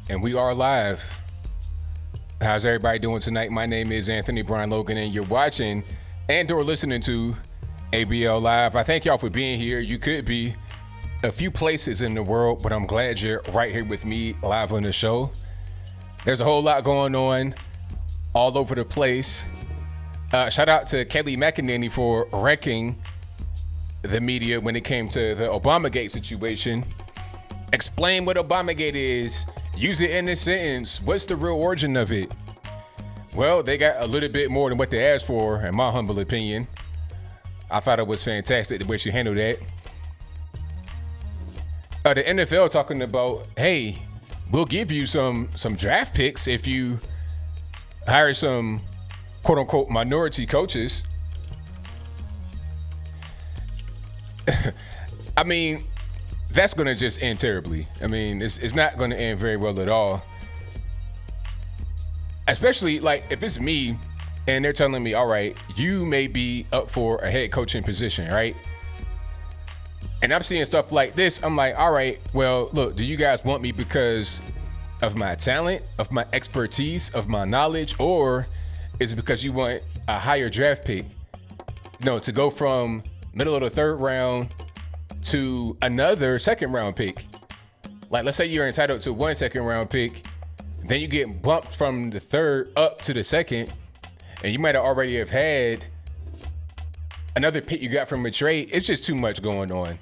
And we are live. How's everybody doing tonight? My name is Anthony Brian Logan, and you're watching and or listening to ABL Live. I thank y'all for being here. You could be a few places in the world, but I'm glad you're right here with me live on the show. There's a whole lot going on all over the place. Shout out to Kayleigh McEnany for wrecking the media when it came to the Obamagate situation. Explain what Obamagate is. Use it in a sentence. What's the real origin of it? Well, they got a little bit more than what they asked for, in my humble opinion. I thought it was fantastic the way she handled that. The NFL talking about, hey, we'll give you some draft picks if you hire some quote unquote minority coaches. I mean, that's going to just end terribly. I mean, it's not going to end very well at all. Especially like if it's me and they're telling me, all right, you may be up for a head coaching position, right? And I'm seeing stuff like this. I'm like, all right, well, look, do you guys want me because of my talent, of my expertise, of my knowledge, or is it because you want a higher draft pick? No, to go from middle of the third round to another second round pick. Like, let's say you're entitled to one second round pick, then you get bumped from the third up to the second, and you might have already have had another pick you got from a trade. It's just too much going on.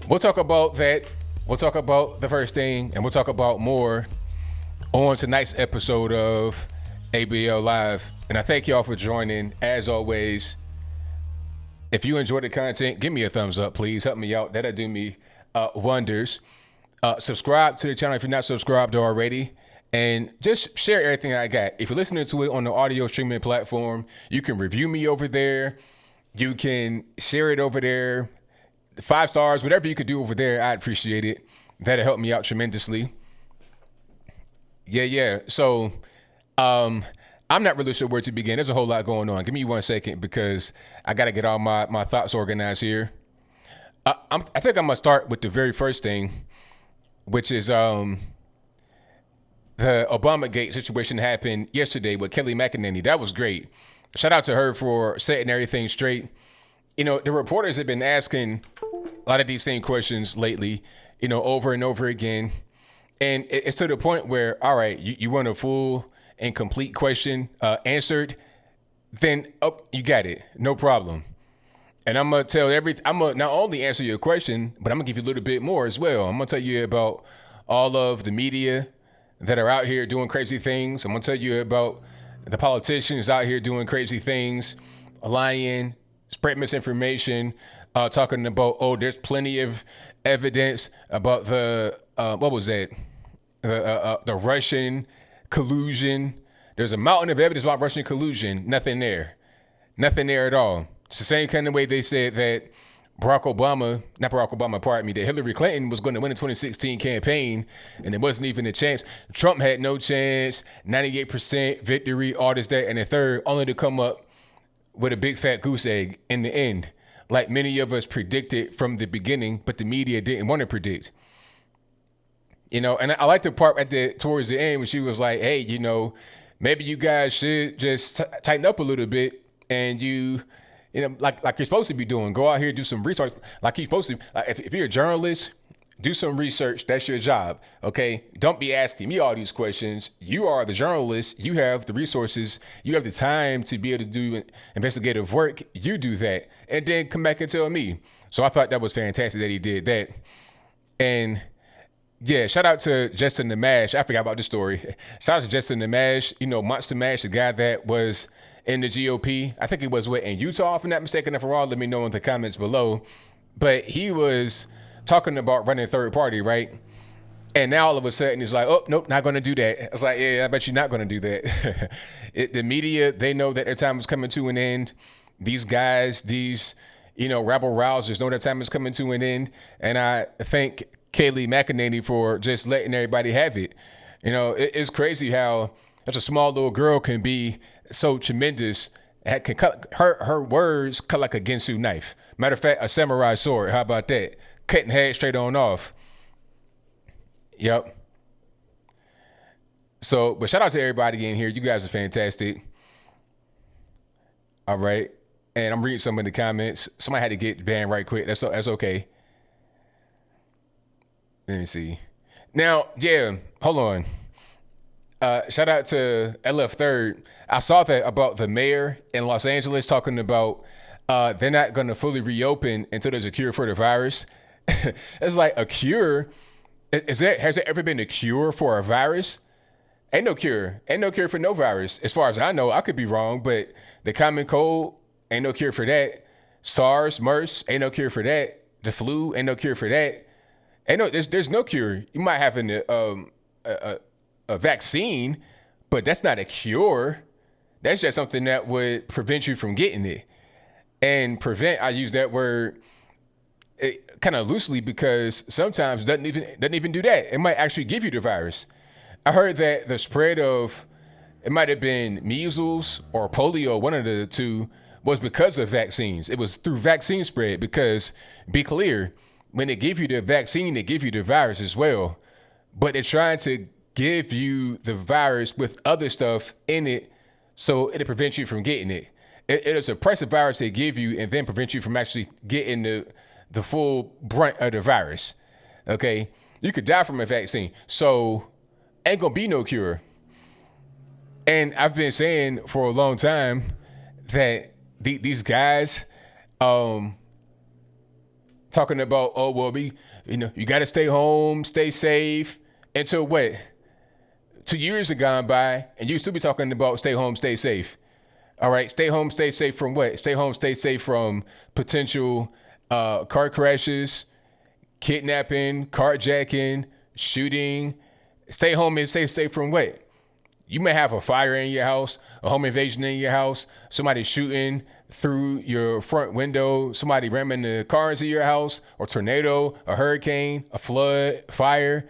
We'll talk about that. We'll talk about the first thing, and we'll talk about more on tonight's episode of ABL Live. And I thank y'all for joining. As always, if you enjoy the content, give me a thumbs up, please. Help me out. That'll do me wonders. Subscribe to the channel if you're not subscribed already. And just share everything I got. If you're listening to it on the audio streaming platform, you can review me over there. You can share it over there. 5 stars, whatever you could do over there, I'd appreciate it. That'll help me out tremendously. Yeah. So, I'm not really sure where to begin. There's a whole lot going on. Give me 1 second because I got to get all my thoughts organized here. I think I'm going to start with the very first thing, which is the Obamagate situation happened yesterday with Kayleigh McEnany. That was great. Shout out to her for setting everything straight. You know, the reporters have been asking a lot of these same questions lately, you know, over and over again. And it's to the point where, all right, you want a full and complete question answered, then you got it. No problem. And I'm going to tell I'm going to not only answer your question, but I'm going to give you a little bit more as well. I'm going to tell you about all of the media that are out here doing crazy things. I'm going to tell you about the politicians out here doing crazy things, lying, spread misinformation, talking about, there's plenty of evidence about the, what was that? The Russian collusion. There's a mountain of evidence about Russian collusion. Nothing there at all. It's the same kind of way they said that that Hillary Clinton was going to win the 2016 campaign, and there wasn't even a chance. Trump had no chance, 98% victory, all this, that, and the third, only to come up with a big fat goose egg in the end, like many of us predicted from the beginning, but the media didn't want to predict. You know, and I like the part towards the end when she was like, hey, you know, maybe you guys should just tighten up a little bit and you know, like you're supposed to be doing. Go out here, do some research like you're supposed to. Like if you're a journalist, do some research. That's your job, okay? Don't be asking me all these questions. You are the journalist. You have the resources. You have the time to be able to do investigative work. You do that. And then come back and tell me. So I thought that was fantastic that he did that. And yeah, shout out to Justin the Mash. I forgot about this story. Shout out to Justin the Mash, you know, Monster Mash, the guy that was in the GOP. I think he was in Utah, if I'm not mistaken. If I'm wrong, let me know in the comments below. But he was talking about running third party, right? And now all of a sudden he's like, oh, nope, not going to do that. I was like, yeah, I bet you're not going to do that. The media, they know that their time is coming to an end. These guys, these, you know, rabble rousers know their time is coming to an end. And I thank Kayleigh McEnany for just letting everybody have it. You know, it's crazy how such a small little girl can be so tremendous. Can cut her words cut like a Ginsu knife. Matter of fact, a samurai sword. How about that? Cutting head straight on off. Yep. So, but shout out to everybody in here. You guys are fantastic. All right. And I'm reading some of the comments. Somebody had to get banned right quick. That's okay. Let me see. Now, yeah, hold on. Shout out to LF Third. I saw that about the mayor in Los Angeles talking about they're not going to fully reopen until there's a cure for the virus. It's like a cure. Has there ever been a cure for a virus? Ain't no cure. Ain't no cure for no virus. As far as I know, I could be wrong, but the common cold, ain't no cure for that. SARS, MERS, ain't no cure for that. The flu, ain't no cure for that. There's no cure. You might have a vaccine, but that's not a cure. That's just something that would prevent you from getting it. And prevent, I use that word kind of loosely because sometimes doesn't even do that. It might actually give you the virus. I heard that the spread of, it might have been measles or polio, one of the two, was because of vaccines. It was through vaccine spread because, be clear, when they give you the vaccine, they give you the virus as well. But they're trying to give you the virus with other stuff in it so it'll prevent you from getting it. It'll suppress the virus they give you and then prevent you from actually getting the full brunt of the virus. Okay? You could die from a vaccine. So ain't gonna be no cure. And I've been saying for a long time that these guys talking about, oh, well, you got to stay home, stay safe until what? 2 years have gone by and you still be talking about stay home, stay safe. All right. Stay home, stay safe from what? Stay home, stay safe from potential car crashes, kidnapping, carjacking, shooting. Stay home and stay safe from what? You may have a fire in your house, a home invasion in your house, somebody shooting through your front window, somebody ramming the car into your house, or tornado, a hurricane, a flood, fire.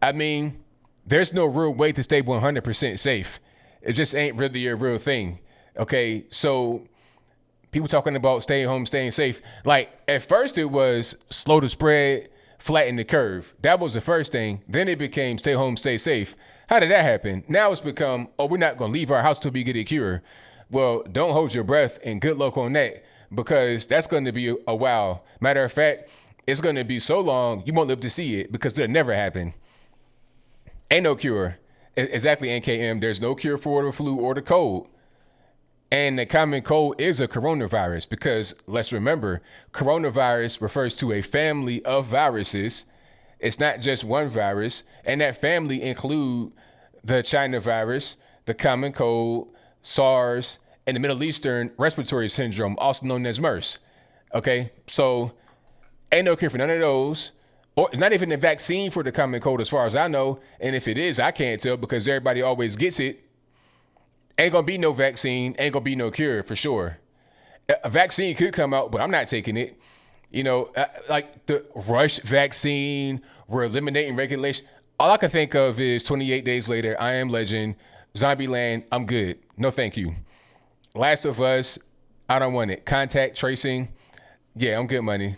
I mean, there's no real way to stay 100% safe. It just ain't really a real thing. Okay, so people talking about staying home, staying safe. Like at first it was slow to spread, flatten the curve. That was the first thing. Then it became stay home, stay safe. How did that happen? Now it's become, oh, we're not going to leave our house till we get a cure. Well, don't hold your breath and good luck on that because that's going to be a while. Matter of fact, it's going to be so long you won't live to see it because it'll never happen. Ain't no cure. Exactly, NKM. There's no cure for the flu or the cold. And the common cold is a coronavirus because let's remember, coronavirus refers to a family of viruses. It's not just one virus. And that family include the China virus, the common cold, SARS, and the Middle Eastern respiratory syndrome, also known as MERS. Okay, so ain't no cure for none of those. Or not even a vaccine for the common cold as far as I know. And if it is, I can't tell because everybody always gets it. Ain't gonna be no vaccine, ain't gonna be no cure for sure. A vaccine could come out, but I'm not taking it. You know, like the rush vaccine, we're eliminating regulation. All I can think of is 28 days later, I Am Legend, Zombieland, I'm good. No, thank you. Last of Us, I don't want it. Contact tracing, yeah, I'm good money.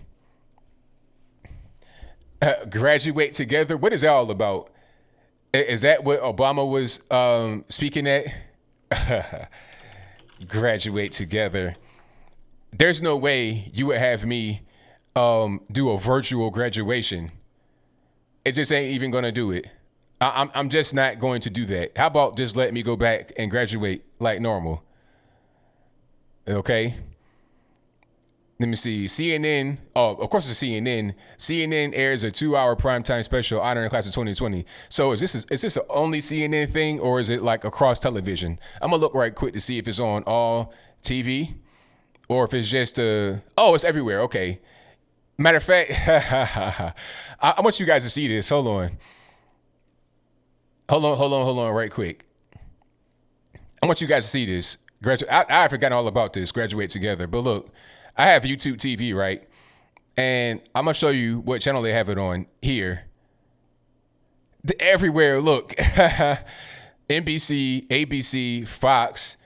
Graduate together, what is that all about? Is that what Obama was speaking at? Graduate together. There's no way you would have me do a virtual graduation. It just ain't even gonna do it. I'm just not going to do that. How about just let me go back and graduate like normal? Okay. Let me see. CNN. Oh, of course it's CNN. CNN airs a 2-hour primetime special honoring class of 2020. So is this a only CNN thing or is it like across television? I'm gonna look right quick to see if it's on all TV or if it's just it's everywhere. Okay. Matter of fact, I want you guys to see this. Hold on, right quick. I want you guys to see this. I forgot all about this. Graduate together. But look, I have YouTube TV, right? And I'm going to show you what channel they have it on here. Everywhere, look. NBC, ABC, Fox,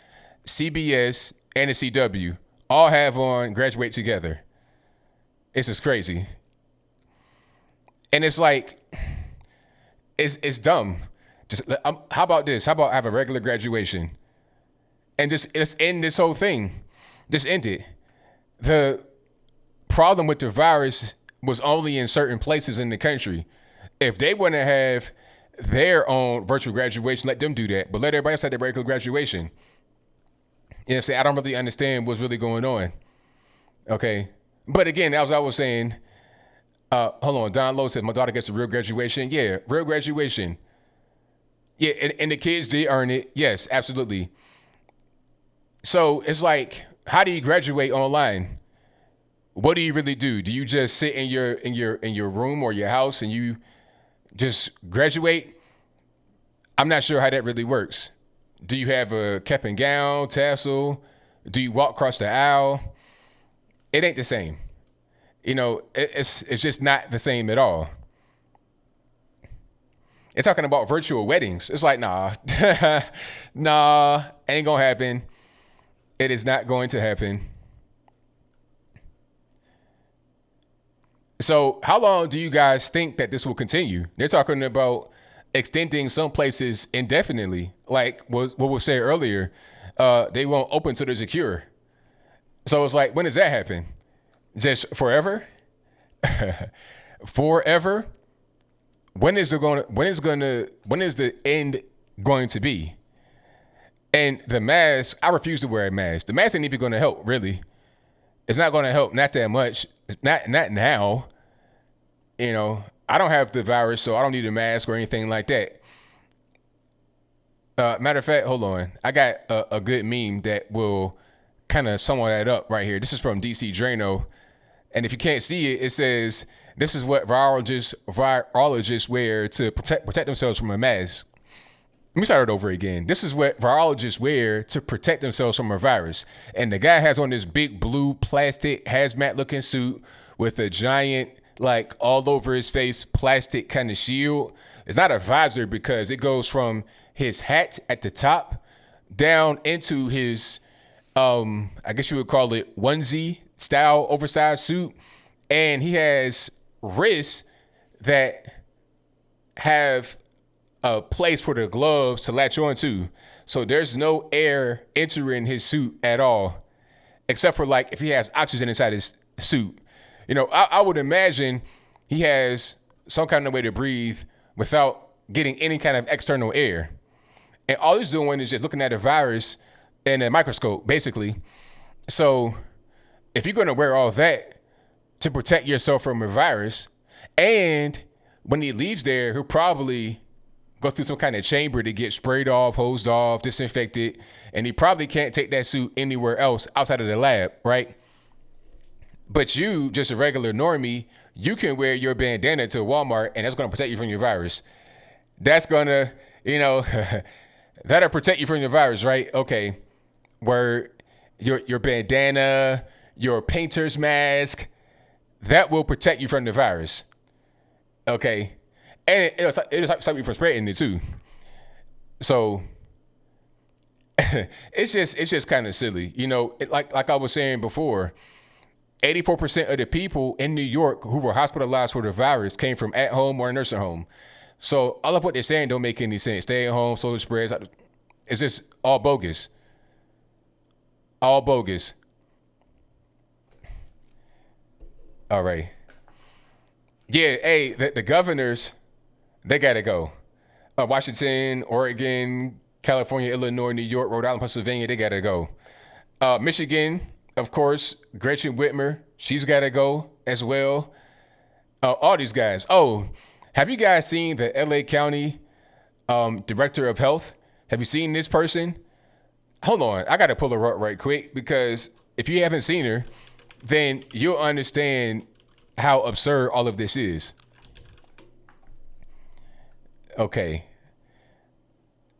CBS, and the CW all have on Graduate Together. It's just crazy. And it's like, it's dumb. How about this? How about have a regular graduation and just end this whole thing? Just end it. The problem with the virus was only in certain places in the country. If they want to have their own virtual graduation, let them do that. But let everybody else have their regular graduation. You know what I'm saying? I don't really understand what's really going on. Okay. But again, as I was saying, hold on. Don Lowe said, my daughter gets a real graduation. Yeah, real graduation. Yeah, and the kids did earn it. Yes, absolutely. So it's like, how do you graduate online? What do you really do? Do you just sit in your room or your house and you just graduate? I'm not sure how that really works. Do you have a cap and gown, tassel? Do you walk across the aisle? It ain't the same. You know, it's just not the same at all. It's talking about virtual weddings. It's like, nah, nah, ain't gonna happen. It is not going to happen. So how long do you guys think that this will continue? They're talking about extending some places indefinitely. Like what was said earlier, they won't open till they're secure. So it's like, when does that happen? Just forever? Forever? When is the end going to be? And the mask, I refuse to wear a mask. The mask ain't even going to help, really. It's not going to help, not that much. Not now. You know, I don't have the virus, so I don't need a mask or anything like that. Matter of fact, hold on. I got a good meme that will kind of sum all that up right here. This is from DC Drano. And if you can't see it, it says, this is what virologists wear to protect themselves from a mask. Let me start it over again. This is what virologists wear to protect themselves from a virus. And the guy has on this big blue plastic hazmat looking suit with a giant, like all over his face, plastic kind of shield. It's not a visor because it goes from his hat at the top down into his, I guess you would call it onesie style oversized suit. And he has wrists that have a place for the gloves to latch onto. So there's no air entering his suit at all, except for like if he has oxygen inside his suit. You know, I would imagine he has some kind of way to breathe without getting any kind of external air. And all he's doing is just looking at a virus in a microscope, basically. So if you're going to wear all that to protect yourself from a virus, and when he leaves there, he'll probably go through some kind of chamber to get sprayed off, hosed off, disinfected, and he probably can't take that suit anywhere else outside of the lab, right? But you, just a regular normie, you can wear your bandana to Walmart, and that's going to protect you from your virus. That's going to, you know, that'll protect you from your virus, right? Okay, where your bandana, your painter's mask, that will protect you from the virus. Okay. And it'll stop you from spreading it too. So it's just kind of silly. You know, like I was saying before, 84% of the people in New York who were hospitalized for the virus came from at home or a nursing home. So all of what they're saying don't make any sense. Stay at home, social spreads. It's just all bogus. All bogus. All right. Yeah, hey, the governors, they got to go. Washington, Oregon, California, Illinois, New York, Rhode Island, Pennsylvania, they got to go. Michigan, of course, Gretchen Whitmer, she's got to go as well. All these guys. Oh, have you guys seen the LA County Director of Health? Have you seen this person? Hold on. I got to pull her up right quick because if you haven't seen her, then you'll understand how absurd all of this is. Okay.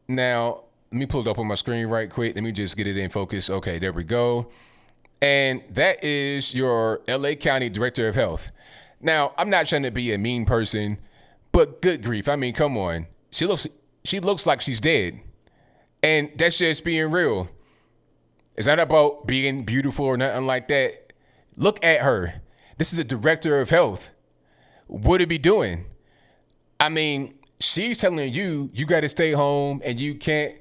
Now, let me pull it up on my screen right quick. Let me just get it in focus. Okay, there we go. And that is your LA County Director of Health. Now, I'm not trying to be a mean person, but good grief. I mean, come on. She looks like she's dead. And that's just being real. It's not about being beautiful or nothing like that. Look at her. This is a director of health. What are we doing? I mean, she's telling you you got to stay home and you can't,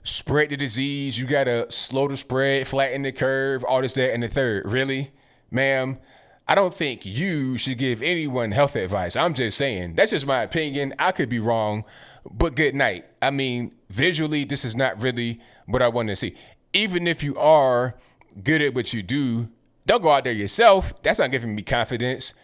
spread the disease. You got to slow the spread, flatten the curve, all this, that, and the third. Really, ma'am? I don't think you should give anyone health advice. I'm just saying. That's just my opinion. I could be wrong, but good night. I mean, visually, this is not really what I want to see. Even if you are good at what you do, don't go out there yourself. That's not giving me confidence.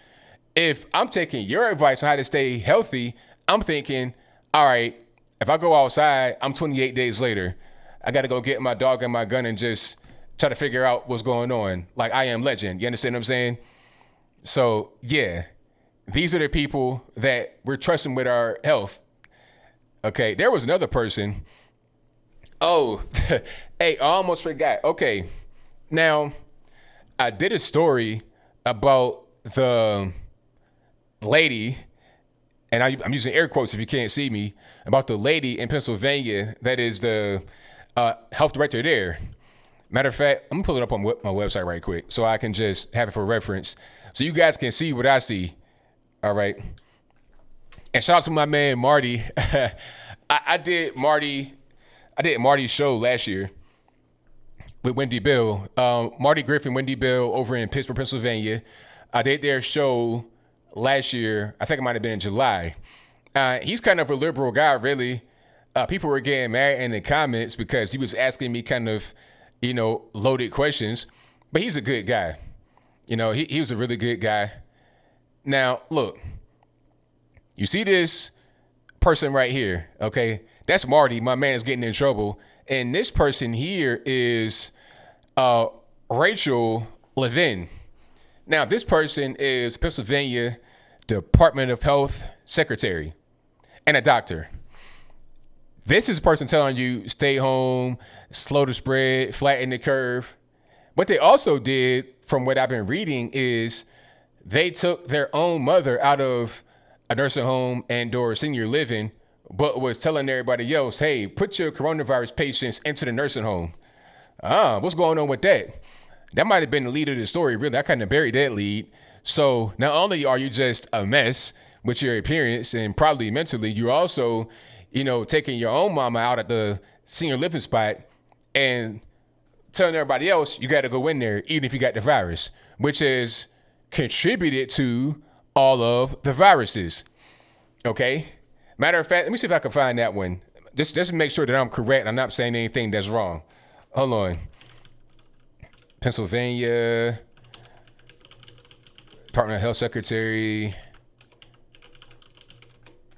If I'm taking your advice on how to stay healthy, I'm thinking, all right, if I go outside, I'm 28 days later. I got to go get my dog and my gun and just try to figure out what's going on. Like I Am Legend. You understand what I'm saying? So, yeah, these are the people that we're trusting with our health. Okay, there was another person. Oh, hey, I almost forgot. Okay, now, I did a story about the lady, and I'm using air quotes if you can't see me, about the lady in Pennsylvania that is the health director there. Matter of fact, I'm gonna pull it up on my website right quick so I can just have it for reference so you guys can see what I see. All right. And shout out to my man, Marty. I did Marty's show last year with Wendy Bill. Marty Griffin, Wendy Bill over in Pittsburgh, Pennsylvania. I did their show last year. I think it might have been in July. He's kind of a liberal guy, really. People were getting mad in the comments because he was asking me kind of, loaded questions. But he's a good guy. He was a really good guy. Now, look, you see this person right here, okay? That's Marty. My man is getting in trouble. And this person here is Rachel Levin. Now, this person is Pennsylvania Department of Health secretary and a doctor. This is a person telling you stay home, slow the spread, flatten the curve. What they also did, from what I've been reading, is they took their own mother out of a nursing home and or senior living, but was telling everybody else, hey, put your coronavirus patients into the nursing home. What's going on with that? That might have been the lead of the story, really. I kind of buried that lead. So not only are you just a mess with your appearance and probably mentally, you're also, taking your own mama out at the senior living spot and telling everybody else you got to go in there even if you got the virus, which has contributed to all of the viruses. Okay? Matter of fact, let me see if I can find that one. Just to make sure that I'm correct. I'm not saying anything that's wrong. Hold on. Pennsylvania Department of Health Secretary.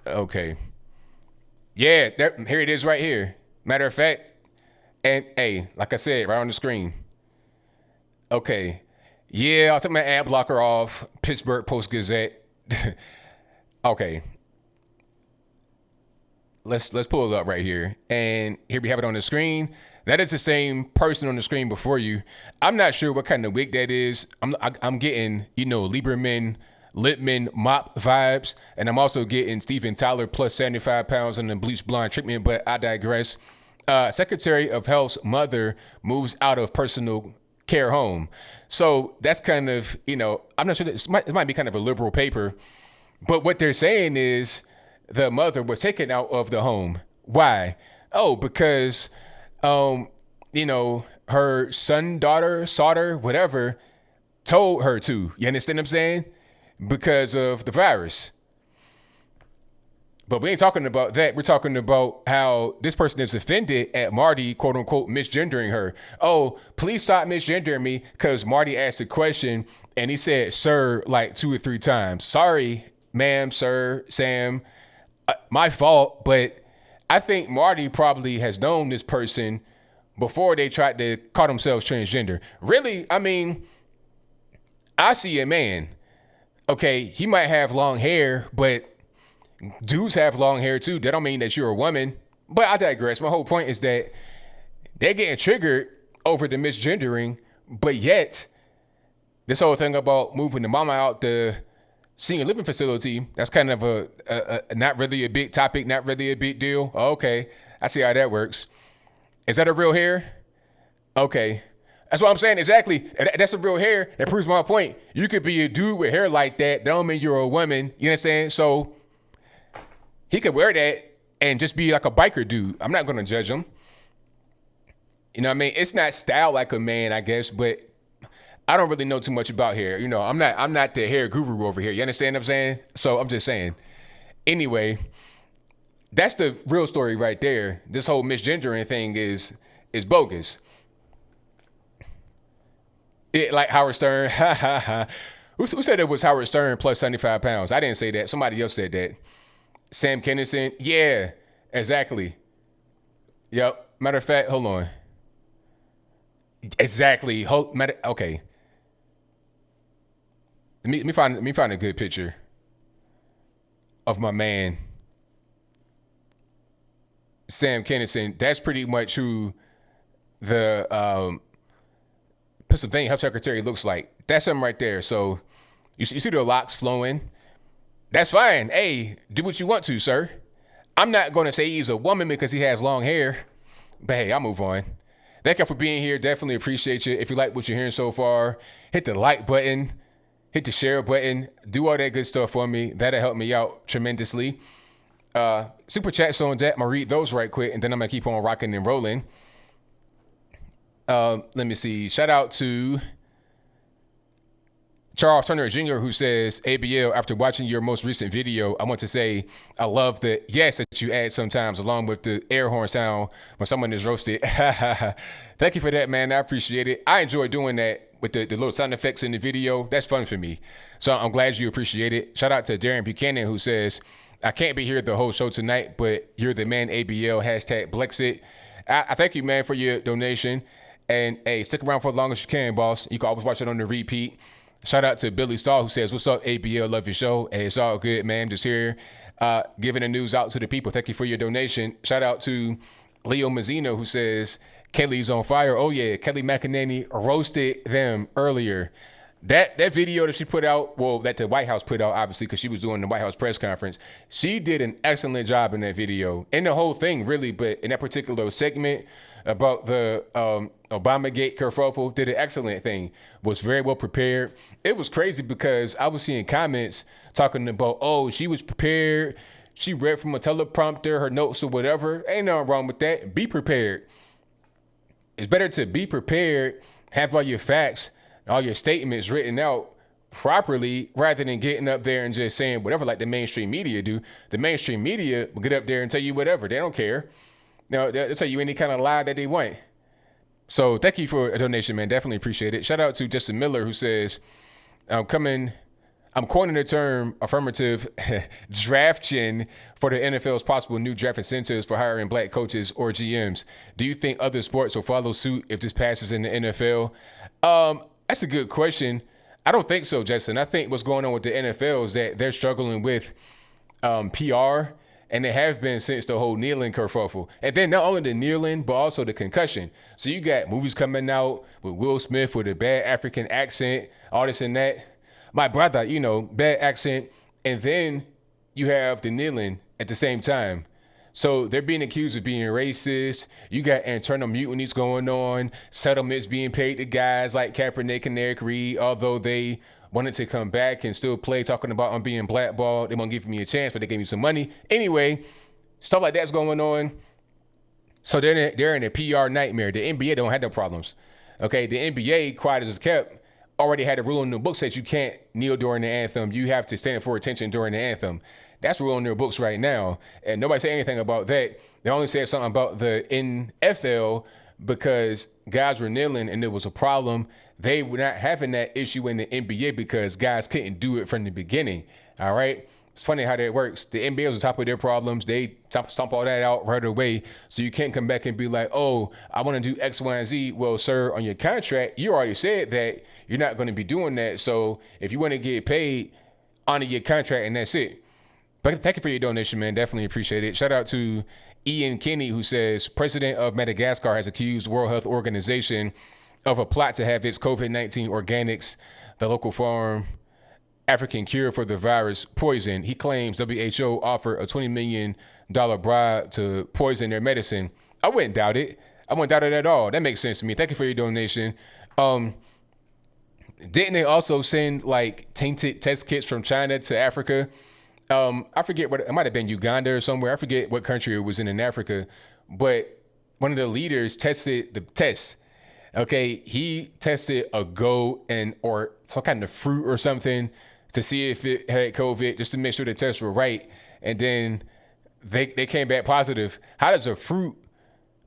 Okay. Yeah, here it is right here. Matter of fact, and hey, like I said, right on the screen. Okay. Yeah, I'll take my ad blocker off. Pittsburgh Post-Gazette. Okay. Let's pull it up right here. And here we have it on the screen. That is the same person on the screen before you. I'm not sure what kind of wig that is. I'm getting, Lieberman, Lippman, mop vibes. And I'm also getting Steven Tyler plus 75 pounds on the bleach blonde treatment, but I digress. Secretary of Health's mother moves out of personal care home. So that's kind of, I'm not sure it might be kind of a liberal paper, but what they're saying is the mother was taken out of the home. Why? Oh, because, her son, daughter, whatever, told her to. You understand what I'm saying? Because of the virus. But we ain't talking about that. We're talking about how this person is offended at Marty, quote unquote, misgendering her. Oh, please stop misgendering me, because Marty asked a question and he said, sir, like 2 or 3 times. Sorry, ma'am, sir, Sam, my fault. But I think Marty probably has known this person before they tried to call themselves transgender. Really, I mean, I see a man. Okay, he might have long hair, but dudes have long hair too. That don't mean that you're a woman. But I digress. My whole point is that they're getting triggered over the misgendering, but yet this whole thing about moving the mama out the senior living facility, that's kind of a not really a big topic, not really a big deal. Okay, I see how that works. Is that a real hair? Okay. That's what I'm saying. Exactly. That's a real hair. That proves my point. You could be a dude with hair like that. That don't mean you're a woman. You understand? So He could wear that and just be like a biker dude. I'm not going to judge him. You know what I mean? It's not style like a man, I guess, but I don't really know too much about hair. You know, I'm not the hair guru over here. You understand what I'm saying? So I'm just saying. Anyway, that's the real story right there. This whole misgendering thing is bogus. It like Howard Stern. Ha ha ha. Who said it was Howard Stern plus 75 pounds? I didn't say that. Somebody else said that. Sam Kinison. Yeah, exactly. Yep. Matter of fact, hold on. Exactly. Okay. Let me find a good picture of my man Sam Kinison. That's pretty much who the Pennsylvania Health Secretary looks like. That's him right there. So you see the locks flowing. That's fine. Hey, do what you want to, sir. I'm not going to say he's a woman because he has long hair. But hey, I'll move on. Thank you for being here. Definitely appreciate you. If you like what you're hearing so far, hit the like button, hit the share button, do all that good stuff for me. That'll help me out tremendously. Super chats on that. I'm going to read those right quick, and then I'm going to keep on rocking and rolling. Let me see. Shout out to Charles Turner Jr., who says, ABL, after watching your most recent video, I want to say I love the yes that you add sometimes along with the air horn sound when someone is roasted. Thank you for that, man. I appreciate it. I enjoy doing that with the little sound effects in the video. That's fun for me. So I'm glad you appreciate it. Shout out to Darren Buchanan, who says, I can't be here the whole show tonight, but you're the man, ABL, hashtag Blexit. I thank you, man, for your donation. And hey, stick around for as long as you can, boss. You can always watch it on the repeat. Shout out to Billy Stahl, who says, what's up, ABL? Love your show. Hey, it's all good, man. Just here giving the news out to the people. Thank you for your donation. Shout out to Leo Mazzino, who says, Kayleigh's on fire. Oh, yeah. Kayleigh McEnany roasted them earlier. That video that she put out, well, that the White House put out, obviously, because she was doing the White House press conference. She did an excellent job in that video. And the whole thing, really, but in that particular segment about the Obamagate kerfuffle, did an excellent thing. Was very well prepared. It was crazy because I was seeing comments talking about, oh, she was prepared. She read from a teleprompter, her notes or whatever. Ain't nothing wrong with that. Be prepared. It's better to be prepared, have all your facts, all your statements written out properly rather than getting up there and just saying whatever like the mainstream media do. The mainstream media will get up there and tell you whatever. They don't care. Now, they'll tell you any kind of lie that they want. So thank you for a donation, man. Definitely appreciate it. Shout out to Justin Miller, who says, I'm coining the term affirmative drafting for the NFL's possible new draft incentives for hiring black coaches or GMs. Do you think other sports will follow suit if this passes in the NFL? That's a good question. I don't think so, Justin. I think what's going on with the NFL is that they're struggling with PR, and they have been since the whole kneeling kerfuffle. And then not only the kneeling, but also the concussion. So you got movies coming out with Will Smith with a bad African accent, all this and that. My brother, bad accent. And then you have the kneeling at the same time. So they're being accused of being racist. You got internal mutinies going on, settlements being paid to guys like Kaepernick and Eric Reed, although they wanted to come back and still play, talking about I'm being blackballed. They won't give me a chance, but they gave me some money. Anyway, stuff like that's going on. So they're in a PR nightmare. The NBA don't have no problems. Okay, the NBA, quiet as kept, already had a rule in the books that you can't kneel during the anthem. You have to stand for attention during the anthem. That's a rule in their books right now. And nobody said anything about that. They only said something about the NFL because guys were kneeling and there was a problem. They were not having that issue in the NBA because guys couldn't do it from the beginning. All right. It's funny how that works. The NBA was on top of their problems. They stomp all that out right away. So you can't come back and be like, oh, I want to do X, Y, and Z. Well, sir, on your contract, you already said that you're not going to be doing that. So if you want to get paid, honor your contract and that's it. But thank you for your donation, man. Definitely appreciate it. Shout out to Ian Kinney, who says, President of Madagascar has accused World Health Organization of a plot to have its COVID-19 organics, the local farm African cure for the virus, poison. He claims WHO offered a $20 million bribe to poison their medicine. I wouldn't doubt it. I wouldn't doubt it at all. That makes sense to me. Thank you for your donation. Didn't they also send like tainted test kits from China to Africa? I forget what it might have been, Uganda or somewhere. I forget what country it was in Africa, but one of the leaders tested the test. Okay, he tested a goat and or some kind of fruit or something to see if it had COVID, just to make sure the tests were right. And then they came back positive. How does a fruit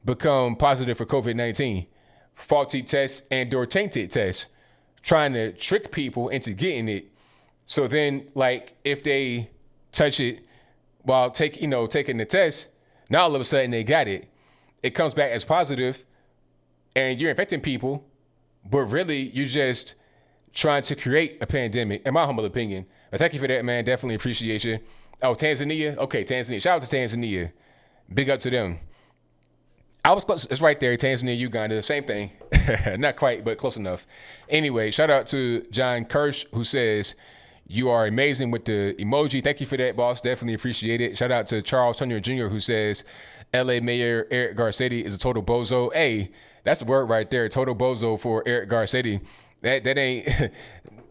become positive for COVID-19? Faulty tests and or tainted tests, trying to trick people into getting it. So then, like, if they touch it while taking the test, now all of a sudden they got it. It comes back as positive, and you're infecting people, but really you're just trying to create a pandemic, in my humble opinion. But thank you for that, man. Definitely appreciate you. Oh, Tanzania? Okay, Tanzania. Shout out to Tanzania. Big up to them. I was close. It's right there. Tanzania, Uganda, same thing. Not quite, but close enough. Anyway, shout out to John Kirsch, who says, you are amazing with the emoji. Thank you for that, boss. Definitely appreciate it. Shout out to Charles Turner Jr., who says, LA Mayor Eric Garcetti is a total bozo. Hey, that's the word right there. Total bozo for Eric Garcetti. That ain't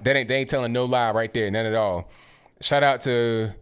they ain't telling no lie right there. None at all. Shout out to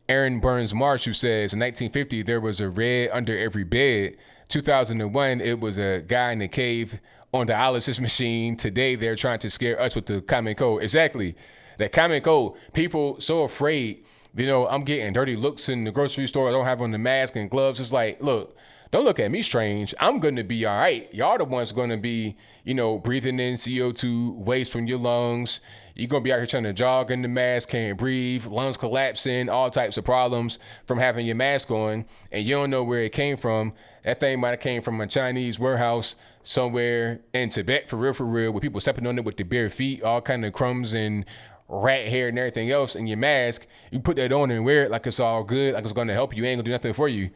Aaron Burns Marsh, who says in 1950 there was a red under every bed. 2001 it was a guy in the cave on the dialysis machine. Today they're trying to scare us with the common cold. Exactly. That common cold. People so afraid. I'm getting dirty looks in the grocery store. I don't have on the mask and gloves. It's like, look, don't look at me strange. I'm going to be all right. Y'all the ones going to be, breathing in CO2 waste from your lungs. You're going to be out here trying to jog in the mask, can't breathe, lungs collapsing, all types of problems from having your mask on, and you don't know where it came from. That thing might have came from a Chinese warehouse somewhere in Tibet, for real, with people stepping on it with their bare feet, all kind of crumbs and rat hair and everything else in your mask. You put that on and wear it like it's all good, like it's going to help you. Ain't going to do nothing for you.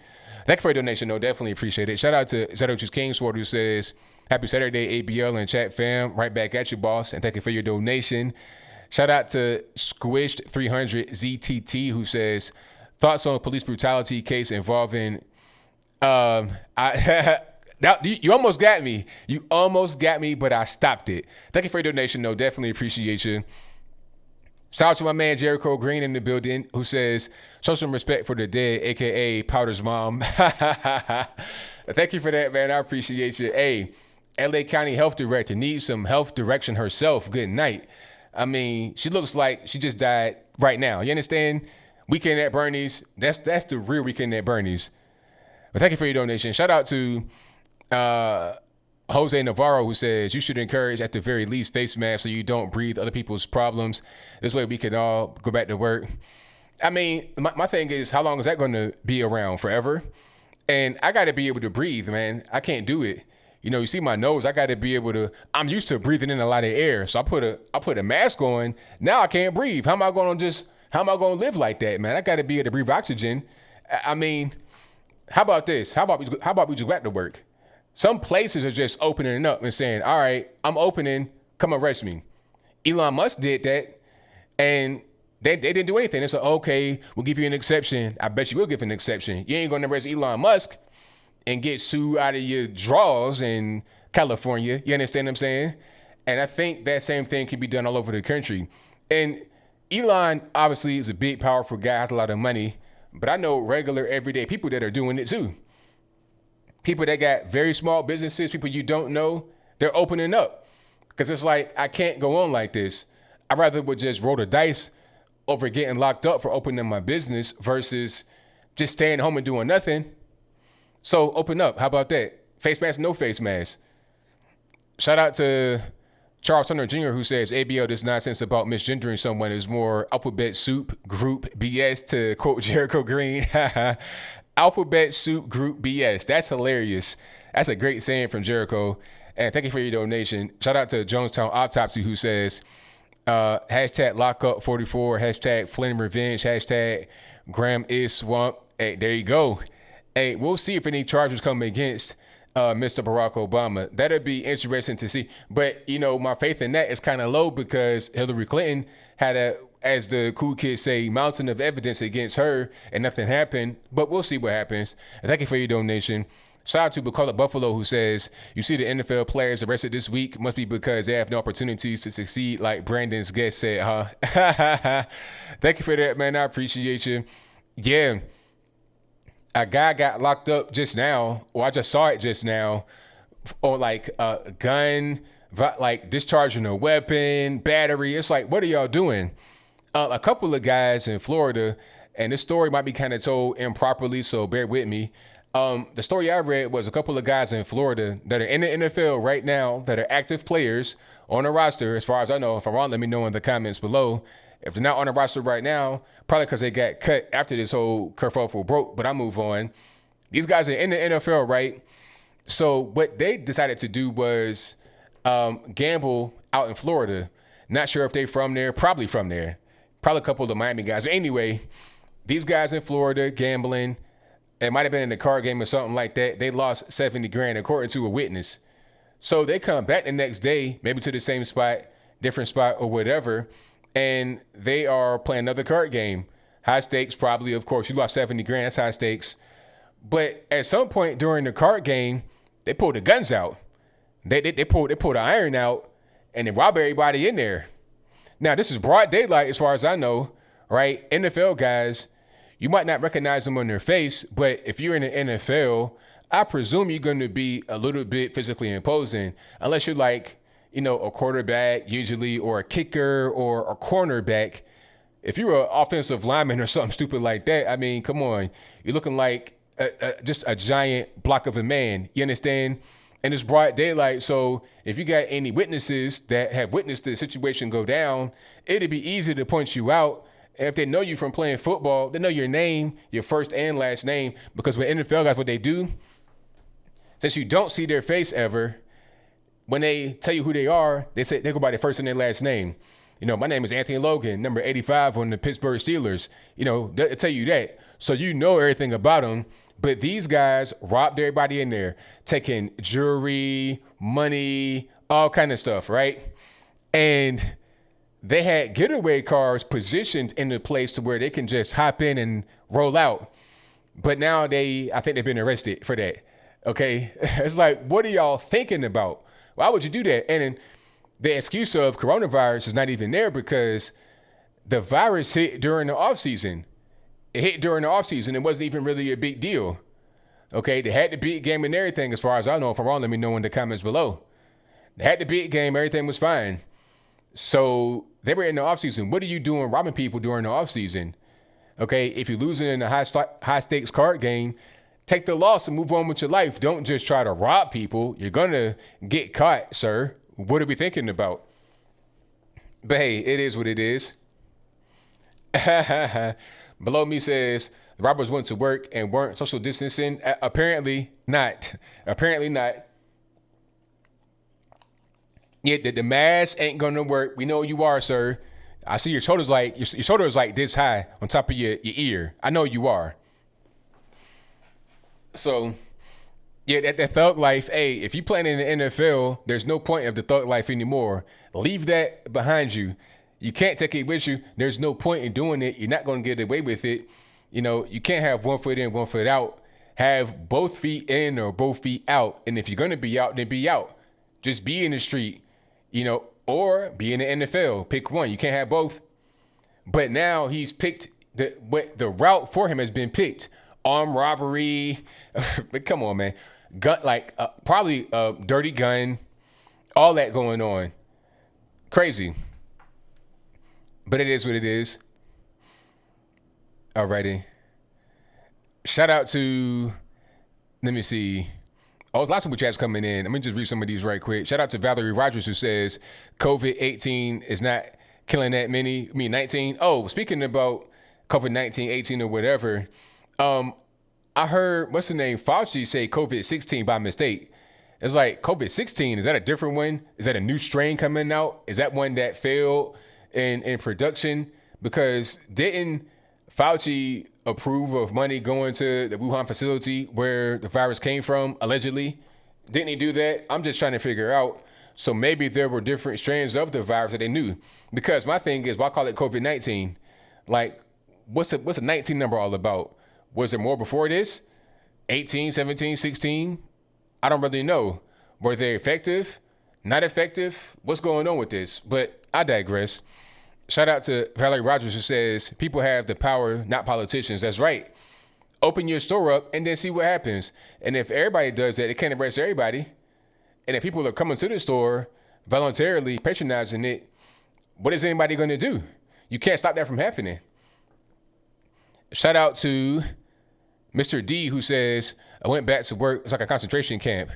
Thank you for your donation, though. Definitely appreciate it. Shout out to Zadochus Kingsword, who says, happy Saturday, ABL and chat fam. Right back at you, boss. And thank you for your donation. Shout out to Squished 300 ZTT, who says, thoughts on police brutality case involving, you almost got me. You almost got me, but I stopped it. Thank you for your donation, though. Definitely appreciate you. Shout out to my man Jericho Green in the building, who says, show some respect for the dead, a.k.a. Powder's mom. Thank you for that, man. I appreciate you. Hey, LA County Health Director needs some health direction herself. Good night. I mean, she looks like she just died right now. You understand? Weekend at Bernie's. That's the real Weekend at Bernie's. But thank you for your donation. Shout out to Jose Navarro, who says, you should encourage at the very least face masks so you don't breathe other people's problems. This way we can all go back to work. I mean, my thing is, how long is that going to be around? Forever? And I got to be able to breathe, man. I can't do it. You see my nose. I got to be able to. I'm used to breathing in a lot of air, so I put a mask on. Now I can't breathe. How am I going to live like that, man? I got to be able to breathe oxygen. I mean, how about this? How about we just go back to work? Some places are just opening up and saying, all right, I'm opening, come arrest me. Elon Musk did that, and they didn't do anything. They said, okay, we'll give you an exception. I bet you will give an exception. You ain't going to arrest Elon Musk and get sued out of your drawers in California. You understand what I'm saying? And I think that same thing can be done all over the country. And Elon obviously is a big, powerful guy, has a lot of money, but I know regular, everyday people that are doing it too. People that got very small businesses, people you don't know, they're opening up. Because it's like, I can't go on like this. I'd rather would just roll the dice over getting locked up for opening my business versus just staying home and doing nothing. So open up. How about that? Face mask, no face mask. Shout out to Charles Turner Jr., who says, ABL, this nonsense about misgendering someone is more alphabet soup group BS, to quote Jericho Green. Alphabet soup group BS. That's hilarious. That's a great saying from Jericho. And thank you for your donation. Shout out to Jonestown Autopsy, who says, hashtag lockup44, hashtag Flynn revenge, hashtag Graham is swamp. Hey, there you go. Hey, we'll see if any charges come against Mr. Barack Obama. That'd be interesting to see. But, my faith in that is kind of low because Hillary Clinton had as the cool kids say, mountain of evidence against her and nothing happened. But we'll see what happens. And thank you for your donation. Shout out to Bucola Buffalo, who says, you see the NFL players arrested this week must be because they have no opportunities to succeed, like Brandon's guest said, huh? Thank you for that, man. I appreciate you. Yeah. A guy got locked up just now, or I just saw it just now, on like a gun, like discharging a weapon, battery. It's like, what are y'all doing? A couple of guys in Florida, and this story might be kind of told improperly, so bear with me. The story I read was a couple of guys in Florida that are in the NFL right now that are active players on a roster. As far as I know, if I'm wrong, let me know in the comments below. If they're not on a roster right now, probably because they got cut after this whole kerfuffle broke, but I move on. These guys are in the NFL, right? So what they decided to do was gamble out in Florida. Not sure if they're from there, probably from there. Probably a couple of Miami guys. But anyway, these guys in Florida gambling. It might have been in the card game or something like that. They lost 70 grand according to a witness. So they come back the next day, maybe to the same spot, different spot or whatever, and they are playing another card game. High stakes, probably, of course. You lost 70 grand, that's high stakes. But at some point during the card game, they pulled the guns out. They pulled the iron out, and they robbed everybody in there. Now, this is broad daylight as far as I know, right? NFL guys, you might not recognize them on their face, but if you're in the NFL, I presume you're going to be a little bit physically imposing, unless you're like, you know, a quarterback usually, or a kicker or a cornerback. If you're an offensive lineman or something stupid like that, I mean, come on, you're looking like just a giant block of a man. You understand? And it's broad daylight. So if you got any witnesses that have witnessed the situation go down, it'd be easy to point you out. And if they know you from playing football, they know your name, your first and last name, because with NFL guys, what they do, since you don't see their face ever, when they tell you who they are, they go by their first and their last name. You know, my name is Anthony Logan, number 85 on the Pittsburgh Steelers. You know, they'll tell you that. So you know everything about them. But these guys robbed everybody in there, taking jewelry, money, all kind of stuff, right? And they had getaway cars positioned in the place to where they can just hop in and roll out. But now I think they've been arrested for that. Okay. It's like, what are y'all thinking about? Why would you do that? And the excuse of coronavirus is not even there because the virus hit during the off season. It hit during the off season. It wasn't even really a big deal. Okay. They had the big game and everything. As far as I know, if I'm wrong, let me know in the comments below. They had the big game. Everything was fine. So they were in the offseason. What are you doing robbing people during the offseason? Okay, if you're losing in a high stakes card game, take the loss and move on with your life. Don't just try to rob people. You're going to get caught, sir. What are we thinking about? But hey, it is what it is. Below me says, the robbers went to work and weren't social distancing. Apparently not. Apparently not. Yeah, the mask ain't gonna work. We know you are, sir. I see your shoulders like your shoulder is like this high on top of your ear. I know you are. So, yeah, that thug life. Hey, if you playing in the NFL, there's no point of the thug life anymore. Leave that behind you. You can't take it with you. There's no point in doing it. You're not gonna get away with it. You know, you can't have 1 foot in, 1 foot out. Have both feet in or both feet out. And if you're gonna be out, then be out. Just be in the street. You know, or be in the NFL. Pick one. You can't have both. But now he's picked the route for him has been picked. Armed robbery. But come on, man. Gun, like probably a dirty gun. All that going on. Crazy. But it is what it is. Alrighty. Shout out to, let me see. Oh, there's lots of chats coming in. Let me just read some of these right quick. Shout out to Valerie Rogers, who says COVID-18 is not killing that many. I mean, 19. Oh, speaking about COVID-19, 18 or whatever. I heard, what's the name? Fauci say COVID-16 by mistake. It's like COVID-16. Is that a different one? Is that a new strain coming out? Is that one that failed in production? Because didn't Fauci approve of money going to the Wuhan facility where the virus came from, allegedly? Didn't he do that? I'm just trying to figure out. So maybe there were different strains of the virus that they knew. Because my thing is, why call it COVID-19? Like, what's the 19 number all about? Was there more before this? 18, 17, 16. I don't really know. Were they effective? Not effective? What's going on with this? But I digress. Shout out to Valerie Rogers, who says people have the power, not politicians. That's right. Open your store up and then see what happens. And if everybody does that, it can't arrest everybody. And if people are coming to the store voluntarily patronizing it, what is anybody going to do? You can't stop that from happening. Shout out to Mr. D, who says, I went back to work. It's like a concentration camp.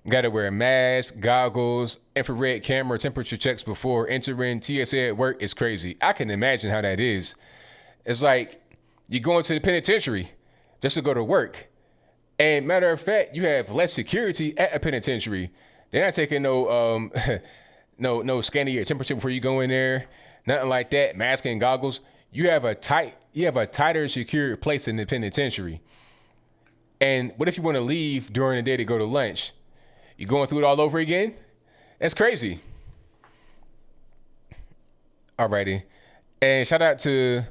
Got to wear a mask, goggles, infrared camera, temperature checks before entering. TSA at work is crazy. I can imagine how that is. It's like you go into the penitentiary just to go to work. And matter of fact, you have less security at a penitentiary. They're not taking no scanning your temperature before you go in there. Nothing like that. Mask and goggles. You have a tighter secure place in the penitentiary. And what if you want to leave during the day to go to lunch? You going through it all over again? That's crazy. Alrighty. And shout out to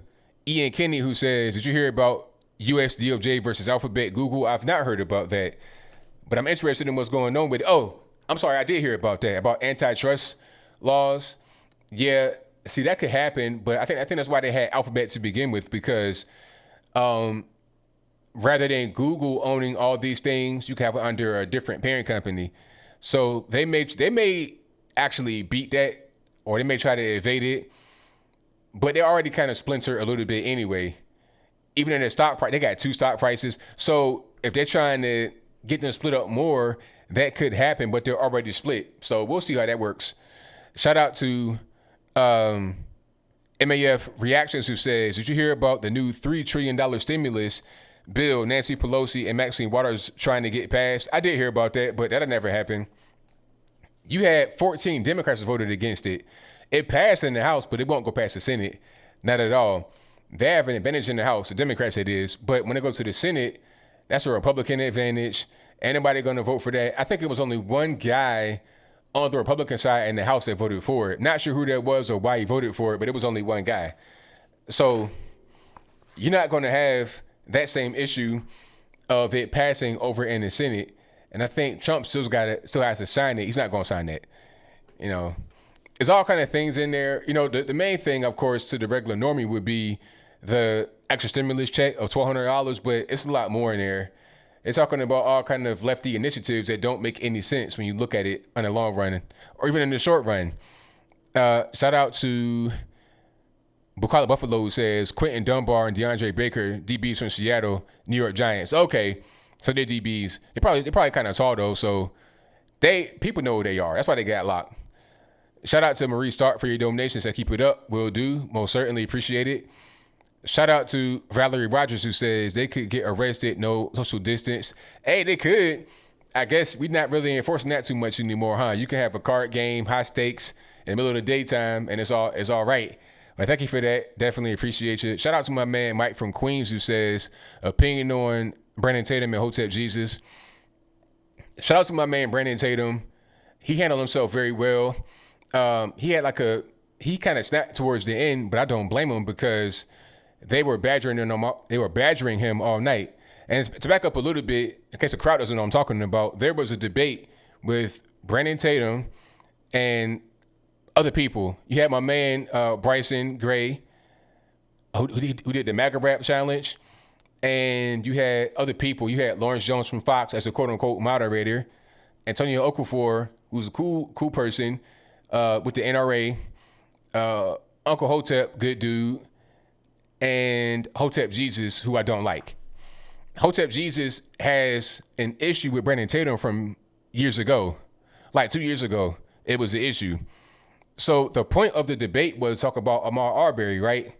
Ian Kinney, who says, did you hear about US DOJ versus Alphabet Google? I've not heard about that, but I'm interested in what's going on with it. Oh, I'm sorry. I did hear about that, about antitrust laws. Yeah. See, that could happen, but I think that's why they had Alphabet to begin with, because rather than Google owning all these things, you can have it under a different parent company. So they may actually beat that, or they may try to evade it, but they already kind of splinter a little bit anyway. Even in their stock price, they got 2 stock prices. So if they're trying to get them split up more, that could happen, but they're already split. So we'll see how that works. Shout out to MAF Reactions, who says, did you hear about the new $3 trillion stimulus bill Nancy Pelosi and Maxine Waters trying to get passed? I did hear about that, but that'll never happen. You had 14 Democrats voted against it. It passed in the House, but it won't go past the Senate. Not at all. They have an advantage in the House, the Democrats it is, but when it goes to the Senate, that's a Republican advantage. Anybody going to vote for that? I think it was only one guy on the Republican side in the House that voted for it. Not sure who that was or why he voted for it, but it was only one guy. So you're not going to have that same issue of it passing over in the Senate. And I think Trump still has to sign it. He's not going to sign that. You know, there's all kind of things in there. You know, the main thing, of course, to the regular normie would be the extra stimulus check of $1,200, but it's a lot more in there. It's talking about all kind of lefty initiatives that don't make any sense when you look at it in the long run or even in the short run. Shout out to Bucala Buffalo, who says Quentin Dunbar and DeAndre Baker, DBs from Seattle, New York Giants. Okay, so they're DBs. They're probably kind of tall though, so people know who they are. That's why they got locked. Shout out to Marie Stark for your donations. And keep it up. Will do. Most certainly appreciate it. Shout out to Valerie Rogers, who says they could get arrested, no social distance. Hey, they could. I guess we're not really enforcing that too much anymore, huh? You can have a card game, high stakes, in the middle of the daytime, and it's all right. But thank you for that. Definitely appreciate you. Shout out to my man Mike from Queens, who says opinion on Brandon Tatum and Hotep Jesus. Shout out to my man Brandon Tatum. He handled himself very well. He kind of snapped towards the end, but I don't blame him because they were badgering him all night. And to back up a little bit, in case the crowd doesn't know what I'm talking about, there was a debate with Brandon Tatum and other people. You had my man Bryson Gray, who did the MAGA rap challenge, and you had other people. You had Lawrence Jones from Fox as a quote unquote moderator, Antonio Okafor, who's a cool person with the NRA, Uncle Hotep, good dude, and Hotep Jesus, who I don't like. Hotep Jesus has an issue with Brandon Tatum from years ago, like 2 years ago. It was an issue. So the point of the debate was talk about Ahmaud Arbery, right?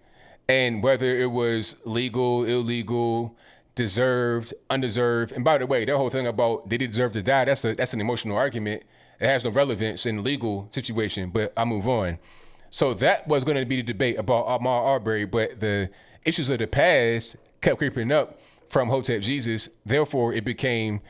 And whether it was legal, illegal, deserved, undeserved. And by the way, that whole thing about did he deserve to die, that's an emotional argument. It has no relevance in the legal situation, but I move on. So that was going to be the debate about Ahmaud Arbery, but the issues of the past kept creeping up from Hotep Jesus. Therefore, it became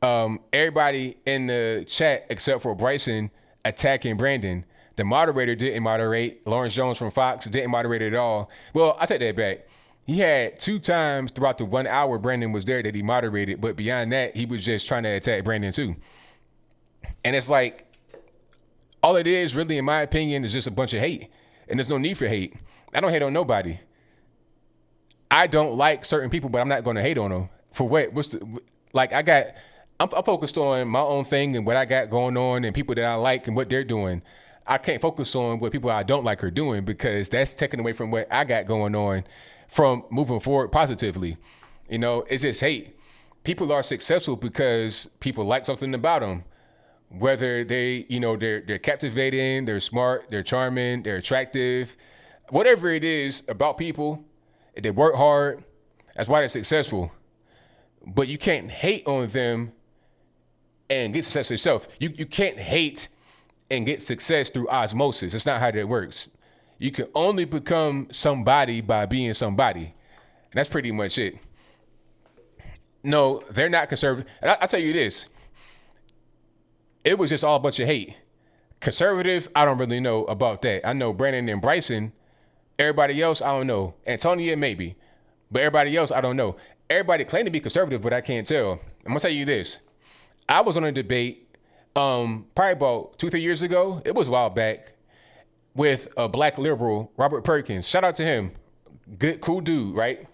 everybody in the chat except for Bryson attacking Brandon. The moderator didn't moderate. Lawrence Jones from Fox didn't moderate at all. Well, I take that back. He had 2 times throughout the 1 hour Brandon was there that he moderated, but beyond that, he was just trying to attack Brandon too. And it's like, all it is really, in my opinion, is just a bunch of hate. And there's no need for hate. I don't hate on nobody. I don't like certain people, but I'm not going to hate on them. For what? I'm focused on my own thing and what I got going on and people that I like and what they're doing. I can't focus on what people I don't like are doing because that's taken away from what I got going on from moving forward positively. It's just hate. People are successful because people like something about them. Whether they're captivating, they're smart, they're charming, they're attractive, whatever it is about people, if they work hard, that's why they're successful. But you can't hate on them and get success yourself. You can't hate and get success through osmosis. That's not how that works. You can only become somebody by being somebody. And that's pretty much it. No, they're not conservative. And I'll tell you this. It was just all a bunch of hate. Conservative, I don't really know about that. I know Brandon and Bryson. Everybody else, I don't know. Antonia, maybe. But everybody else, I don't know. Everybody claim to be conservative, but I can't tell. I'm going to tell you this. I was on a debate probably about 2-3 years ago. It was a while back with a black liberal, Robert Perkins. Shout out to him. Good, cool dude, right?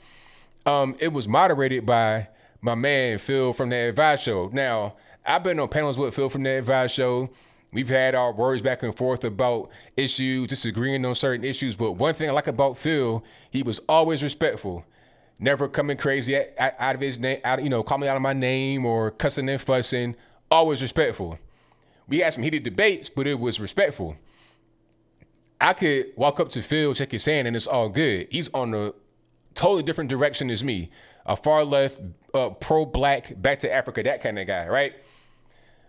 It was moderated by my man, Phil from the Advice Show. Now, I've been on panels with Phil from the Advice Show. We've had our words back and forth about issues, disagreeing on certain issues. But one thing I like about Phil, he was always respectful. Never coming crazy out of his name, calling me out of my name or cussing and fussing. Always respectful. We had some heated debates, but it was respectful. I could walk up to Phil, check his hand, and it's all good. He's on a totally different direction as me. A far left, pro-black, back to Africa, that kind of guy, right?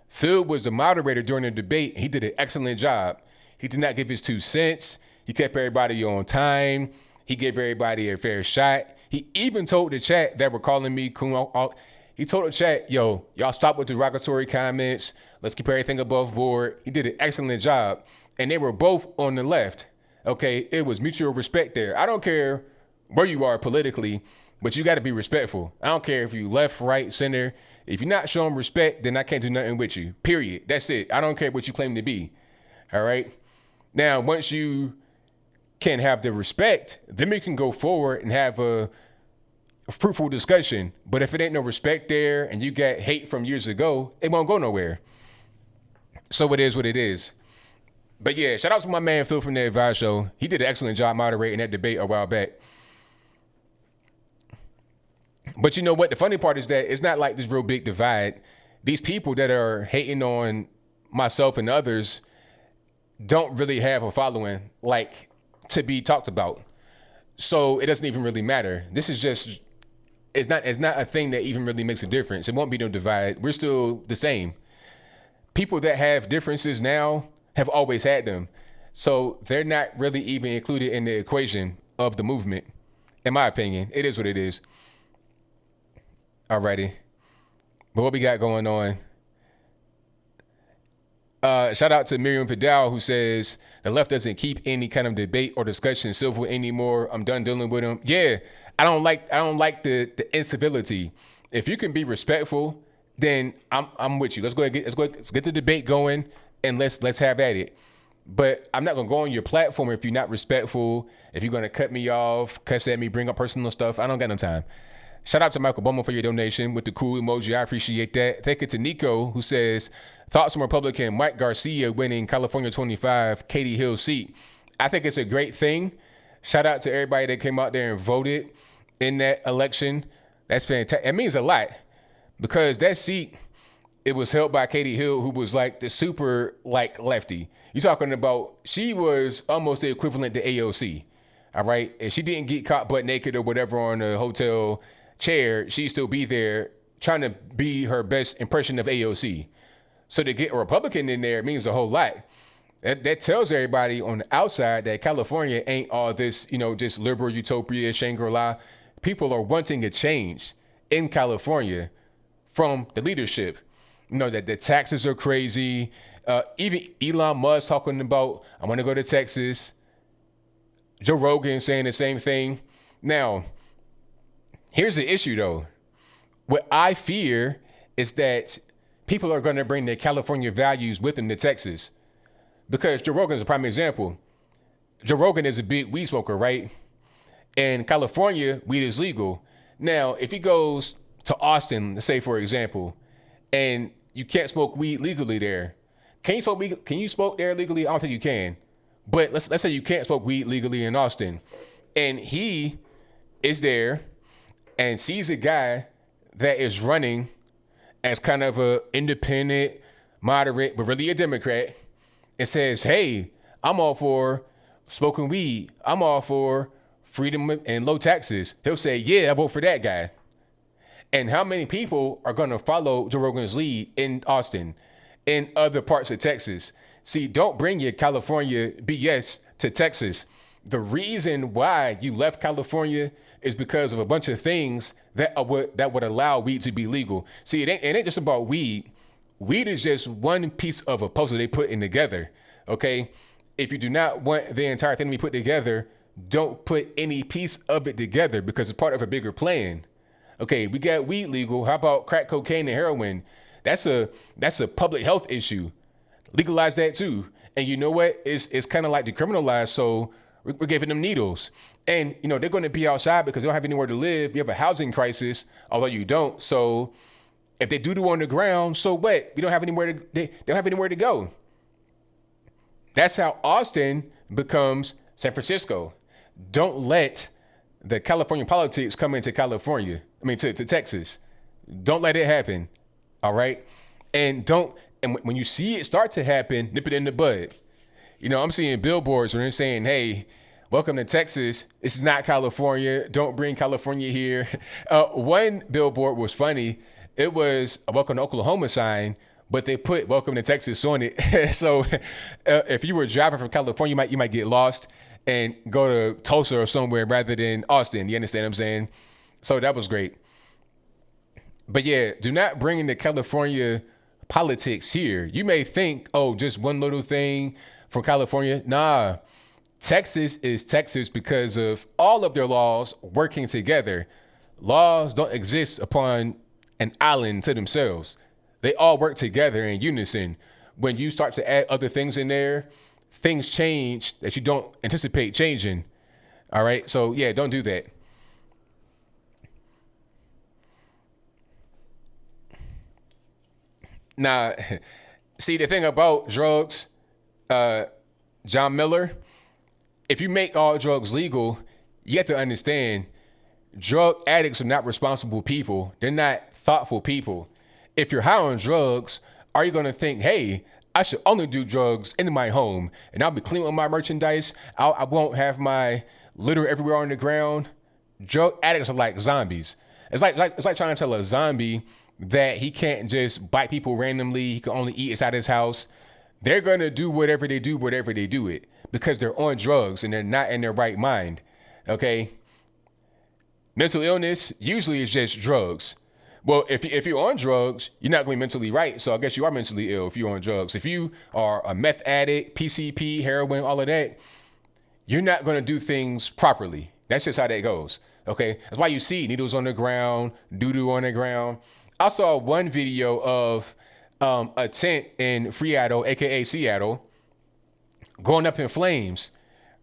Phil was the moderator during the debate. He did an excellent job. He did not give his 2 cents. He kept everybody on time. He gave everybody a fair shot. He even told the chat that were calling me coon. He told the chat, yo, y'all stop with the derogatory comments. Let's keep everything above board. He did an excellent job. And they were both on the left. Okay, it was mutual respect there. I don't care where you are politically, but you got to be respectful. I don't care if you left, right, center. If you're not showing respect, then I can't do nothing with you. Period. That's it. I don't care what you claim to be. All right. Now, once you can have the respect, then we can go forward and have a fruitful discussion. But if it ain't no respect there and you got hate from years ago, it won't go nowhere. So it is what it is. But yeah, shout out to my man Phil from the Advice Show. He did an excellent job moderating that debate a while back. But you know what? The funny part is that it's not like this real big divide. These people that are hating on myself and others don't really have a following like to be talked about. So it doesn't even really matter. This is just, it's not a thing that even really makes a difference. It won't be no divide. We're still the same. People that have differences now have always had them. So they're not really even included in the equation of the movement. In my opinion, it is what it is. Alrighty. But what we got going on? Shout out to Miriam Vidal, who says the left doesn't keep any kind of debate or discussion civil anymore. I'm done dealing with them. Yeah, I don't like the incivility. If you can be respectful, then I'm with you. Let's go get the debate going and let's have at it. But I'm not gonna go on your platform if you're not respectful. If you're gonna cut me off, cuss at me, bring up personal stuff, I don't got no time. Shout out to Michael Bowman for your donation with the cool emoji. I appreciate that. Thank you to Nico, who says, thoughts on Republican Mike Garcia winning California 25 Katie Hill seat. I think it's a great thing. Shout out to everybody that came out there and voted in that election. That's fantastic. It means a lot because that seat, it was held by Katie Hill, who was like the super like lefty. You're talking about, she was almost the equivalent to AOC. All right. If she didn't get caught butt naked or whatever on a hotel chair, she'd still be there trying to be her best impression of AOC. So to get a Republican in there means a whole lot. That tells everybody on the outside that California ain't all this, just liberal utopia, Shangri-La. People are wanting a change in California from the leadership. That the taxes are crazy. Even Elon Musk talking about, I want to go to Texas. Joe Rogan saying the same thing. Now, Here's the issue though. What I fear is that people are going to bring their California values with them to Texas. Because Joe Rogan is a prime example. Joe Rogan is a big weed smoker, right? In California, weed is legal. Now, if he goes to Austin, let's say for example, and you can't smoke weed legally there, can you smoke there legally? I don't think you can. But let's say you can't smoke weed legally in Austin, and he is there and sees a guy that is running as kind of a independent, moderate, but really a Democrat, and says, "Hey, I'm all for smoking weed. I'm all for freedom and low taxes." He'll say, "Yeah, I vote for that guy." And how many people are going to follow Joe Rogan's lead in Austin, in other parts of Texas? See, don't bring your California BS to Texas. The reason why you left California is because of a bunch of things that would allow weed to be legal. See, it ain't just about weed. Weed is just one piece of a puzzle they put in together, okay? If you do not want the entire thing to be put together, don't put any piece of it together because it's part of a bigger plan. Okay, we got weed legal. How about crack cocaine and heroin? That's a public health issue. Legalize that too. And you know what? It's kind of like decriminalized. So we're giving them needles. And, they're going to be outside because they don't have anywhere to live. You have a housing crisis, although you don't. So if they do on the ground, so what? We don't have anywhere they don't have anywhere to go. That's how Austin becomes San Francisco. Don't let the California politics come into to Texas. Don't let it happen. All right. And when you see it start to happen, nip it in the bud. I'm seeing billboards where they're saying, "Hey, welcome to Texas. It's not California. Don't bring California here." One billboard was funny. It was a "Welcome to Oklahoma" sign, but they put "Welcome to Texas" on it. So if you were driving from California, you might get lost and go to Tulsa or somewhere rather than Austin. You understand what I'm saying? So that was great. But yeah, do not bring in the California politics here. You may think, oh, just one little thing from California. Nah, Texas is Texas because of all of their laws working together. Laws don't exist upon an island to themselves. They all work together in unison. When you start to add other things in there, things change that you don't anticipate changing. All right. So yeah, don't do that. Now, see, the thing about drugs, John Miller, if you make all drugs legal, you have to understand drug addicts are not responsible people. They're not thoughtful people. If you're high on drugs, are you going to think, "Hey, I should only do drugs in my home and I'll be clean with my merchandise. I won't have my litter everywhere on the ground"? Drug addicts are like zombies. It's like trying to tell a zombie that he can't just bite people randomly. He can only eat inside his house. They're going to do whatever they do it because they're on drugs and they're not in their right mind. Okay. Mental illness usually is just drugs. Well, if you're on drugs, you're not going to be mentally right. So I guess you are mentally ill if you're on drugs. If you are a meth addict, PCP, heroin, all of that, you're not going to do things properly. That's just how that goes. Okay. That's why you see needles on the ground, doo-doo on the ground. I saw one video of a tent in Seattle, aka Seattle, going up in flames,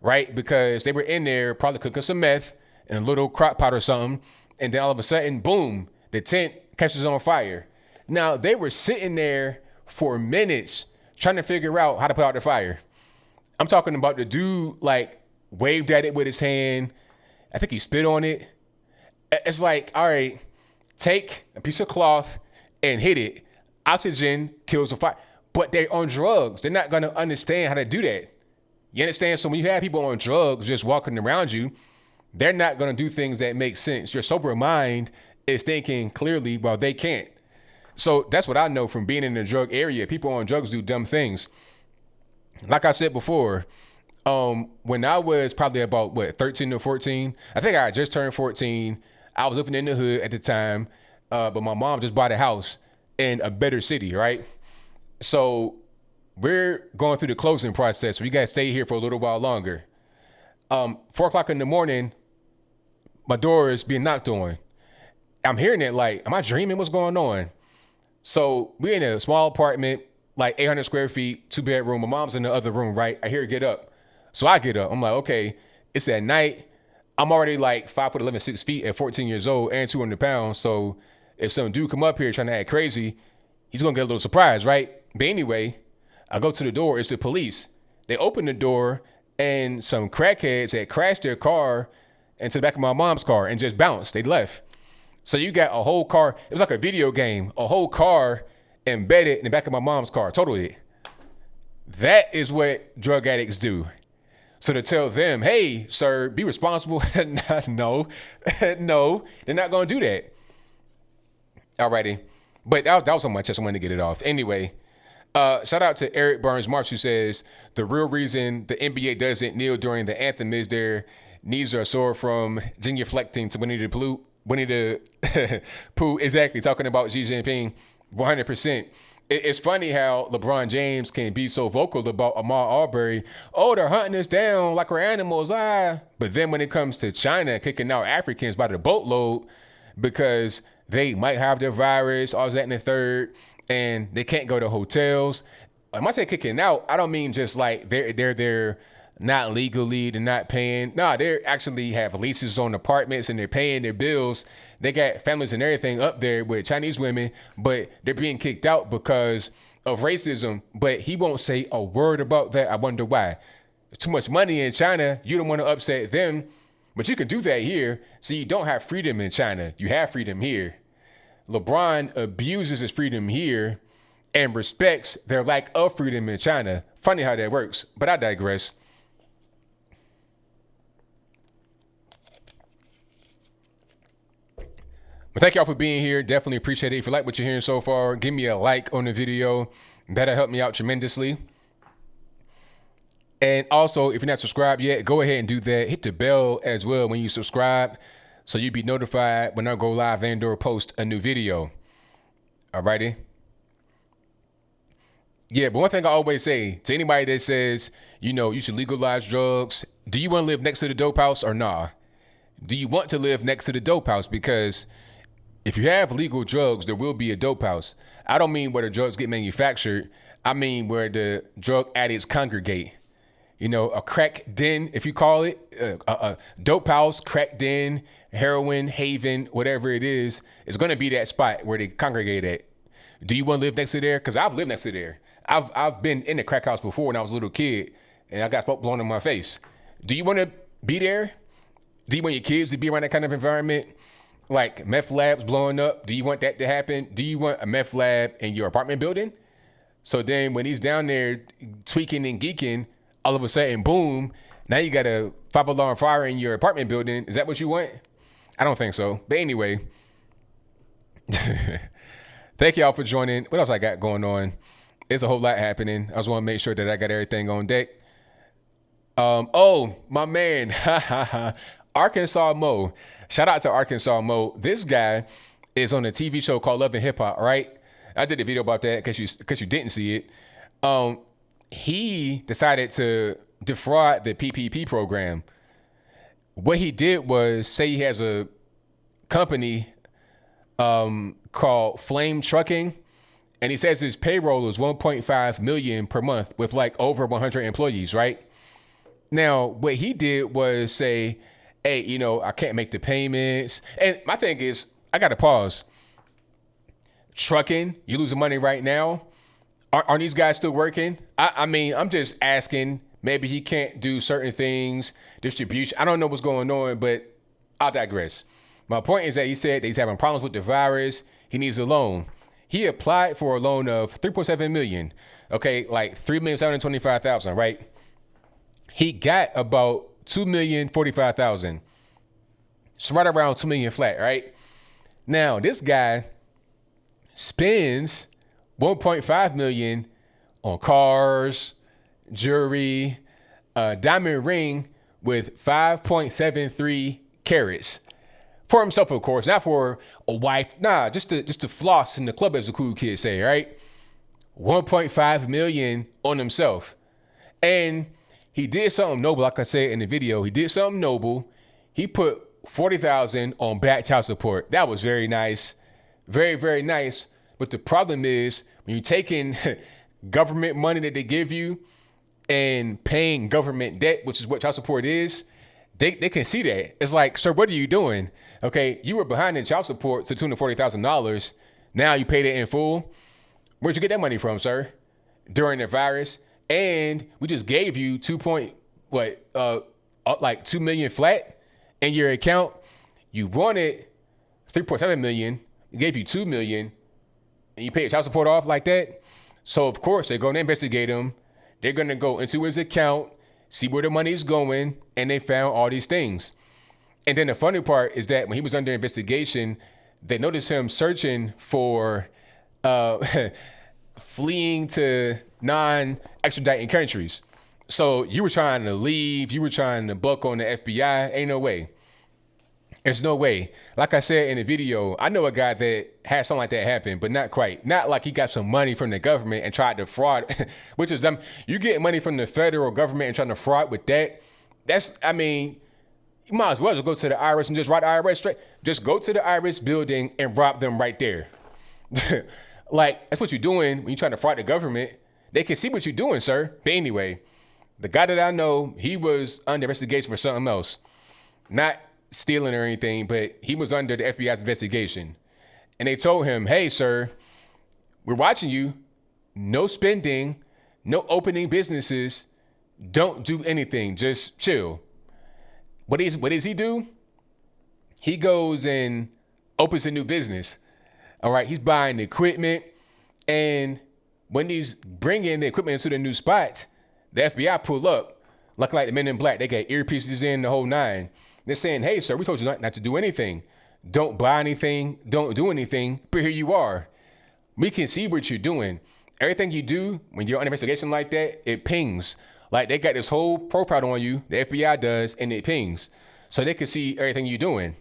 right? Because they were in there probably cooking some meth and a little crock pot or something. And then all of a sudden, boom, the tent catches on fire. Now, they were sitting there for minutes trying to figure out how to put out the fire. I'm talking about the dude waved at it with his hand. I think he spit on it. It's like, all right, take a piece of cloth and hit it. Oxygen kills the fire. But they're on drugs. They're not going to understand how to do that. You understand? So when you have people on drugs just walking around you, they're not going to do things that make sense. Your sober mind is thinking clearly while they can't. So that's what I know from being in the drug area. People on drugs do dumb things. Like I said before, when I was probably about 13 or 14, I think I had just turned 14. I was living in the hood at the time, but my mom just bought a house in a better city, right? So we're going through the closing process. We got to stay here for a little while longer. 4 o'clock in the morning, my door is being knocked on. I'm hearing it like, am I dreaming? What's going on? So we're in a small apartment, like 800 square feet, 2-bedroom. My mom's in the other room, right? I hear her get up. So I get up. I'm like, okay, it's at night. I'm already like 5'11", 6 feet at 14 years old and 200 pounds. So if some dude come up here trying to act crazy, he's going to get a little surprised, right? But anyway, I go to the door. It's the police. They open the door and some crackheads had crashed their car into the back of my mom's car and just bounced. They left. So you got a whole car. It was like a video game, a whole car embedded in the back of my mom's car. Totally. That is what drug addicts do. So to tell them, hey, sir, be responsible. No, no, they're not going to do that. Alrighty. But that was on my chest. I wanted to get it off. Anyway, shout out to Eric Burns Marsh, who says the real reason the NBA doesn't kneel during the anthem is their knees are sore from genuflecting to Winnie the Pooh. Exactly. Talking about Xi Jinping, 100%. It's funny how LeBron James can be so vocal about Ahmaud Arbery. Oh, they're hunting us down like we're animals. But then when it comes to China kicking out Africans by the boatload because they might have the virus, all that and the third, and they can't go to hotels. When I say kicking out, I don't mean just like they're not legally, they're not paying. No, they actually have leases on apartments and they're paying their bills. They got families and everything up there with Chinese women, but they're being kicked out because of racism. But he won't say a word about that. I wonder why. Too much money in China. You don't want to upset them, but you can do that here. So you don't have freedom in China. You have freedom here. LeBron abuses his freedom here and respects their lack of freedom in China. Funny how that works, but I digress. But thank y'all for being here. Definitely appreciate it. If you like what you're hearing so far, give me a like on the video. That'll help me out tremendously. And also, if you're not subscribed yet, go ahead and do that. Hit the bell as well when you subscribe so you'll be notified when I go live and or post a new video. Alrighty. Yeah, but one thing I always say to anybody that says, you should legalize drugs, do you want to live next to the dope house or nah? Do you want to live next to the dope house? Because if you have legal drugs, there will be a dope house. I don't mean where the drugs get manufactured. I mean where the drug addicts congregate. A crack den, if you call it, a dope house, crack den, heroin, haven, whatever it is going to be that spot where they congregate at. Do you want to live next to there? Because I've lived next to there. I've been in the crack house before when I was a little kid, and I got smoke blown in my face. Do you want to be there? Do you want your kids to be around that kind of environment? Like meth labs blowing up. Do you want that to happen? Do you want a meth lab in your apartment building? So then when he's down there tweaking and geeking, all of a sudden, boom, now you got a 5-alarm fire in your apartment building. Is that what you want? I don't think so. But anyway, thank y'all for joining. What else I got going on? There's a whole lot happening. I just want to make sure that I got everything on deck. Oh, my man, Arkansas Mo. Shout out to Arkansas Mo. This guy is on a TV show called Love and Hip Hop, right? I did a video about that because you didn't see it. He decided to defraud the PPP program. What he did was say he has a company called Flame Trucking, and he says his payroll is $1.5 million per month with like over 100 employees, right? Now, what he did was say, hey, I can't make the payments. And my thing is, I got to pause. Trucking, you losing money right now. Are these guys still working? I mean, I'm just asking. Maybe he can't do certain things, distribution. I don't know what's going on, but I'll digress. My point is that he said that he's having problems with the virus. He needs a loan. He applied for a loan of $3.7 million. Okay, like $3,725,000, right? He got about $2,045,000. It's right around $2 million flat, right? Now, this guy spends $1.5 million on cars, jewelry, a diamond ring with 5.73 carats. For himself, of course, not for a wife. Nah, just to floss in the club, as the cool kids say, right? $1.5 million on himself. And he did something noble, like I said in the video. He did something noble. He put $40,000 on back child support. That was very nice. Very, very nice. But the problem is when you're taking government money that they give you and paying government debt, which is what child support is, they can see that. It's like, sir, what are you doing? Okay, you were behind in child support to the tune of $40,000. Now you paid it in full. Where'd you get that money from, sir? During the virus, and we just gave you like 2 million flat in your account. You wanted 3.7 million. We gave you 2 million, and you paid child support off like that. So of course they're going to investigate him. They're going to go into his account, see where the money is going, and they found all these things. And then the funny part is that when he was under investigation, they noticed him searching for fleeing to non-extraditing countries. So you were trying to leave, you were trying to buck on the FBI. Ain't no way. There's no way. Like I said in the video, I know a guy that had something like that happen, but not quite. Not like he got some money from the government and tried to fraud, which is, you get money from the federal government and trying to fraud with that. You might as well just go to the IRS and just rob the IRS straight. Just go to the IRS building and rob them right there. Like, that's what you're doing when you're trying to fraud the government. They can see what you're doing, sir. But anyway, the guy that I know, he was under investigation for something else. Not stealing or anything, but he was under the FBI's investigation. And they told him, hey, sir, we're watching you. No spending, no opening businesses. Don't do anything. Just chill. What does he do? He goes and opens a new business. All right, he's buying equipment, and when he's bringing the equipment into the new spot, the FBI pull up, like the Men in Black. They got earpieces in, the whole nine. They're saying, hey, sir, we told you not to do anything. Don't buy anything. Don't do anything. But here you are. We can see what you're doing. Everything you do when you're on investigation like that, it pings. Like, they got this whole profile on you, the FBI does, and it pings. So they can see everything you're doing.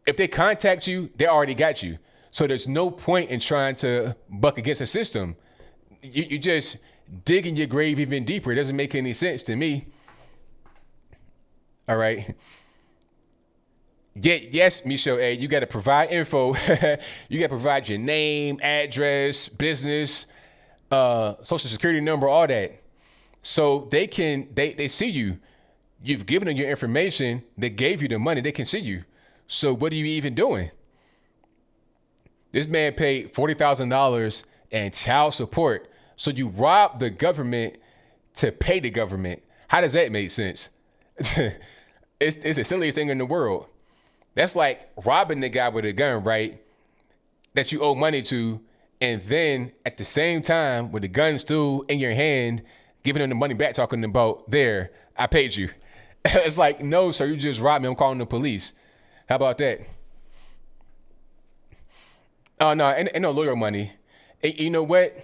If they contact you, they already got you. So there's no point in trying to buck against the system. You just digging your grave even deeper. It doesn't make any sense to me. All right. Yes, Michelle A., you got to provide info. You got to provide your name, address, business, social security number, all that. So they see you. You've given them your information. They gave you the money. They can see you. So what are you even doing? This man paid $40,000 in child support. So you robbed the government to pay the government. How does that make sense? It's the silliest thing in the world. That's like robbing the guy with a gun, right? That you owe money to. And then at the same time, with the gun still in your hand, giving him the money back, talking about, there, I paid you. It's like, no, sir, you just robbed me. I'm calling the police. How about that? Oh, no, ain't no lawyer money. You know what?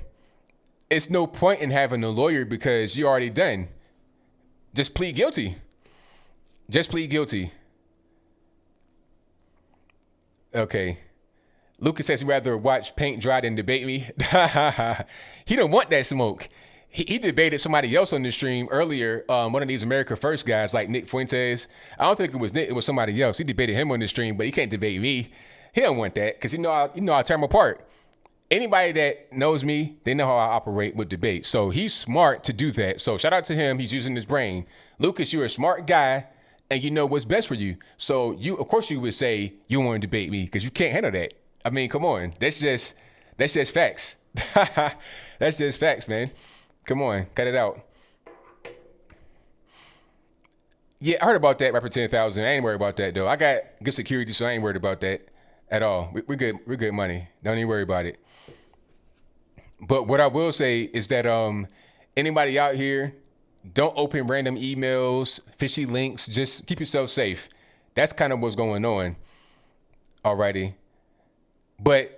It's no point in having a lawyer because you're already done. Just plead guilty. Just plead guilty. Okay. Lucas says he'd rather watch paint dry than debate me. He don't want that smoke. He debated somebody else on the stream earlier, one of these America First guys like Nick Fuentes. I don't think it was Nick, it was somebody else. He debated him on the stream, but he can't debate me. He don't want that because you know I tear him apart. Anybody that knows me, they know how I operate with debate. So he's smart to do that. So shout out to him. He's using his brain. Lucas, you're a smart guy and you know what's best for you. So of course you would say you want to debate me because you can't handle that. I mean, come on. That's just facts. That's just facts, man. Come on, cut it out. Yeah, I heard about that, rapper 10,000. I ain't worried about that, though. I got good security, so I ain't worried about that at all. We're good. We're good money. Don't even worry about it. But what I will say is that anybody out here, don't open random emails, fishy links. Just keep yourself safe. That's kind of what's going on. Alrighty. But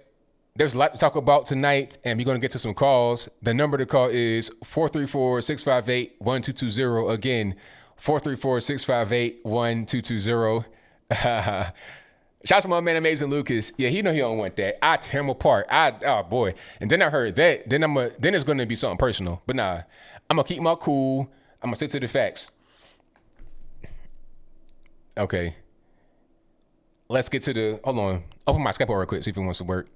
there's a lot to talk about tonight, and we're going to get to some calls. The number to call is 434-658-1220. Again, 434-658-1220. Shout out to my man, Amazing Lucas. Yeah, he don't want that. I tear him apart. Oh boy. And then I heard that. Then it's going to be something personal. But nah, I'm going to keep my cool. I'm going to stick to the facts. Okay. Let's get to the. Hold on. Open my Skype real quick. See if it wants to work.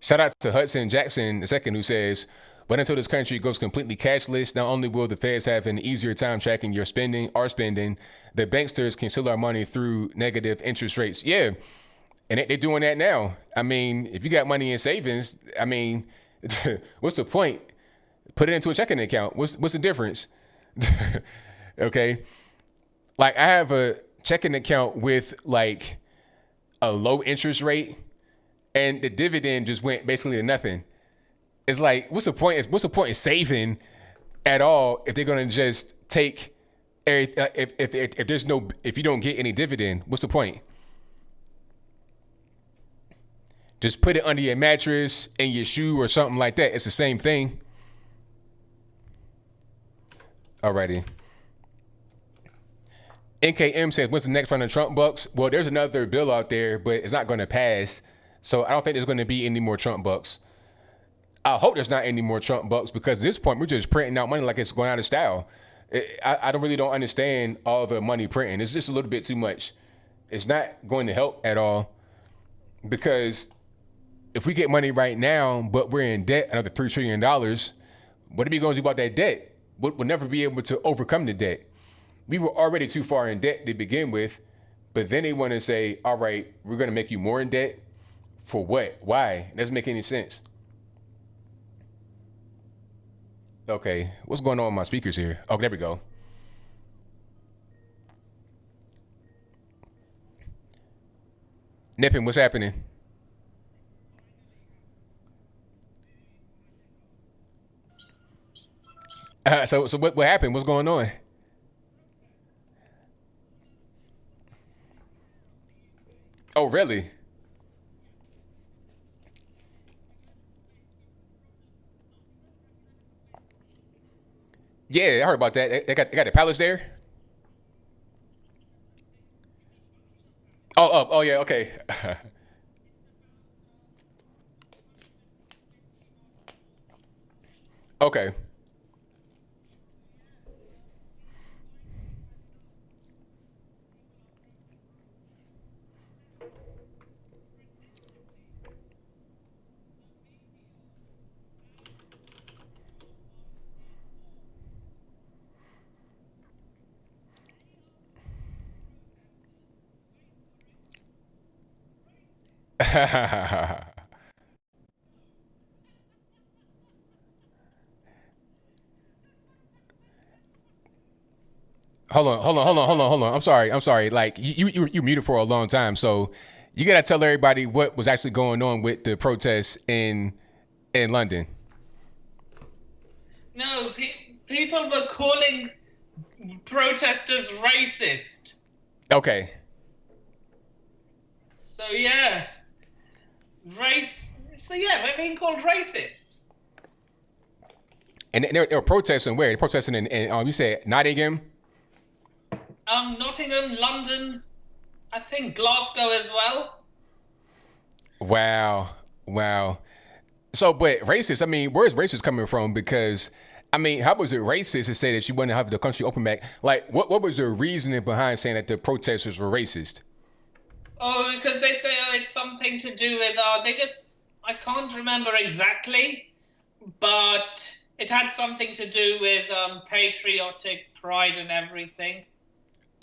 Shout out to Hudson Jackson II, who says, "But until this country goes completely cashless, not only will the feds have an easier time tracking your spending, the banksters can steal our money through negative interest rates." Yeah, and they're doing that now. I mean, if you got money in savings, I mean, what's the point? Put it into a checking account. What's the difference? Okay, like I have a checking account with like a low interest rate, and the dividend just went basically to nothing. It's like, what's the point? What's the point in saving at all if they're gonna just take if there's no if you don't get any dividend? What's the point? Just put it under your mattress, in your shoe, or something like that. It's the same thing. Alrighty. NKM says, when's the next round of Trump bucks? Well, there's another bill out there, but it's not going to pass. So I don't think there's going to be any more Trump bucks. I hope there's not any more Trump bucks, because at this point, we're just printing out money like it's going out of style. I don't understand all the money printing. It's just a little bit too much. It's not going to help at all, because if we get money right now, but we're in debt another $3 trillion, what are we going to do about that debt? We'll never be able to overcome the debt. We were already too far in debt to begin with, but then they want to say, all right, we're going to make you more in debt. For what? Why? It doesn't make any sense. Okay, what's going on with my speakers here? Oh, there we go. Nippin, what's happening? So what happened? What's going on? Oh, really? Yeah, I heard about that. They got the palace there. Oh, yeah, okay. Okay. Hold on. I'm sorry. Like you muted for a long time, so you gotta tell everybody what was actually going on with the protests in London. No, people were calling protesters racist. Okay. So yeah, race. So yeah, we're being called racist. And they were protesting where? They're protesting in you said Nottingham. Nottingham, London, I think Glasgow as well. Wow. Wow. So, but racist, I mean, where's racist coming from? Because, I mean, how was it racist to say that you want to have the country open back? Like, what was the reasoning behind saying that the protesters were racist? Oh, because they say it's something to do with I can't remember exactly, but it had something to do with patriotic pride and everything.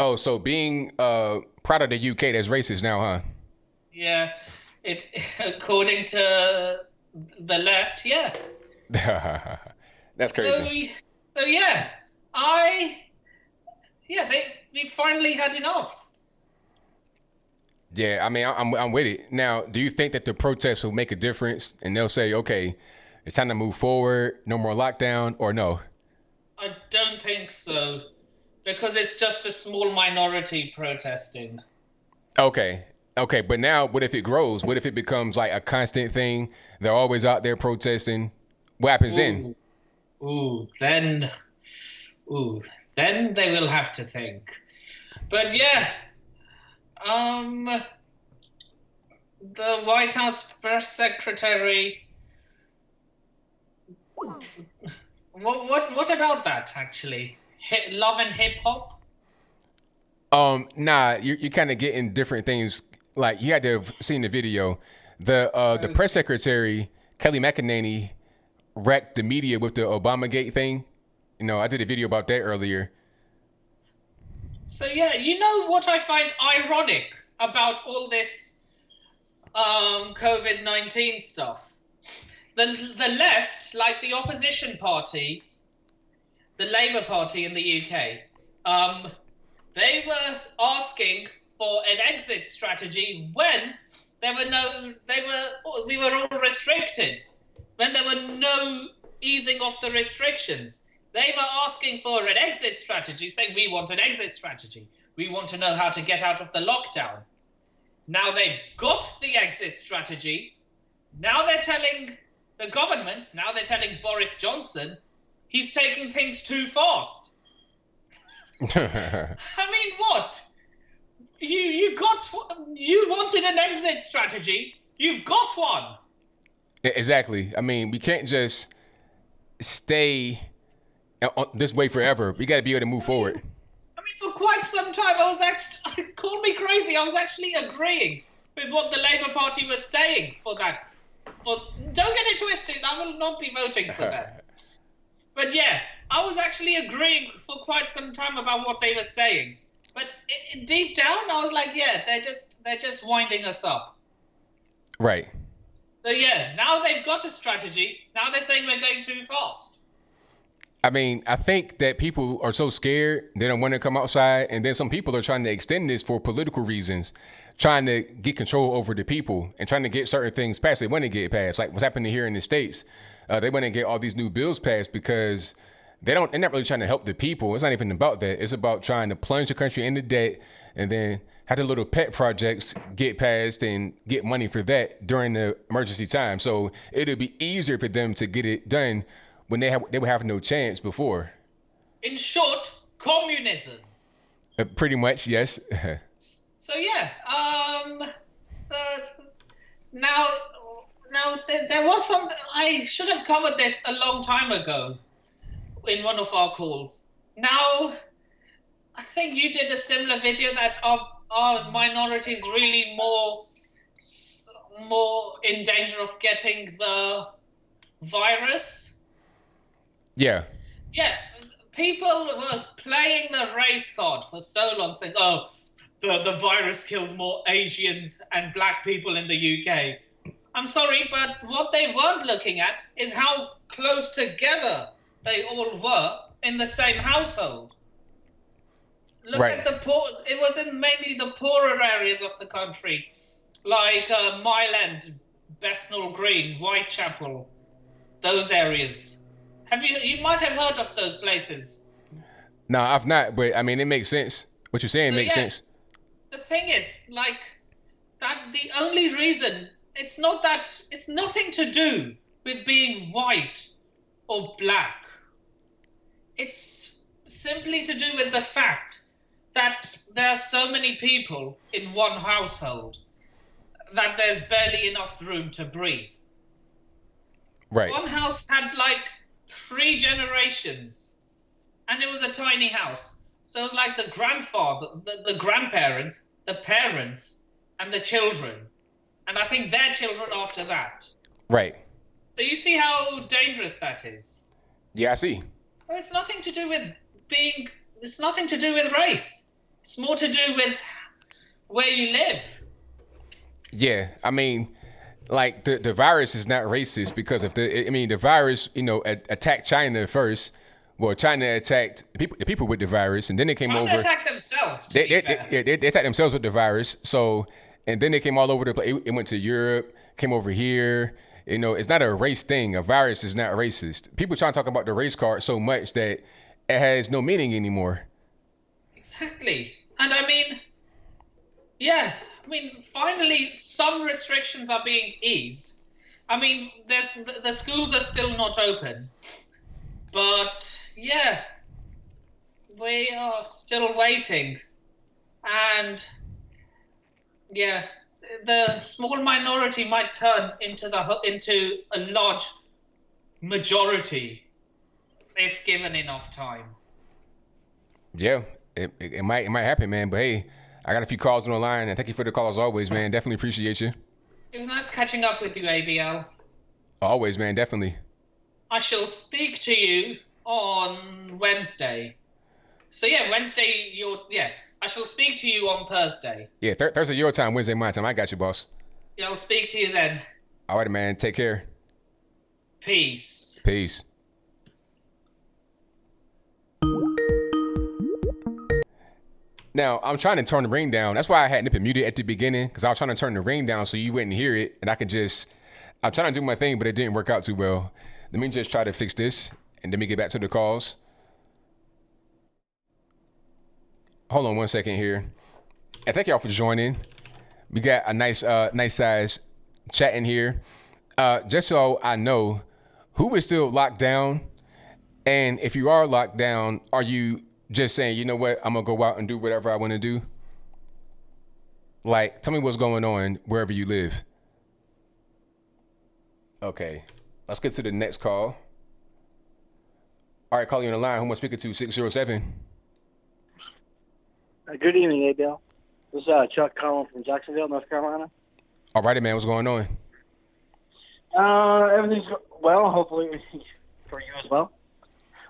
Oh, so being proud of the UK, that's racist now, Yeah, it according to the left, yeah. huh? That's So crazy. so yeah, I yeah, we finally had enough. Yeah, I mean, I'm with it. Now, do you think that the protests will make a difference and they'll say, okay, it's time to move forward, no more lockdown, or no? I don't think so, because it's just a small minority protesting. Okay. Okay, but now what if it grows? What if it becomes like a constant thing? They're always out there protesting. What happens then? Ooh, ooh, then, ooh, then they will have to think. But yeah, um, the White House press secretary. What about that actually? Love and hip hop? Nah, you're kind of getting different things. Like you had to have seen the video. The press secretary Kayleigh McEnany wrecked the media with the Obamagate thing. You know, I did a video about that earlier. So yeah, you know what I find ironic about all this COVID-19 stuff? The left, like the opposition party, the Labour Party in the UK, they were asking for an exit strategy when we were all restricted, when there were no easing of the restrictions. They were asking for an exit strategy, saying we want an exit strategy. We want to know how to get out of the lockdown. Now they've got the exit strategy. Now they're telling the government, now they're telling Boris Johnson, he's taking things too fast. I mean, what? You wanted an exit strategy. You've got one. Exactly. I mean, we can't just stay this way forever. We got to be able to move forward. I mean, for quite some time, call me crazy, I was actually agreeing with what the Labour Party was saying for that. Don't get it twisted, I will not be voting for that. But yeah, I was actually agreeing for quite some time about what they were saying. But deep down, I was like, yeah, they're just winding us up. Right. So yeah, now they've got a strategy. Now they're saying we're going too fast. I mean, I think that people are so scared they don't want to come outside, and then some people are trying to extend this for political reasons, trying to get control over the people and trying to get certain things passed. They want to get passed, like what's happening here in the States. They want to get all these new bills passed because they're not really trying to help the people. It's not even about that. It's about trying to plunge the country into debt and then have the little pet projects get passed and get money for that during the emergency time. So it'll be easier for them to get it done when they would have no chance before. In short, communism. Pretty much, yes. So yeah, now there was something I should have covered this a long time ago in one of our calls. Now, I think you did a similar video that are minorities really more in danger of getting the virus? Yeah. Yeah, people were playing the race card for so long, saying, oh, the virus kills more Asians and black people in the UK. I'm sorry, but what they weren't looking at is how close together they all were in the same household. Look at the poor. It was in mainly the poorer areas of the country, like Mile End, Bethnal Green, Whitechapel, those areas. You might have heard of those places. No, I've not, but I mean, it makes sense. What you're saying makes sense. The thing is, like, that the only reason, it's nothing to do with being white or black. It's simply to do with the fact that there are so many people in one household that there's barely enough room to breathe. Right. One house had like 3 generations, and it was a tiny house. So it was like the grandfather, the grandparents, the parents, and the children. And I think their children after that. Right. So you see how dangerous that is. Yeah, I see. So it's nothing to do with it's nothing to do with race. It's more to do with where you live. Yeah, I mean, like the virus is not racist because of the virus, attacked China first. Well, China attacked the people with the virus, and then they came over. China attacked themselves. They attacked themselves with the virus. So, and then they came all over the place. It went to Europe, came over here. It's not a race thing. A virus is not racist. People try to talk about the race card so much that it has no meaning anymore. Exactly. And I mean, yeah, finally some restrictions are being eased. I mean, the schools are still not open. But yeah, we are still waiting. And yeah, the small minority might turn into a large majority if given enough time. Yeah, it might happen, man. But hey, I got a few calls on the line, and thank you for the call as always, man. Definitely appreciate you. It was nice catching up with you, ABL. Always, man. Definitely. I shall speak to you on Wednesday. So yeah, Wednesday, I shall speak to you on Thursday. Yeah, Thursday your time, Wednesday my time. I got you, boss. Yeah, I'll speak to you then. All right, man. Take care. Peace. Peace. Now, I'm trying to turn the ring down. That's why I had Nip muted at the beginning, because I was trying to turn the ring down so you wouldn't hear it, and I'm trying to do my thing, but it didn't work out too well. Let me just try to fix this, and then we get back to the calls. Hold on one second here. And thank y'all for joining. We got a nice size chat in here. Just so I know, who is still locked down? And if you are locked down, are you just saying, you know what, I'm gonna go out and do whatever I want to do? Like, tell me what's going on wherever you live. Okay, let's get to the next call. All right, call you on the line. Who am I speaking to? 607. Good evening, ABL. This is Chuck calling from Jacksonville, North Carolina. All righty, man. What's going on? Everything's well, hopefully for you as well.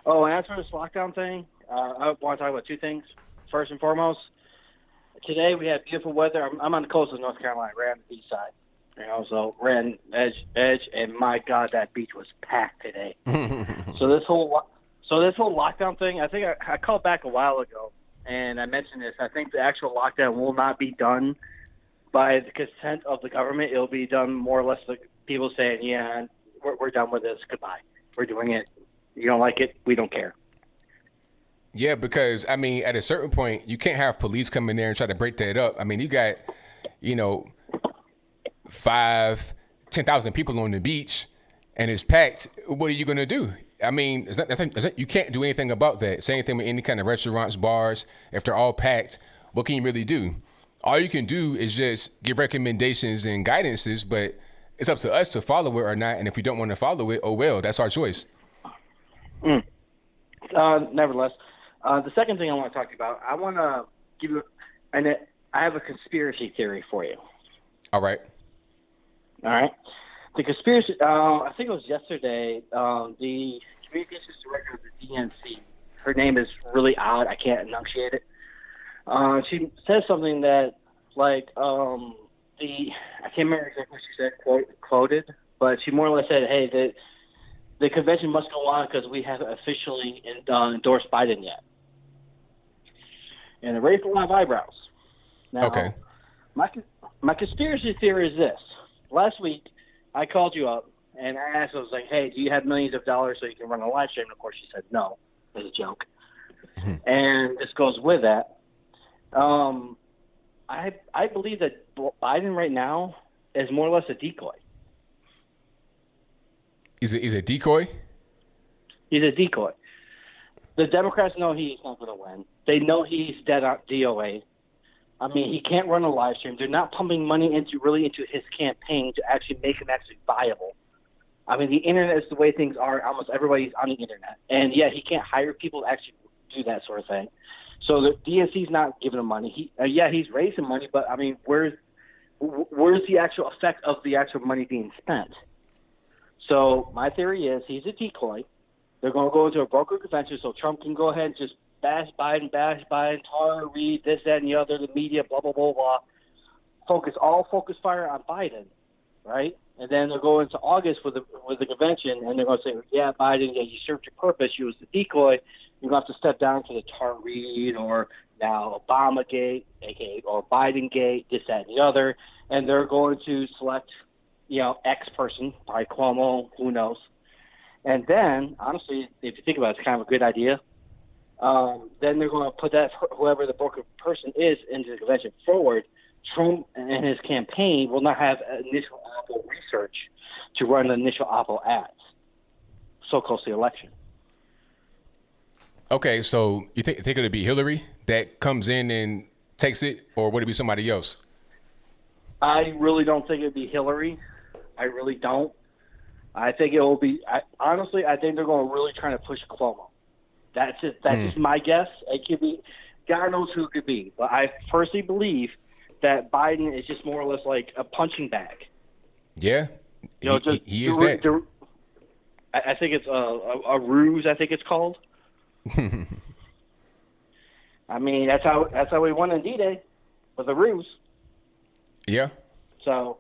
Oh, and as for this lockdown thing, I want to talk about two things. First and foremost, today we had beautiful weather. I'm on the coast of North Carolina, right on the beach side. So ran edge, and my God, that beach was packed today. So this whole lockdown thing, I think I called back a while ago, and I mentioned this. I think the actual lockdown will not be done by the consent of the government. It'll be done more or less like people saying, yeah, we're done with this. Goodbye. We're doing it. You don't like it? We don't care. Yeah, because, I mean, at a certain point, you can't have police come in there and try to break that up. I mean, you got, 10,000 people on the beach and it's packed. What are you going to do? I mean, you can't do anything about that. Same thing with any kind of restaurants, bars. If they're all packed, what can you really do? All you can do is just give recommendations and guidances, but it's up to us to follow it or not. And if we don't want to follow it, oh well, that's our choice. Nevertheless, the second thing I want to talk about, I want to give you, I have a conspiracy theory for you. All right. The conspiracy, I think it was yesterday, the communications director of the DNC, her name is really odd. I can't enunciate it. She says something that, I can't remember exactly what she said, quoted, but she more or less said, hey, the convention must go on because we haven't officially endorsed Biden yet. And it raised a lot of eyebrows. Now, okay. My conspiracy theory is this. Last week, I called you up, and I asked, I was like, hey, do you have millions of dollars so you can run a live stream? And, of course, she said no, as a joke. Mm-hmm. And this goes with that. I believe that Biden right now is more or less a decoy. Is a decoy? He's a decoy. The Democrats know he's not going to win. They know he's dead on DOA. I mean, he can't run a live stream. They're not pumping money into his campaign to actually make him actually viable. I mean, the internet is the way things are. Almost everybody's on the internet. And, yeah, he can't hire people to actually do that sort of thing. So the DNC's not giving him money. He's raising money, but, I mean, where's the actual effect of the actual money being spent? So my theory is he's a decoy. They're going to go into a broker convention so Trump can go ahead and just bash Biden, Tara Reid, this, that, and the other, the media, blah, blah, blah, blah. Focus fire on Biden, right? And then they'll go into August with the convention, and they're going to say, yeah, Biden, yeah, you served your purpose. You was the decoy. You're going to have to step down to the Tara Reid or now Obamagate, or Bidengate, this, that, and the other. And they're going to select, X person, probably Cuomo, who knows. And then, honestly, if you think about it, it's kind of a good idea. Then they're going to put that, whoever the broker person is, into the convention forward. Trump and his campaign will not have initial awful research to run initial awful ads so close to the election. Okay, so you think it'll be Hillary that comes in and takes it, or would it be somebody else? I really don't think it'd be Hillary. I really don't. I think it will be. Honestly, I think they're going to really try to push Cuomo. That's just my guess. It could be God knows who it could be. But I personally believe that Biden is just more or less like a punching bag. Yeah, You know, he is that. I think it's a ruse. I think it's called. I mean, that's how we won in D-Day, with a ruse. Yeah. So,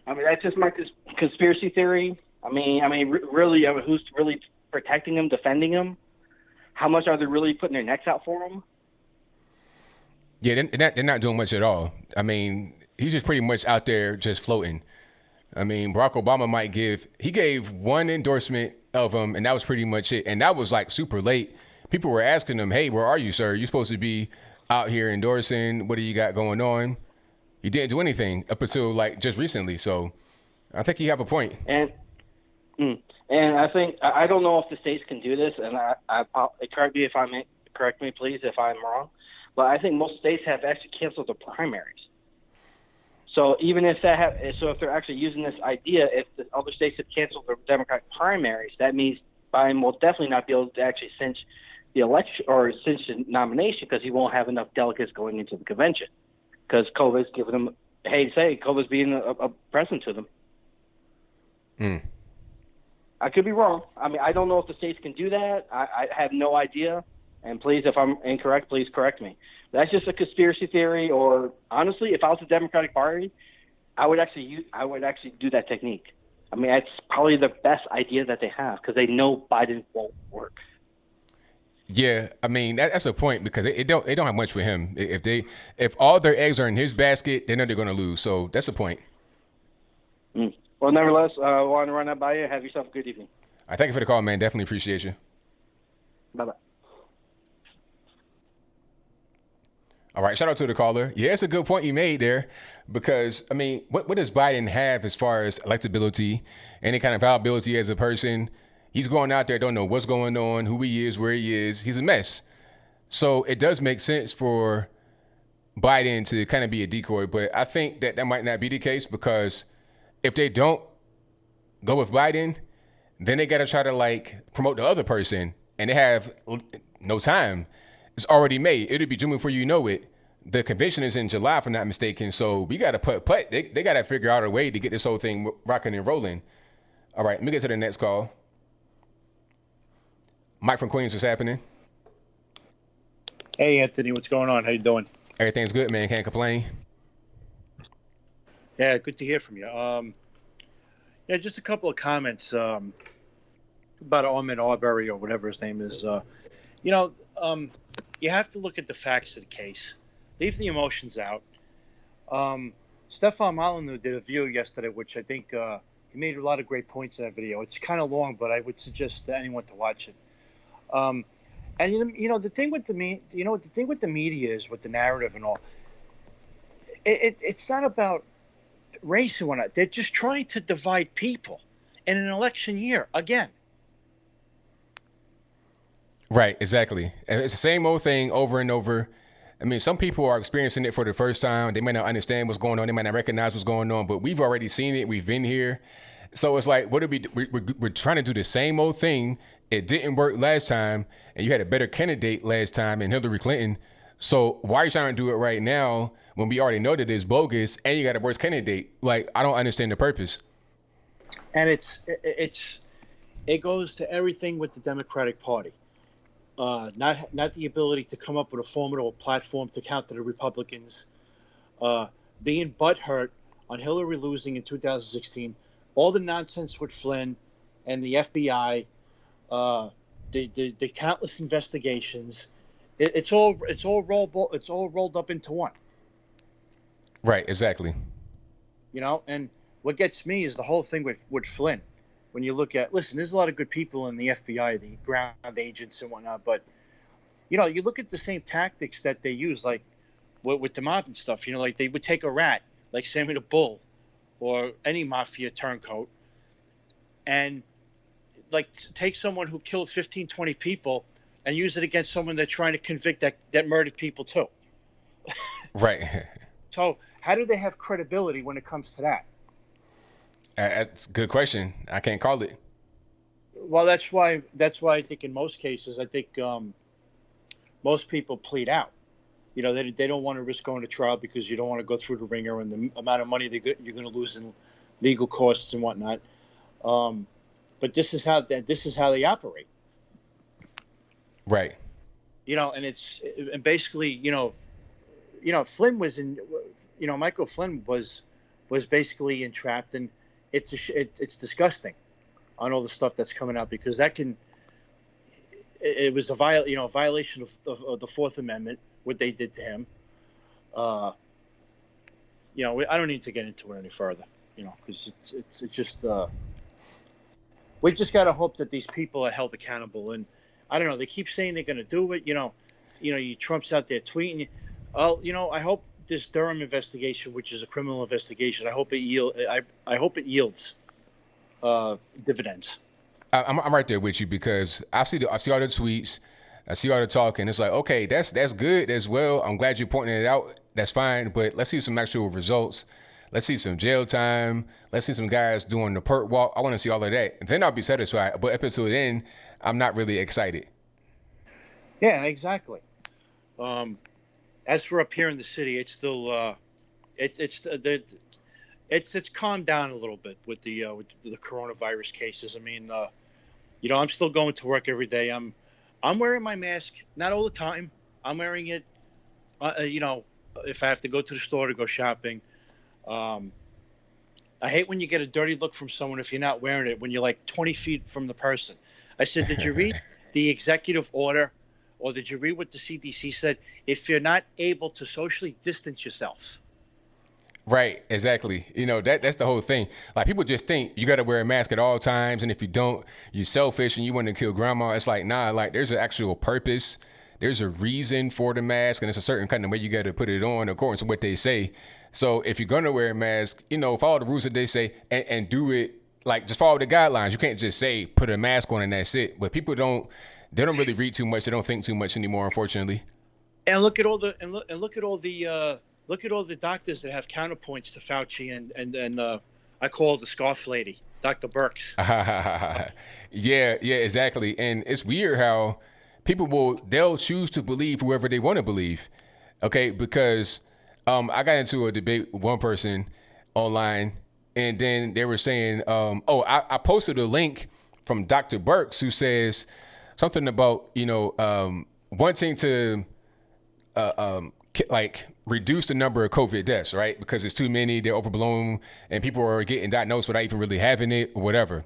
I mean, that's just my conspiracy theory. I mean, really, who's really protecting him, defending him? How much are they really putting their necks out for him? Yeah, they're not doing much at all. I mean, he's just pretty much out there just floating. I mean, Barack Obama gave one endorsement of him, and that was pretty much it. And that was like super late. People were asking him, hey, where are you, sir? You're supposed to be out here endorsing. What do you got going on? He didn't do anything up until like just recently. So I think you have a point. And I think, I don't know if the states can do this, and correct me please if I'm wrong, but I think most states have actually canceled the primaries. So even if if they're actually using this idea, if the other states have canceled their Democratic primaries, that means Biden will definitely not be able to actually cinch the election or cinch the nomination, because he won't have enough delegates going into the convention, because COVID's giving them, COVID's being a present to them. I could be wrong. I mean, I don't know if the states can do that. I have no idea. And please, if I'm incorrect, please correct me. That's just a conspiracy theory. Or honestly, if I was the Democratic Party, I would actually do that technique. I mean, that's probably the best idea that they have, because they know Biden won't work. Yeah, I mean that's a point, because they don't have much for him. If all their eggs are in his basket, they know they're going to lose. So that's a point. Well, nevertheless, I want to run that by you. Have yourself a good evening. I thank you for the call, man. Definitely appreciate you. Bye-bye. All right, shout out to the caller. Yeah, it's a good point you made there, because, I mean, what does Biden have as far as electability, any kind of viability as a person? He's going out there, don't know what's going on, who he is, where he is. He's a mess. So it does make sense for Biden to kind of be a decoy, but I think that might not be the case, because if they don't go with Biden, then they got to try to like promote the other person, and they have no time. It's already May. It'll be June before you know it. The convention is in July, if I'm not mistaken. So we got to putt. They got to figure out a way to get this whole thing rocking and rolling. All right, let me get to the next call. Mike from Queens, what's happening? Hey, Anthony, what's going on? How you doing? Everything's good, man. Can't complain. Yeah, good to hear from you. Yeah, just a couple of comments about Ahmaud Arbery, or whatever his name is. You have to look at the facts of the case. Leave the emotions out. Stefan Molyneux did a view yesterday, which I think he made a lot of great points in that video. It's kind of long, but I would suggest to anyone to watch it. And the thing with the media is, with the narrative and all. It's not about race and whatnot. They're just trying to divide people in an election year again. Right, exactly. And it's the same old thing over and over. I mean, some people are experiencing it for the first time. They might not understand what's going on. They might not recognize what's going on, but we've already seen it. We've been here. So it's like, what do we do? We're trying to do the same old thing. It didn't work last time, and you had a better candidate last time in Hillary Clinton. So why are you trying to do it right now when we already know that it's bogus and you got a worse candidate? Like, I don't understand the purpose. And it goes to everything with the Democratic Party. Not the ability to come up with a formidable platform to counter the Republicans, being butthurt on Hillary losing in 2016, all the nonsense with Flynn and the FBI, the countless investigations. It's all rolled up into one. Right, exactly. And what gets me is the whole thing with Flynn. When you look at, there's a lot of good people in the FBI, the ground agents and whatnot, but, you look at the same tactics that they use, like with the mob and stuff, like they would take a rat, like Sammy the Bull, or any mafia turncoat, and like take someone who killed 15, 20 people and use it against someone they're trying to convict that murdered people too. Right. So how do they have credibility when it comes to that? That's a good question. I can't call it. Well, that's why I think in most cases, I think most people plead out. You know, they don't want to risk going to trial because you don't want to go through the ringer and the amount of money you're going to lose in legal costs and whatnot. But this is how they operate. Right. You know, and basically, you know, Flynn was in, you know, Michael Flynn was basically entrapped, and it's disgusting on all the stuff that's coming out, because it was a violation of the Fourth Amendment, what they did to him. You know, I don't need to get into it any further, you know, because it's just we just got to hope that these people are held accountable. And I don't know, they keep saying they're going to do it. You know, Trump's out there tweeting. Oh, you know, I hope this Durham investigation, which is a criminal investigation, I hope it yields dividends. I'm right there with you, because I see all the tweets, I see all the talk, and it's like, okay, that's good as well. I'm glad you're pointing it out. That's fine, but let's see some actual results. Let's see some jail time. Let's see some guys doing the perk walk. I want to see all of that. Then I'll be satisfied. But up until then, I'm not really excited. Yeah, exactly. As for up here in the city, it's still it's calmed down a little bit with the coronavirus cases. I mean, you know, I'm still going to work every day. I'm wearing my mask, not all the time. I'm wearing it, you know, if I have to go to the store to go shopping. I hate when you get a dirty look from someone if you're not wearing it when you're like 20 feet from the person. I said, did you read the executive order, or did you read what the CDC said? If you're not able to socially distance yourself. Right, exactly. You know, that's the whole thing. Like, people just think you got to wear a mask at all times, and if you don't, you're selfish and you want to kill grandma. It's like, nah, like, there's an actual purpose. There's a reason for the mask, and it's a certain kind of way you got to put it on according to what they say. So if you're going to wear a mask, you know, follow the rules that they say, and do it, like, just follow the guidelines. You can't just say put a mask on and that's it. But people don't really read too much. They don't think too much anymore, unfortunately. And look at all the look at all the doctors that have counterpoints to Fauci and I call the scarf lady, Dr. Birx. Yeah, exactly. And it's weird how people they'll choose to believe whoever they want to believe. Okay, because I got into a debate with one person online, and then they were saying, I posted a link from Dr. Birx, who says something about, you know, wanting to like reduce the number of COVID deaths, right? Because it's too many, they're overblown, and people are getting diagnosed without even really having it or whatever.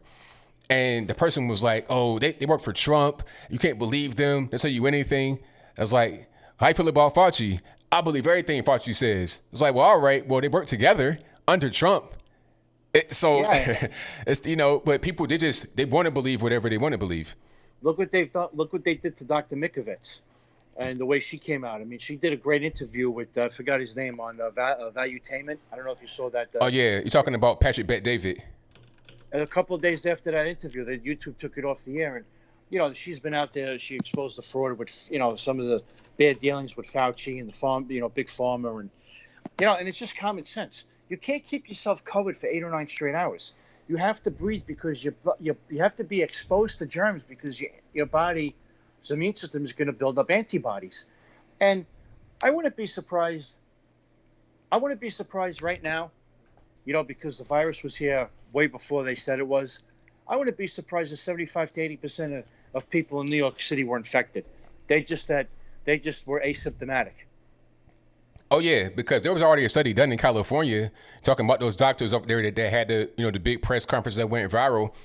And the person was like, oh, they work for Trump. You can't believe them. They'll tell you anything. I was like, how you feel about Fauci? I believe everything Fauci says. It's like, well, all right. Well, they work together under Trump. It's, you know, but people, they want to believe whatever they want to believe. Look what they've done. Look what they did to Dr. Mikovits and the way she came out. I mean, she did a great interview with, I forgot his name, on Valuetainment. I don't know if you saw that. Oh, yeah. You're talking about Patrick Bet-David. A couple of days after that interview, that YouTube took it off the air, and you know, she's been out there. She exposed the fraud with, you know, some of the bad dealings with Fauci and the farm, you know, big pharma, and you know, and it's just common sense. You can't keep yourself covered for 8 or 9 straight hours. You have to breathe because you have to be exposed to germs because your body's immune system is going to build up antibodies, and I wouldn't be surprised. I wouldn't be surprised right now, you know, because the virus was here way before they said it was. I wouldn't be surprised if 75 to 80% of people in New York City were infected. They just were asymptomatic. Oh yeah, because there was already a study done in California talking about those doctors up there that had the, you know, the big press conference that went viral.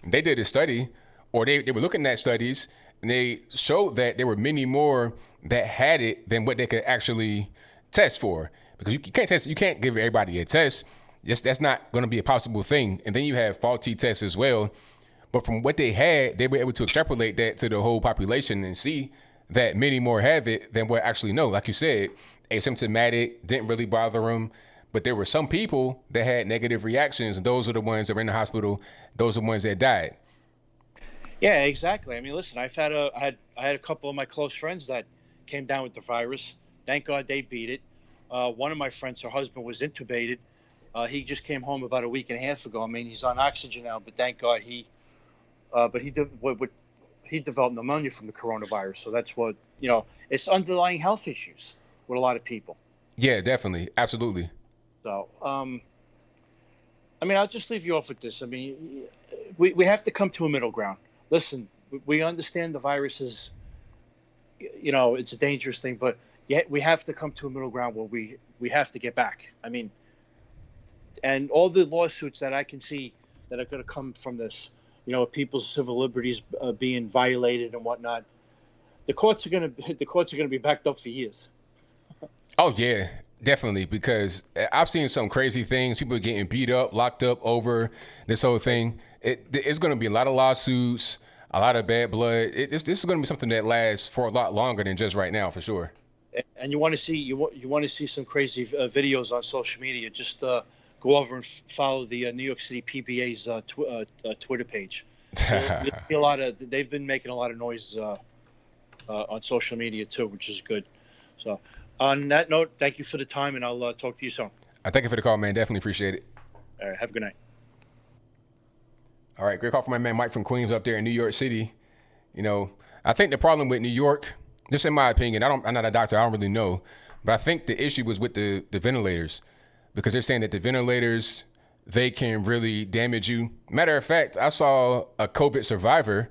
They did a study, or they were looking at studies, and they showed that there were many more that had it than what they could actually test for. Because you can't give everybody a test. That's not going to be a possible thing. And then you have faulty tests as well. But from what they had, they were able to extrapolate that to the whole population and see that many more have it than what actually know. Like you said, asymptomatic, didn't really bother them. But there were some people that had negative reactions, and those are the ones that were in the hospital. Those are the ones that died. Yeah, exactly. I mean, listen, I had a couple of my close friends that came down with the virus. Thank God they beat it. One of my friends, her husband was intubated. He just came home about a week and a half ago. I mean, he's on oxygen now, but thank God he did. he developed pneumonia from the coronavirus. So that's what, it's underlying health issues with a lot of people. Yeah, definitely. Absolutely. So, I'll just leave you off with this. We have to come to a middle ground. Listen, we understand the virus is, it's a dangerous thing, but yet we have to come to a middle ground where we have to get back. And all the lawsuits that I can see that are going to come from this, people's civil liberties being violated and whatnot, the courts are going to be backed up for years. Oh yeah, definitely. Because I've seen some crazy things. People getting beat up, locked up over this whole thing. It's going to be a lot of lawsuits, a lot of bad blood. This is going to be something that lasts for a lot longer than just right now, for sure. And you want to see some crazy videos on social media? Just go over and follow the New York City PBA's Twitter page. They've been making a lot of noise on social media too, which is good. So, on that note, thank you for the time, and I'll talk to you soon. I thank you for the call, man. Definitely appreciate it. All right, have a good night. All right, great call from my man Mike from Queens up there in New York City. I think the problem with New York, just in my opinion, I'm not a doctor, I don't really know, but I think the issue was with the ventilators, because they're saying that the ventilators, they can really damage you. Matter of fact, I saw a COVID survivor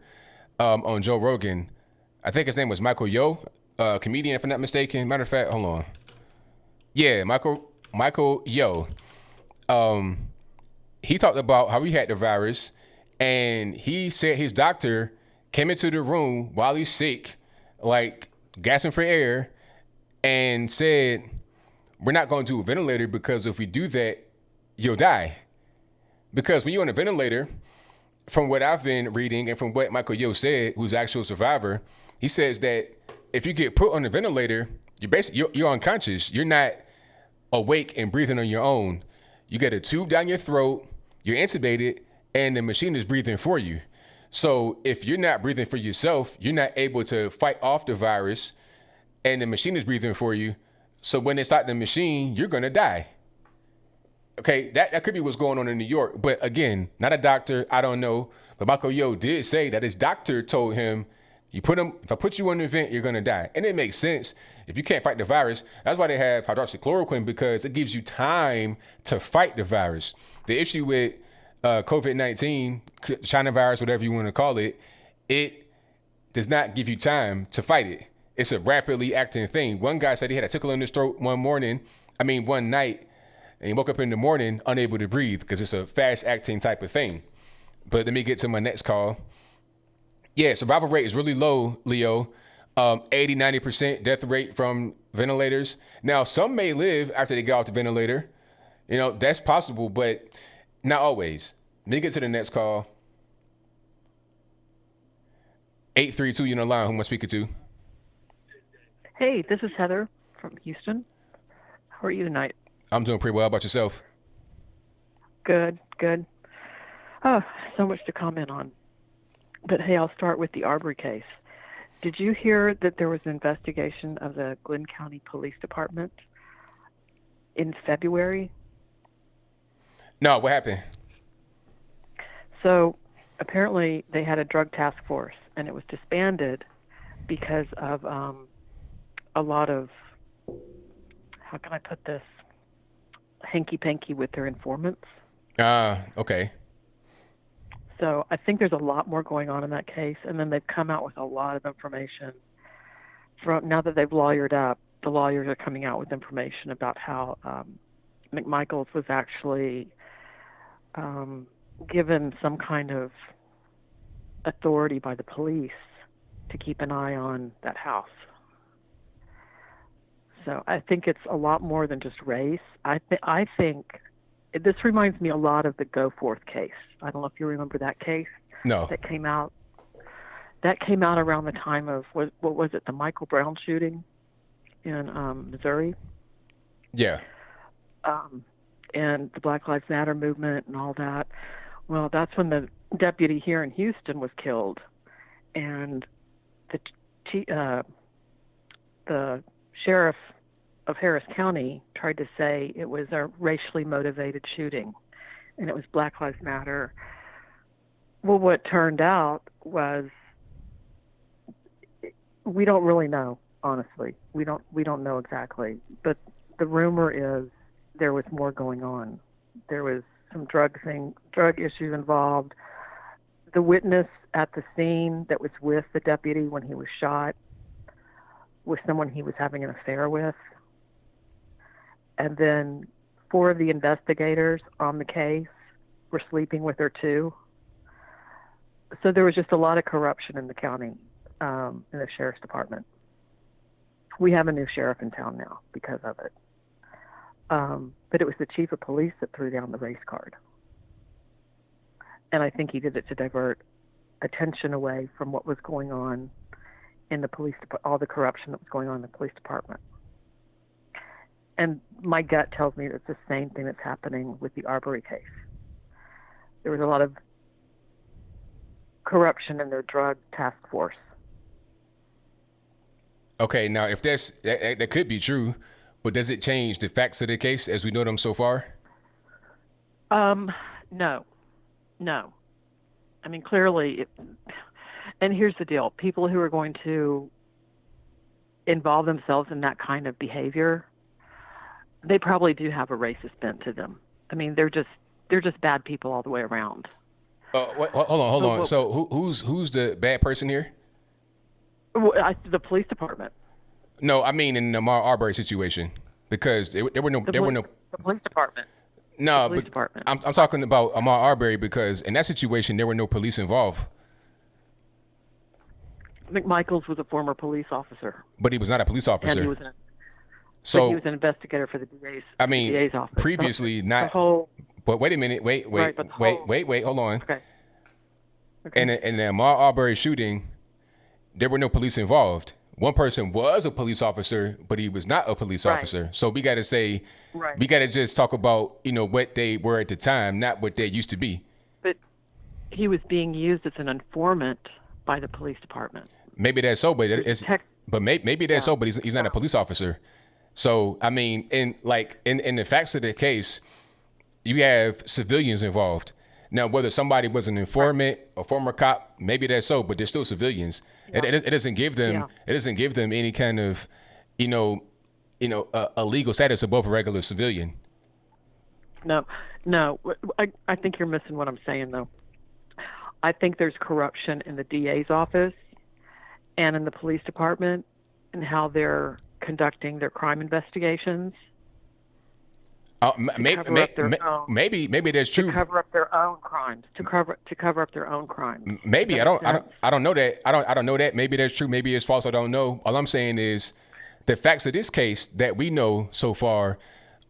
on Joe Rogan. I think his name was Michael Yo, a comedian, if I'm not mistaken. Matter of fact, hold on. Yeah, Michael Yo. He talked about how he had the virus, and he said his doctor came into the room while he's sick, like gasping for air, and said, "We're not going to do a ventilator, because if we do that, you'll die." Because when you're on a ventilator, from what I've been reading and from what Michael Yo said, who's an actual survivor, he says that if you get put on a ventilator, you're unconscious. You're not awake and breathing on your own. You get a tube down your throat, you're intubated, and the machine is breathing for you. So if you're not breathing for yourself, you're not able to fight off the virus, and the machine is breathing for you. So when they start the machine, you're going to die. Okay, that could be what's going on in New York. But again, not a doctor, I don't know. But Michael Yo did say that his doctor told him, if I put you on the vent, you're going to die. And it makes sense. If you can't fight the virus, that's why they have hydroxychloroquine, because it gives you time to fight the virus. The issue with COVID-19, China virus, whatever you want to call it, it does not give you time to fight it. It's a rapidly acting thing. One guy said he had a tickle in his throat one night, and he woke up in the morning unable to breathe, because it's a fast acting type of thing. But let me get to my next call. Yeah, survival rate is really low, Leo. 80, 90% death rate from ventilators. Now, some may live after they get off the ventilator. That's possible, but not always. Let me get to the next call. 832, you're on the line. Who am I speaking to? Hey, this is Heather from Houston. How are you tonight? I'm doing pretty well. How about yourself? Good. Oh, so much to comment on. But hey, I'll start with the Arbery case. Did you hear that there was an investigation of the Glynn County Police Department in February? No, what happened? So apparently they had a drug task force, and it was disbanded because of a lot of, how can I put this, hanky-panky with their informants. Okay. So I think there's a lot more going on in that case, and then they've come out with a lot of information. Now that they've lawyered up, the lawyers are coming out with information about how McMichaels was actually given some kind of authority by the police to keep an eye on that house. So I think it's a lot more than just race. I think this reminds me a lot of the Go Forth case. I don't know if you remember that case. No. That came out around the time of, what was it, the Michael Brown shooting in Missouri? Yeah. And the Black Lives Matter movement and all that. Well, that's when the deputy here in Houston was killed, and the sheriff of Harris County tried to say it was a racially motivated shooting, and it was Black Lives Matter. Well, what turned out was We don't really know, honestly. We don't know exactly. But the rumor is there was more going on. There was some drug issues involved. The witness at the scene that was with the deputy when he was shot was someone he was having an affair with. And then 4 of the investigators on the case were sleeping with her too. So there was just a lot of corruption in the county, in the sheriff's department. We have a new sheriff in town now because of it. But it was the chief of police that threw down the race card. And I think he did it to divert attention away from what was going on in the police, all the corruption that was going on in the police department. And my gut tells me that it's the same thing that's happening with the Arbery case. There was a lot of corruption in their drug task force. Okay, now if that could be true, but does it change the facts of the case as we know them so far? No. I mean, clearly, and here's the deal. People who are going to involve themselves in that kind of behavior, they probably do have a racist bent to them. I mean, they're just bad people all the way around. Hold on. So who's the bad person here? The police department. No, I mean in the Ahmaud Arbery situation, because there were no the police department. No, police but department. I'm talking about Ahmaud Arbery because in that situation there were no police involved. McMichaels was a former police officer. But he was not a police officer. And he was he was an investigator for the DA's office. Previously not. But wait a minute. Wait. Hold on. Okay. In the Ahmaud Arbery shooting, there were no police involved. One person was a police officer, but he was not a police officer. So we got to say, we got to just talk about, what they were at the time, not what they used to be. But he was being used as an informant by the police department. Maybe that's so, but maybe that's so, but he's not a police officer. So, I mean, in the facts of the case, you have civilians involved. Now, whether somebody was an informant, a former cop, maybe that's so, but they're still civilians. Yeah. It doesn't give them any kind of, a legal status above a regular civilian. No. I think you're missing what I'm saying, though. I think there's corruption in the DA's office and in the police department and how they're conducting their crime investigations. Maybe that's true. To cover up their own crimes. To cover up their own crimes. Maybe I don't know that. I don't know that. Maybe that's true. Maybe it's false. I don't know. All I'm saying is the facts of this case that we know so far,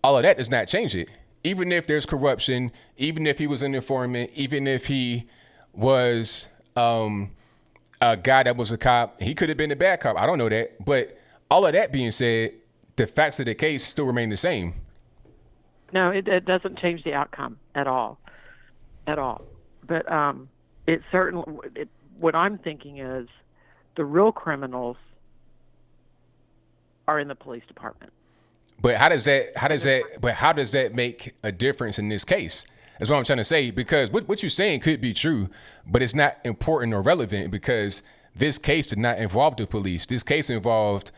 all of that does not change it. Even if there's corruption, even if he was an informant, even if he was a guy that was a cop, he could have been a bad cop. I don't know that. But all of that being said, the facts of the case still remain the same. No, it doesn't change the outcome at all. But it certainly. What I'm thinking is, the real criminals are in the police department. But how does that make a difference in this case? That's what I'm trying to say. Because what you're saying could be true, but it's not important or relevant because this case did not involve the police. This case involved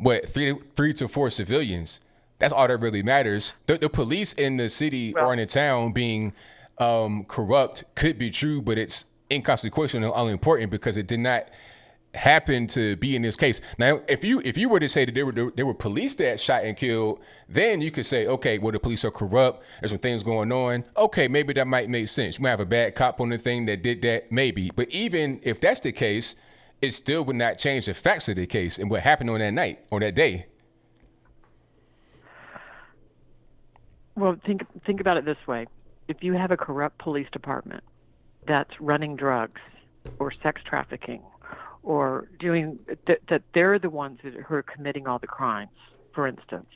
three to four civilians. That's all that really matters. The police in the city or in the town being corrupt could be true, but it's inconsequential and unimportant because it did not happen to be in this case. Now, if you were to say that there were police that shot and killed, then you could say, okay, well, the police are corrupt. There's some things going on. Okay, maybe that might make sense. You might have a bad cop on the thing that did that, maybe. But even if that's the case, it still would not change the facts of the case and what happened on that night or that day. Well, think about it this way. If you have a corrupt police department that's running drugs or sex trafficking or doing that, they're the ones who are committing all the crimes, for instance.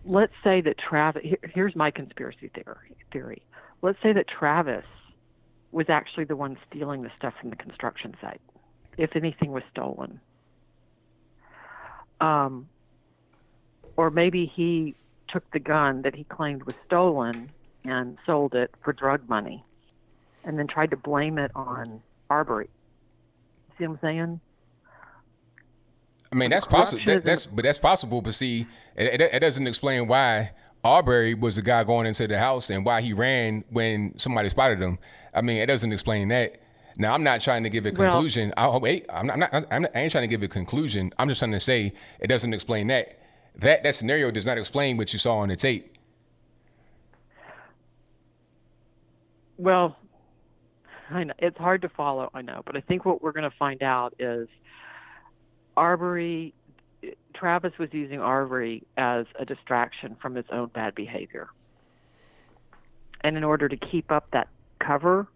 Let's say that here's my conspiracy theory. Let's say that Travis was actually the one stealing the stuff from the construction site, if anything was stolen. Or maybe he took the gun that he claimed was stolen and sold it for drug money and then tried to blame it on Arbery. See what I'm saying? I mean, that's possible. That's possible. But see, it doesn't explain why Arbery was the guy going into the house and why he ran when somebody spotted him. I mean, it doesn't explain that. Now, I'm not trying to give a conclusion. I ain't trying to give a conclusion. I'm just trying to say it doesn't explain that. That scenario does not explain what you saw on the tape. Well, I know it's hard to follow. I know, but I think what we're going to find out is Travis was using Arbery as a distraction from his own bad behavior, and in order to keep up that cover,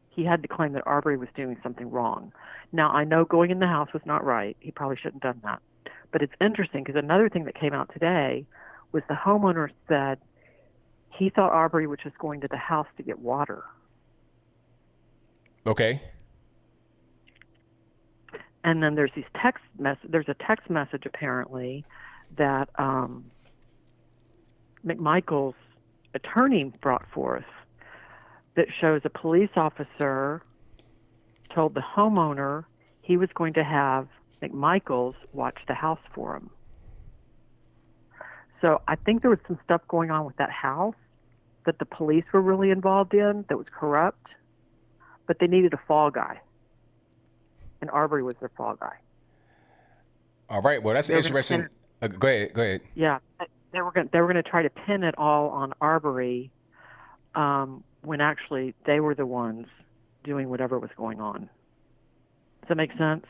he had to claim that Arbery was doing something wrong. Now, I know going in the house was not right. He probably shouldn't have done that. But it's interesting because another thing that came out today was the homeowner said he thought Arbery was just going to the house to get water. Okay. And then there's there's a text message apparently that McMichael's attorney brought forth that shows a police officer told the homeowner he was going to have McMichael's watch the house for him. So I think there was some stuff going on with that house that the police were really involved in that was corrupt, but they needed a fall guy. And Arbery was their fall guy. All right. Well, that's interesting. Go ahead. Yeah. They were going to try to pin it all on Arbery when actually they were the ones doing whatever was going on. Does that make sense?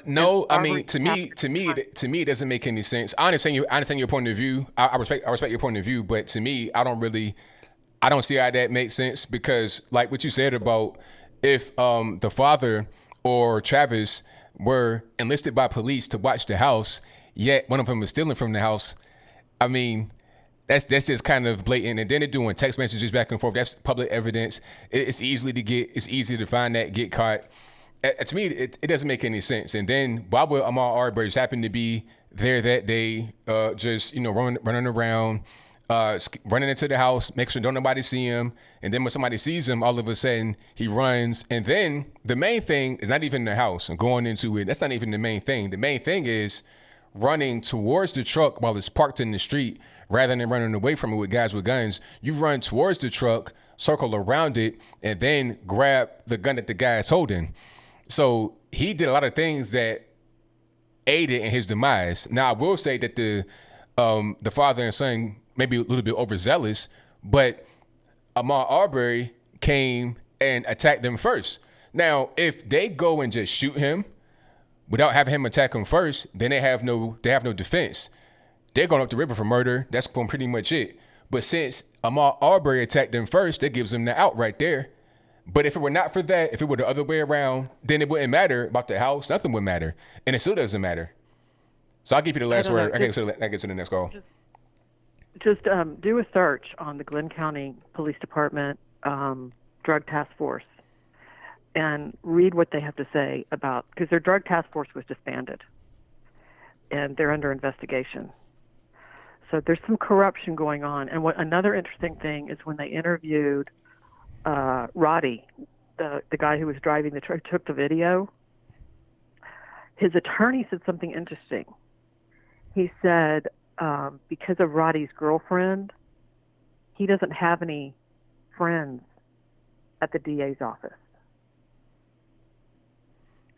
No, I mean, to me, it doesn't make any sense. I understand your point of view. I respect your point of view, but to me, I don't see how that makes sense because like what you said about if, the father or Travis were enlisted by police to watch the house, yet one of them was stealing from the house. I mean, that's just kind of blatant. And then they're doing text messages back and forth. That's public evidence. It's easy to find that, get caught. To me, it doesn't make any sense. And then why would Ahmaud Arbery just happen to be there that day, just running around, running into the house, make sure don't nobody see him, and then when somebody sees him, all of a sudden he runs. And then the main thing is not even the house and going into it. That's not even the main thing. The main thing is running towards the truck while it's parked in the street, rather than running away from it with guys with guns. You run towards the truck, circle around it, and then grab the gun that the guy is holding. So he did a lot of things that aided in his demise. Now, I will say that the father and son maybe a little bit overzealous, but Ahmaud Arbery came and attacked them first. Now, if they go and just shoot him without having him attack him first, then they have no defense. They're going up the river for murder. That's pretty much it. But since Ahmaud Arbery attacked them first, that gives them the out right there. But if it were not for that, if it were the other way around, then it wouldn't matter about the house. Nothing would matter. And it still doesn't matter. So I'll give you the last word. I get to the next call. Just do a search on the Glenn County Police Department Drug Task Force and read what they have to say about, because their Drug Task Force was disbanded and they're under investigation. So there's some corruption going on. And another interesting thing is when they interviewed Roddy, the guy who was driving the truck, took the video, his attorney said something interesting. He said, because of Roddy's girlfriend, he doesn't have any friends at the DA's office.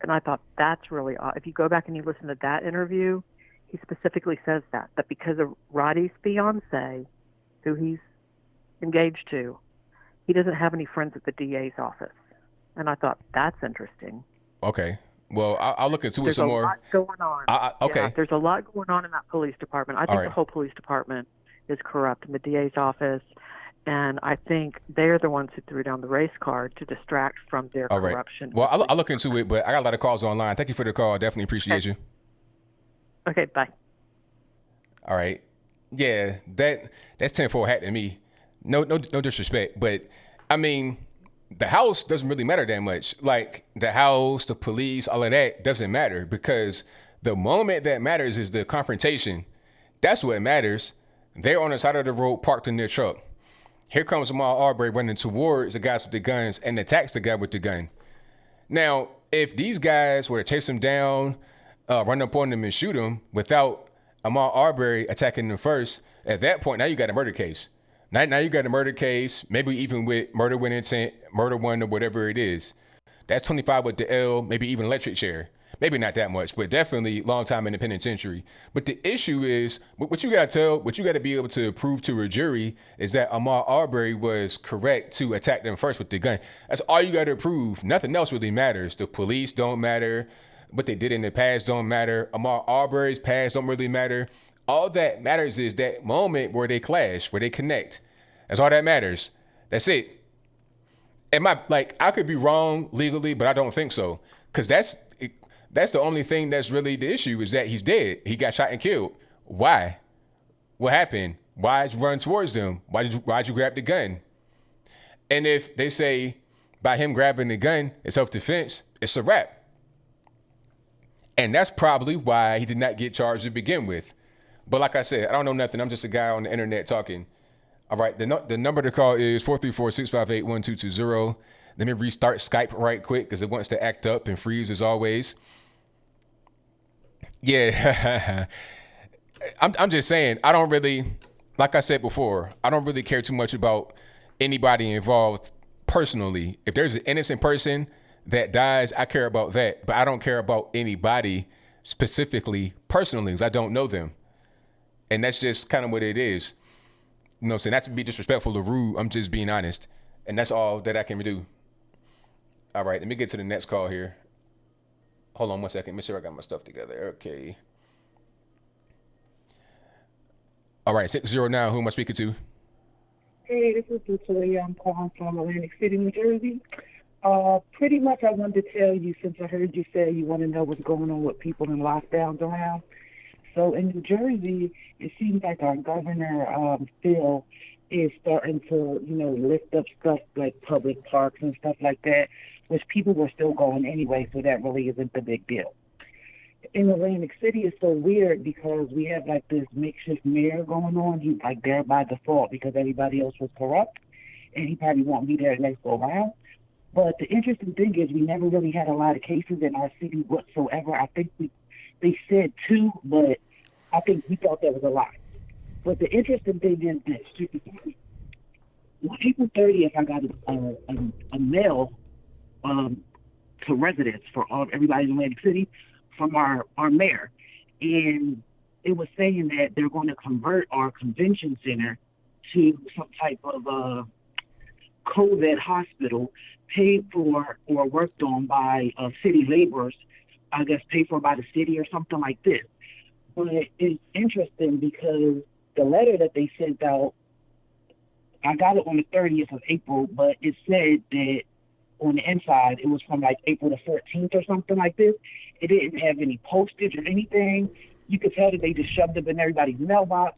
And I thought, that's really odd. If you go back and you listen to that interview, he specifically says that because of Roddy's fiance, who he's engaged to, he doesn't have any friends at the DA's office. And I thought, that's interesting. Okay. Well, I'll look into it some more. There's a lot going on. Okay. Yeah, there's a lot going on in that police department. I think the whole police department is corrupt in the DA's office. And I think they're the ones who threw down the race card to distract from their corruption. Well, I'll look into it, but I got a lot of calls online. Thank you for the call. Definitely appreciate you. Okay, bye. All right. Yeah, that's 10-4 hat to me. No disrespect, but I mean, the house doesn't really matter that much. Like the house, the police, all of that doesn't matter because the moment that matters is the confrontation. That's what matters. They're on the side of the road, parked in their truck. Here comes Ahmaud Arbery running towards the guys with the guns and attacks the guy with the gun. Now, if these guys were to chase him down, run up on them and shoot them without Ahmaud Arbery attacking them first, at that point, now you got a murder case. Now you got a murder case, maybe even with murder with intent, murder one, or whatever it is. That's 25 with the L, maybe even electric chair. Maybe not that much, but definitely long time in the penitentiary. But the issue is, what you got to be able to prove to a jury is that Ahmaud Arbery was correct to attack them first with the gun. That's all you got to prove. Nothing else really matters. The police don't matter. What they did in the past don't matter. Ahmaud Arbery's past don't really matter. All that matters is that moment where they clash, where they connect. That's all that matters. That's it. I could be wrong legally, but I don't think so. Because that's the only thing that's really the issue, is that he's dead. He got shot and killed. Why? What happened? Why'd you run towards them? Why'd you grab the gun? And if they say by him grabbing the gun it's self-defense, it's a wrap. And that's probably why he did not get charged to begin with. But like I said, I don't know nothing. I'm just a guy on the internet talking. All right, the number to call is 434-658-1220. Let me restart Skype right quick because it wants to act up and freeze as always. Yeah, I'm just saying, I don't really, like I said before, I don't really care too much about anybody involved personally. If there's an innocent person that dies, I care about that. But I don't care about anybody specifically personally because I don't know them. And that's just kind of what it is. You know what I'm saying? Not to be disrespectful or rude. I'm just being honest. And that's all that I can do. All right, let me get to the next call here. Hold on 1 second. Make sure I got my stuff together. Okay. All right, 609. Who am I speaking to? Hey, this is Latoya. I'm calling from Atlantic City, New Jersey. Pretty much I wanted to tell you, since I heard you say you want to know what's going on with people in lockdowns around. So in New Jersey, it seems like our governor, Phil, is starting to, lift up stuff like public parks and stuff like that, which people were still going anyway, so that really isn't the big deal. In Atlantic City, it's so weird because we have like this makeshift mayor going on. He's like there by default because everybody else was corrupt, and he probably won't be there next go around. But the interesting thing is we never really had a lot of cases in our city whatsoever. I think they said 2, but I think we thought that was a lot. But the interesting thing is this. On April 30th, I got a mail to residents for everybody in Atlantic City from our mayor. And it was saying that they're going to convert our convention center to some type of COVID hospital paid for or worked on by city laborers, I guess paid for by the city or something like this. But it's interesting because the letter that they sent out, I got it on the 30th of April, but it said that on the inside, it was from like April the 14th or something like this. It didn't have any postage or anything. You could tell that they just shoved it in everybody's mailbox.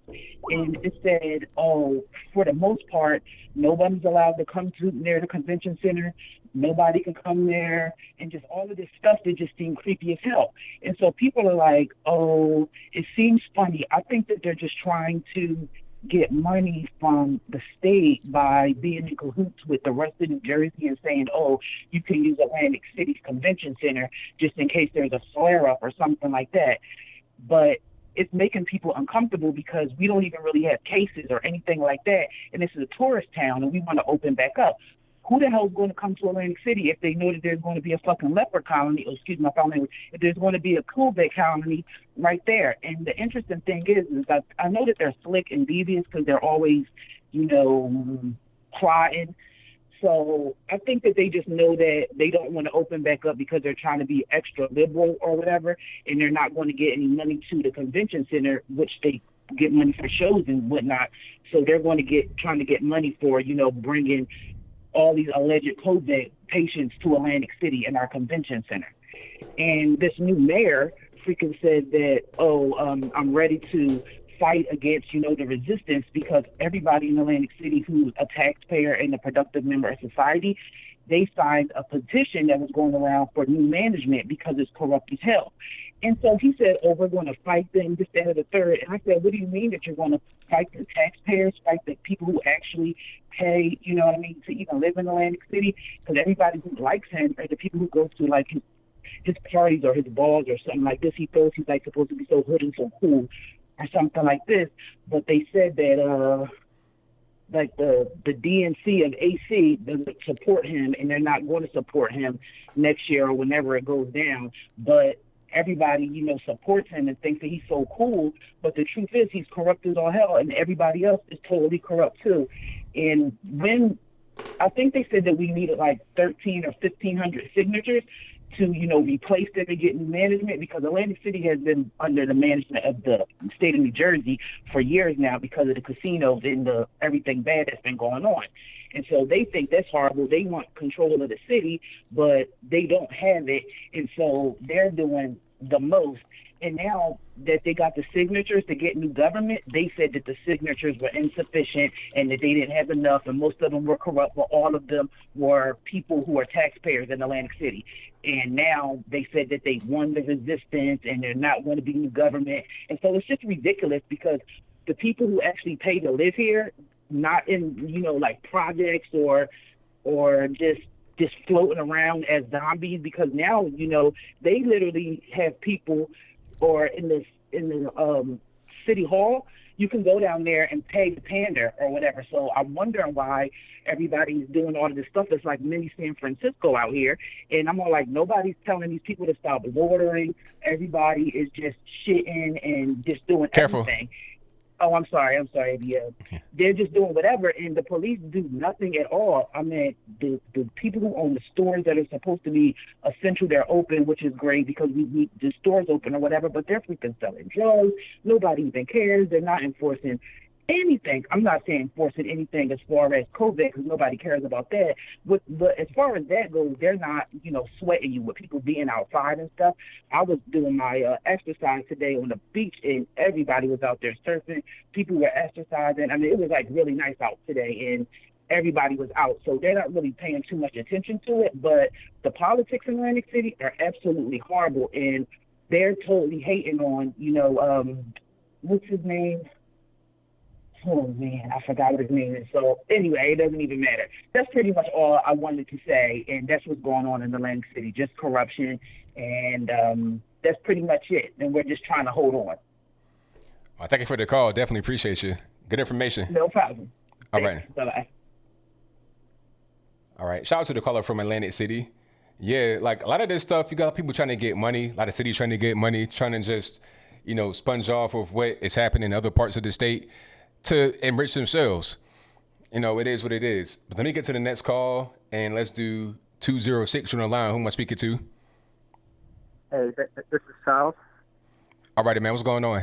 And it said, for the most part, nobody's allowed to come near the convention center. Nobody can come there. And just all of this stuff that just seemed creepy as hell. And so people are like, it seems funny. I think that they're just trying to get money from the state by being in cahoots with the rest of New Jersey and saying, you can use Atlantic City's convention center just in case there's a flare-up or something like that. But it's making people uncomfortable because we don't even really have cases or anything like that. And this is a tourist town and we want to open back up. Who the hell is going to come to Atlantic City if they know that there's going to be a fucking leopard colony, if there's going to be a COVID colony right there? And the interesting thing is that I know that they're slick and devious because they're always, plotting. So I think that they just know that they don't want to open back up because they're trying to be extra liberal or whatever, and they're not going to get any money to the convention center, which they get money for shows and whatnot. So they're going to trying to get money for, bringing all these alleged COVID patients to Atlantic City in our convention center. And this new mayor freaking said that, I'm ready to fight against, the resistance because everybody in Atlantic City who's a taxpayer and a productive member of society, they signed a petition that was going around for new management because it's corrupt as hell. And so he said, we're going to fight them, this, that, or the third. And I said, what do you mean that you're going to fight the taxpayers, fight the people who actually pay, to even live in Atlantic City? Because everybody who likes him are the people who go to, his parties or his balls or something like this. He feels he's like supposed to be so hood and so cool or something like this. But they said that like the DNC and AC doesn't support him, and they're not going to support him next year or whenever it goes down. But everybody, supports him and thinks that he's so cool. But the truth is he's corrupt as all hell, and everybody else is totally corrupt too. And when I think they said that we needed like 13 or 1,500 signatures to, replace them and get new management, because Atlantic City has been under the management of the state of New Jersey for years now because of the casinos and everything bad that's been going on. And so they think that's horrible. They want control of the city, but they don't have it. And so they're doing the most. And now that they got the signatures to get new government, they said that the signatures were insufficient and that they didn't have enough, and most of them were corrupt, but all of them were people who are taxpayers in Atlantic City. And now they said that they won the resistance and they're not going to be new government. And so it's just ridiculous, because the people who actually pay to live here, not in, like projects or just floating around as zombies, because now, they literally have people, or in the city hall, you can go down there and pay the pander or whatever. So I'm wondering why everybody's doing all of this stuff. It's like mini San Francisco out here. And I'm all like, nobody's telling these people to stop loitering. Everybody is just shitting and just doing everything. Oh, I'm sorry, ABL. They're just doing whatever, and the police do nothing at all. I mean, the people who own the stores that are supposed to be essential, they're open, which is great because we need the stores open or whatever, but they're freaking selling drugs. Nobody even cares. They're not enforcing anything. I'm not saying enforcing anything as far as COVID, because nobody cares about that. But as far as that goes, they're not, sweating you with people being outside and stuff. I was doing my exercise today on the beach, and everybody was out there surfing. People were exercising. I mean, it was like really nice out today, and everybody was out. So they're not really paying too much attention to it. But the politics in Atlantic City are absolutely horrible, and they're totally hating on, what's his name? Oh, man, I forgot what his name is. So, anyway, it doesn't even matter. That's pretty much all I wanted to say, and that's what's going on in Atlantic City, just corruption, and that's pretty much it. And we're just trying to hold on. Well, thank you for the call. Definitely appreciate you. Good information. No problem. All right. Bye-bye. All right. Shout out to the caller from Atlantic City. Yeah, like a lot of this stuff, you got people trying to get money, a lot of cities trying to get money, trying to just, sponge off of what is happening in other parts of the state to enrich themselves. It is what it is. But let me get to the next call, and let's do 206 on the line. Who am I speaking to? Hey, this is Charles. All righty, man. What's going on?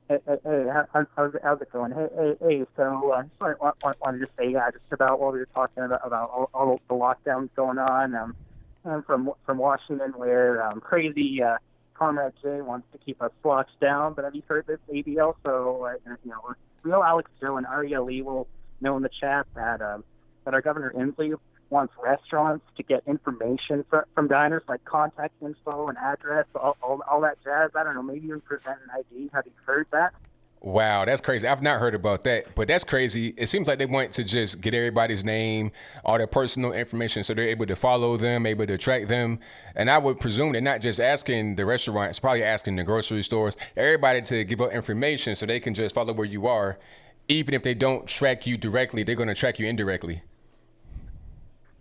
Hey, how's it going? Hey. So I just wanted to say, just about what we were talking about all the lockdowns going on. I'm from Washington, where crazy Comrade Jay wants to keep us locked down. But have you heard this, ABL? So we know Alex Joe and Aria Lee will know in the chat that our Governor Inslee wants restaurants to get information from diners, like contact info and address, all that jazz. I don't know, maybe even present an ID. Have you heard that? Wow, that's crazy. I've not heard about that, but that's crazy. It seems like they want to just get everybody's name, all their personal information, so they're able to follow them, able to track them. And I would presume they're not just asking the restaurants, probably asking the grocery stores, everybody to give up information so they can just follow where you are. Even if they don't track you directly, they're going to track you indirectly.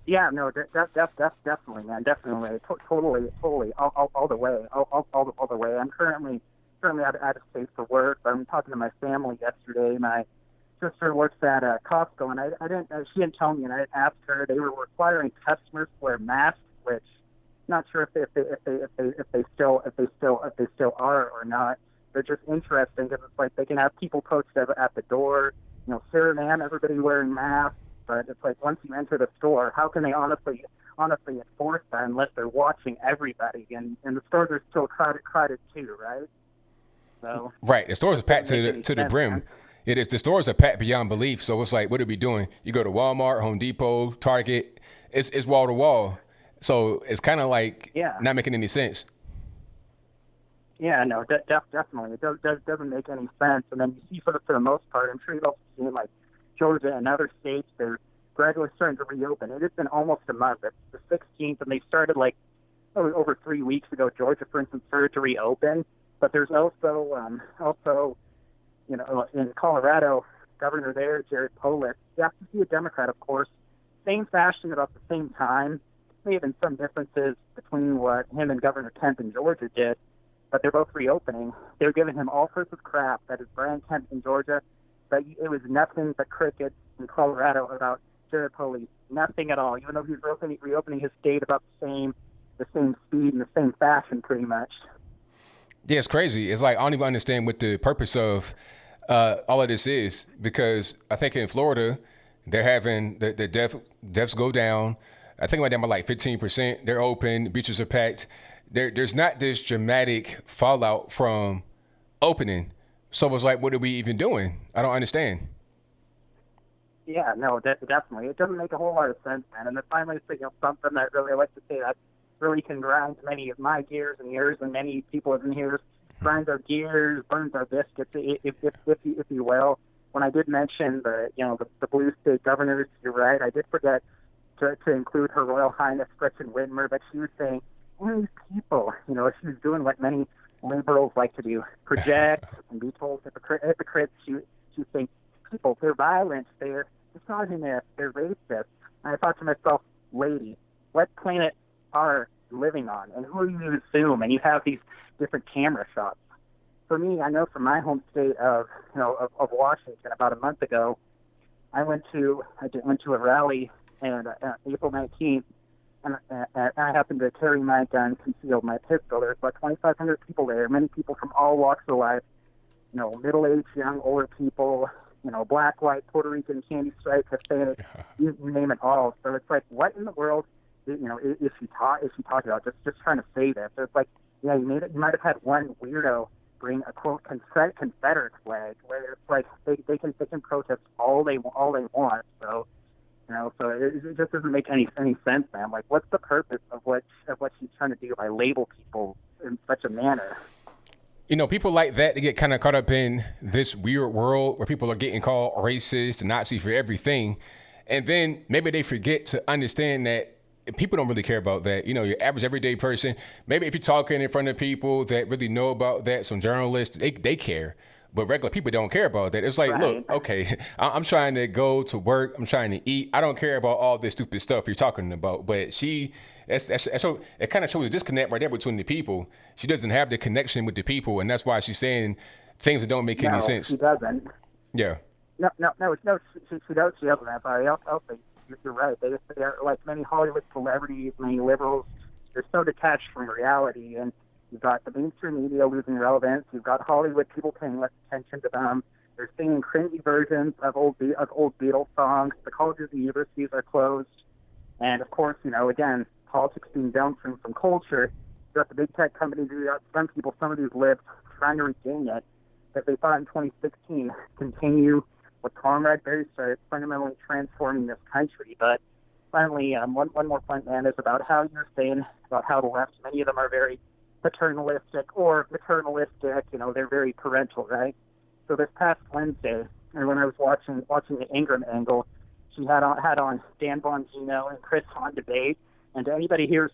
Yeah, no, definitely, man, definitely, totally, all the way, all the way. I'm currently out of state for work. But I'm talking to my family yesterday. My sister works at Costco, and she didn't tell me, and I asked her. They were requiring customers to wear masks, which I'm not sure if they still are or not. They're just interesting because it's like they can have people posted at the door, sir, ma'am, everybody wearing masks. But it's like once you enter the store, how can they honestly enforce that unless they're watching everybody? And the stores are still crowded too, right? So right, the stores are packed to the brim. Man. It is. The stores are packed beyond belief. So it's like, what are we doing? You go to Walmart, Home Depot, Target. It's wall to wall. So it's kind of like not making any sense. Yeah, no, definitely. It doesn't make any sense. And then you see for the most part, I'm sure you've also seen like Georgia and other states, they're gradually starting to reopen. It has been almost a month. It's the 16th, and they started like over 3 weeks ago, Georgia, for instance, started to reopen. But there's also, in Colorado, governor there, Jared Polis, you have to see a Democrat, of course, same fashion about the same time. May have been some differences between what him and Governor Kemp in Georgia did, but they're both reopening. They're giving him all sorts of crap. That is Brian Kemp in Georgia, but it was nothing but crickets in Colorado about Jared Polis. Nothing at all, even though he's reopening his state about the same speed and the same fashion, pretty much. Yeah, it's crazy. It's like I don't even understand what the purpose of all of this is, because I think in Florida they're having the deaths go down. I think about them by like 15%. They're open, beaches are packed. There's not this dramatic fallout from opening. So it's like, what are we even doing? I don't understand. Yeah, no, definitely. It doesn't make a whole lot of sense, man. And then finally, something that really I like to say that really can grind many of my gears and yours and many people in here, grinds our gears, burns our biscuits, if you will. When I did mention the blue state governors, you're right. I did forget to include Her Royal Highness Gretchen Whitmer, but she was saying, these people, she was doing what many liberals like to do, project and be told hypocrites. She was saying, people, they're violent, they're misogynist, they're racist. And I thought to myself, lady, what planet are you living on? And who are you to assume? And you have these different camera shots. For me, I know from my home state of Washington, about a month ago, I went to a rally and April 19th, and I happened to carry my gun, concealed my pistol. There's about 2,500 people there, many people from all walks of life, middle-aged, young, older people, black, white, Puerto Rican, candy stripe, Hispanic, you name it all. So it's like, what in the world, is she talking about? Just trying to say this. So it's like, yeah, you might have had one weirdo bring a quote Confederate flag, where it's like they can protest all they want. So so it just doesn't make any sense, man. Like, what's the purpose of what she's trying to do by label people in such a manner? People like that, they get kind of caught up in this weird world where people are getting called racist and Nazi for everything. And then maybe they forget to understand that people don't really care about that. Your average everyday person, maybe if you're talking in front of people that really know about that, some journalists, they care. But regular people don't care about that. It's like, right. Look, okay, I'm trying to go to work. I'm trying to eat. I don't care about all this stupid stuff you're talking about. But it kind of shows a disconnect right there between the people. She doesn't have the connection with the people, and that's why she's saying things that don't make any sense. She doesn't. Yeah. No. She doesn't. I'll say you're right. They are like many Hollywood celebrities, many liberals. They're so detached from reality, and you've got the mainstream media losing relevance. You've got Hollywood people paying less attention to them. They're singing cringy versions of old Beatles songs. The colleges and universities are closed. And, of course, again, politics being downstream from culture. You've got the big tech companies, you've got some people, some of these libs, trying to regain it. That they thought in 2016 continue what Comrade Barry started, fundamentally transforming this country. But finally, one more point, man, is about how you're saying about how the left, many of them are very paternalistic or maternalistic, they're very parental, right? So this past Wednesday, or when I was watching the Ingram angle, she had on Dan Bongino and Chris Hahn debate, and anybody here is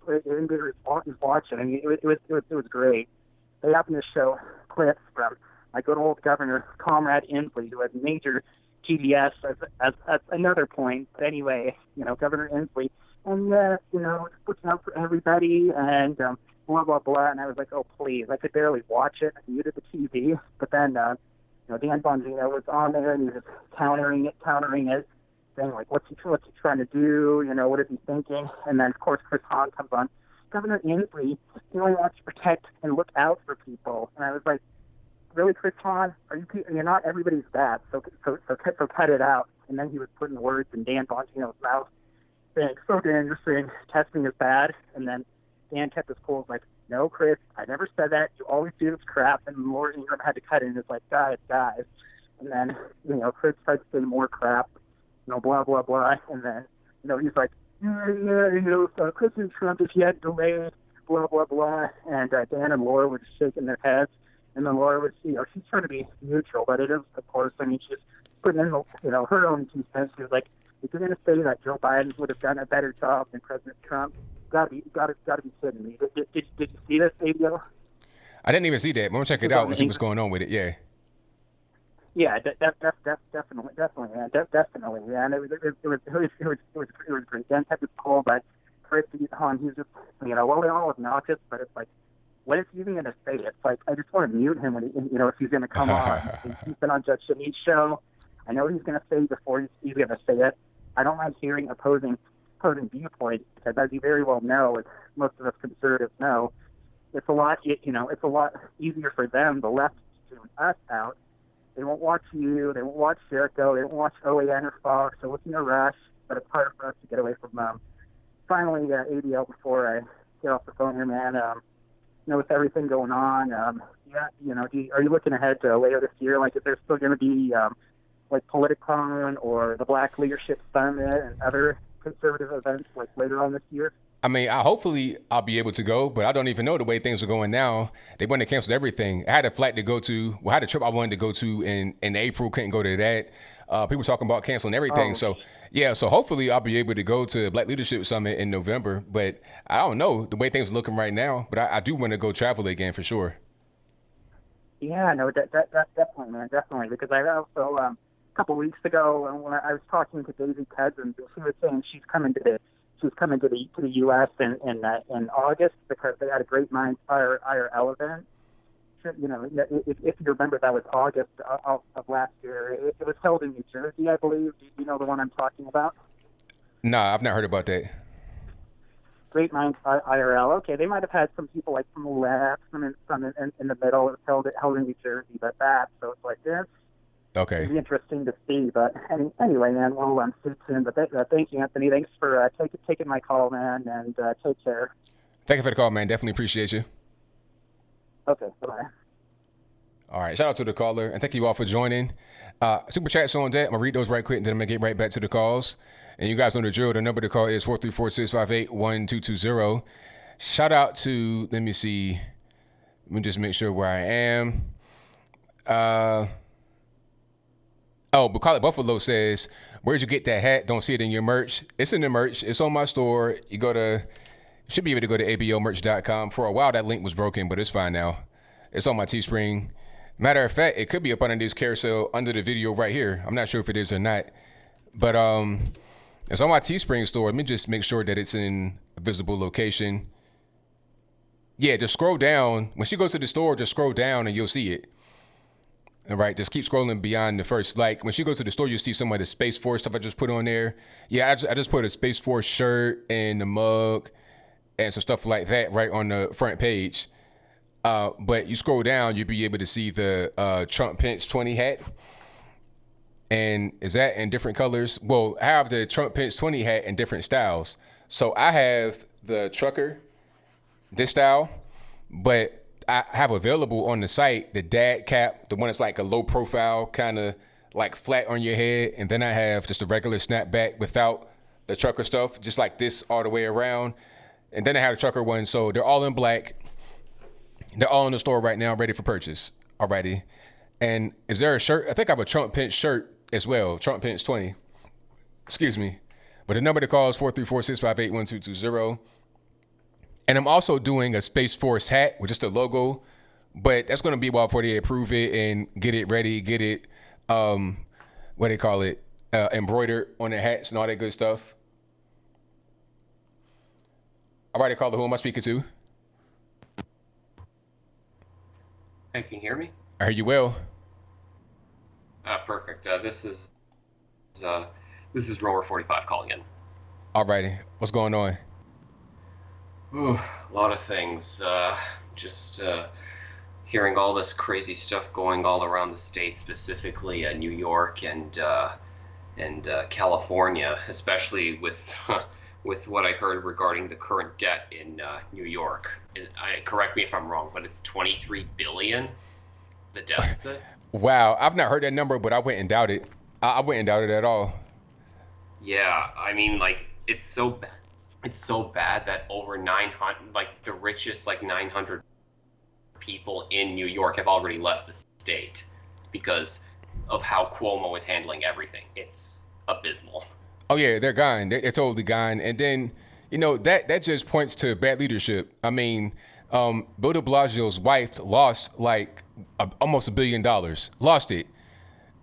watching, I mean, it was great. They happened to show clips from my good old governor, Comrade Inslee, who has major TBS as another point. But anyway, Governor Inslee, and looking out for everybody, and blah, blah, blah. And I was like, oh, please. I could barely watch it. I muted the TV. But then, Dan Bongino was on there, and he was countering it, saying, like, what's he trying to do? What is he thinking? And then, of course, Chris Hahn comes on. Governor Inslee, he only wants to protect and look out for people. And I was like, really, Chris Hahn? You're not everybody's bad, so cut it out. And then he was putting words in Dan Bongino's mouth, saying, so Dan, you're saying testing is bad? And then Dan kept his cool, like, no, Chris, I never said that. You always do this crap. And Laura Ingram had to cut in. It's like, guys. And then, Chris tried to say more crap, blah, blah, blah. And then, he's like, President Trump, if he had delayed, blah, blah, blah. And Dan and Laura were just shaking their heads. And then Laura was, she's trying to be neutral, but it is, of course, I mean, she's putting in, her own 2 cents. She was like, if you're going to say that Joe Biden would have done a better job than President Trump, gotta be kidding me. Did you see this ABL? I didn't even see that. I'm gonna check it out and see what's going on with it. Yeah. Yeah, definitely, man, definitely, yeah. And it was great. Dan kept it cool, but Chris, he's just, well, they're all obnoxious, but it's like, when is he even going to say it? It's like, I just want to mute him when if he's going to come on. He's been on Judge Shamid's show. I know what he's going to say before he's going to say it. I don't like hearing opposing viewpoints, because as you very well know, as most of us conservatives know, it's a lot easier for them, the left, to tune us out. They won't watch you. They won't watch Jericho. They won't watch OAN or Fox. So it's in a rush, but it's hard for us to get away from them. Finally, ABL, before I get off the phone here, man, with everything going on, are you looking ahead to later this year? Like, is there still going to be like Politicon or the Black Leadership Summit and other conservative events like later on this year? I mean, hopefully I'll be able to go, but I don't even know the way things are going now. They want to cancel everything. I had a flight to go to. Well, I had a trip I wanted to go to in April. Couldn't go to that. People talking about canceling everything. So hopefully I'll be able to go to Black Leadership Summit in November. But I don't know the way things are looking right now. But I do want to go travel again for sure. Yeah, no, that definitely, man, definitely. Because I also a couple weeks ago when I was talking to Daisy Cousins, she was saying she's coming to the U.S. in August because they had a Great Minds IRL event. If you remember, that was August of last year. It was held in New Jersey, I believe. Do you know the one I'm talking about? No, I've not heard about that. Great Minds IRL. Okay, they might have had some people like from the left, some in the middle. It was held in New Jersey, but that. So it's like this. Okay. It'd be interesting to see, but anyway, man, we'll stay tuned. But thank you, Anthony. Thanks for taking my call, man, and take care. Thank you for the call, man. Definitely appreciate you. Okay, bye. All right, shout out to the caller, and thank you all for joining. Super chats on that. I'm going to read those right quick, and then I'm going to get right back to the calls. And you guys know the drill. The number to call is 434-658-1220. Shout out to, let me see. Let me just make sure where I am. Bucolic Buffalo says, where'd you get that hat? Don't see it in your merch. It's in the merch. It's on my store. You should be able to go to ablmerch.com. For a while, that link was broken, but it's fine now. It's on my Teespring. Matter of fact, it could be up under this carousel under the video right here. I'm not sure if it is or not, but it's on my Teespring store. Let me just make sure that it's in a visible location. Yeah, just scroll down. When she goes to the store, just scroll down and you'll see it. All right, just keep scrolling beyond the first. Like when she goes to the store, you see some of the Space Force stuff I just put on there. Yeah, I just put a Space Force shirt and a mug and some stuff like that right on the front page. But you scroll down, you'll be able to see the Trump Pence 20 hat. And is that in different colors? Well, I have the Trump Pence 20 hat in different styles. So I have the trucker, this style, but I have available on the site the dad cap, the one that's like a low profile, kind of like flat on your head. And then I have just a regular snapback without the trucker stuff, just like this all the way around. And then I have the trucker one. So they're all in black. They're all in the store right now, ready for purchase already. And is there a shirt? I think I have a Trump Pence shirt as well, Trump Pence 20. Excuse me. But the number to call is 434-658-1220. And I'm also doing a Space Force hat with just a logo, but that's going to be a while before they approve it and get it ready, get it, embroidered on the hats and all that good stuff. All right, caller, who am I speaking to? Hey, can you hear me? I hear you well. Perfect. This is Rower 45 calling in. All righty. What's going on? Ooh, a lot of things. Just hearing all this crazy stuff going all around the state, specifically New York and California, especially with what I heard regarding the current debt in New York. Correct me if I'm wrong, but it's $23 billion, the deficit. Wow, I've not heard that number, but I wouldn't doubt it. I wouldn't doubt it at all. Yeah, I mean, like, it's so bad. It's so bad that over 900, like the richest, 900 people in New York have already left the state because of how Cuomo is handling everything. It's abysmal. Oh yeah, they're gone. They're totally gone. And then, that just points to bad leadership. I mean, Bill de Blasio's wife lost like almost $1 billion. Lost it.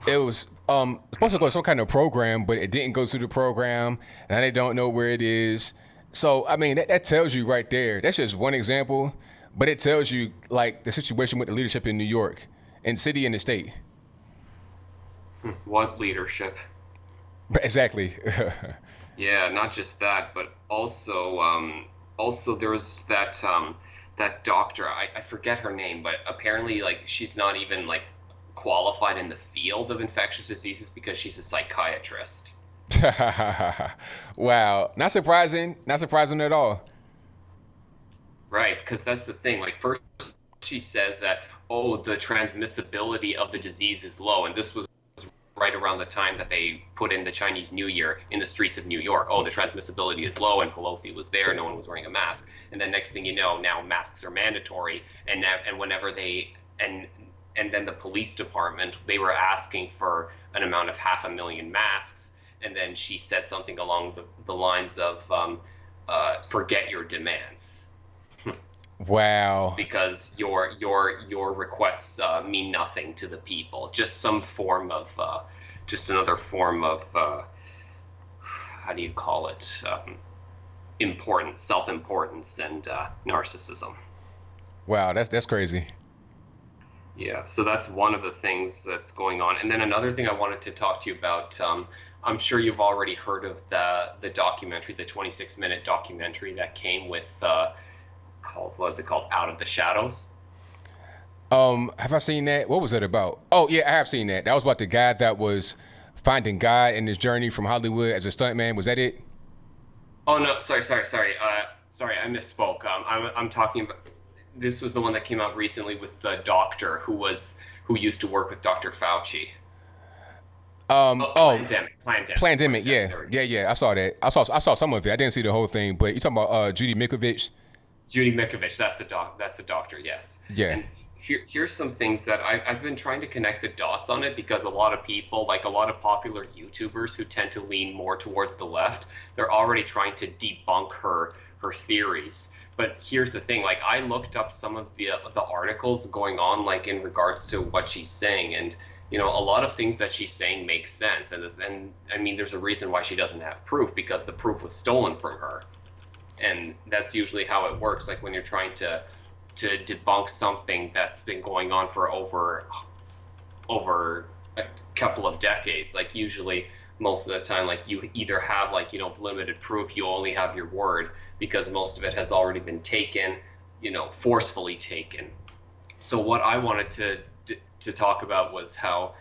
It was supposed to go to some kind of program, but it didn't go through the program, and they don't know where it is. So, I mean, that tells you right there. That's just one example, but it tells you like the situation with the leadership in New York and city and the state. What leadership? Exactly. Yeah, not just that, but also there was that doctor. I forget her name, but apparently like she's not even like qualified in the field of infectious diseases because she's a psychiatrist. Wow, not surprising at all. Right, because that's the thing. Like first she says that, oh, the transmissibility of the disease is low, and this was right around the time that they put in the Chinese New Year in the streets of New York. Oh, the transmissibility is low, and Pelosi was there. No one was wearing a mask. And then next thing you know, now masks are mandatory. And whenever and then the police department, they were asking for an amount of 500,000 masks. And then she said something along the lines of, forget your demands. Wow. Because your requests mean nothing to the people. Just some form of, just another form of, how do you call it? Self-importance and narcissism. Wow, that's crazy. Yeah, so that's one of the things that's going on. And then another thing I wanted to talk to you about, I'm sure you've already heard of the documentary, the 26-minute documentary that came with, what was it called? Out of the Shadows. Have I seen that? What was it about? Oh yeah, I have seen that. That was about the guy that was finding God in his journey from Hollywood as a stuntman. Was that it? Oh no, sorry. Sorry, I misspoke. I'm talking about. This was the one that came out recently with the doctor who used to work with Dr. Fauci. Pandemic. Yeah. I saw that. I saw some of it. I didn't see the whole thing. But you talking about Judy Mikovits? Judy Mikovits, that's the doctor, yes. Yeah. And here's some things that I've been trying to connect the dots on it, because a lot of people, like a lot of popular YouTubers who tend to lean more towards the left, they're already trying to debunk her theories. But here's the thing, like I looked up some of the articles going on, like in regards to what she's saying, and a lot of things that she's saying make sense, and I mean there's a reason why she doesn't have proof, because the proof was stolen from her. And that's usually how it works. Like when you're trying to debunk something that's been going on for over a couple of decades, like usually most of the time, like you either have like, limited proof, you only have your word, because most of it has already been taken, forcefully taken. So what I wanted to talk about was how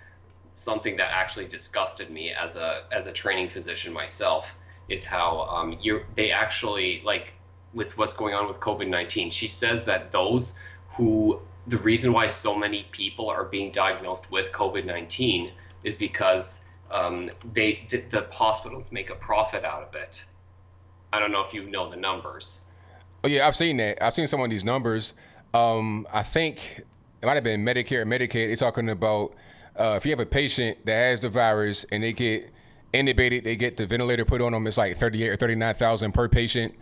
something that actually disgusted me as a training physician myself is how they actually, like with what's going on with COVID-19, she says that the reason why so many people are being diagnosed with COVID-19 is because the hospitals make a profit out of it. I don't know if you know the numbers. Oh yeah, I've seen that. I've seen some of these numbers. I think it might have been Medicare or Medicaid. They're talking about if you have a patient that has the virus and they get intubated, they get the ventilator put on them, it's like 38 or 39,000 per patient.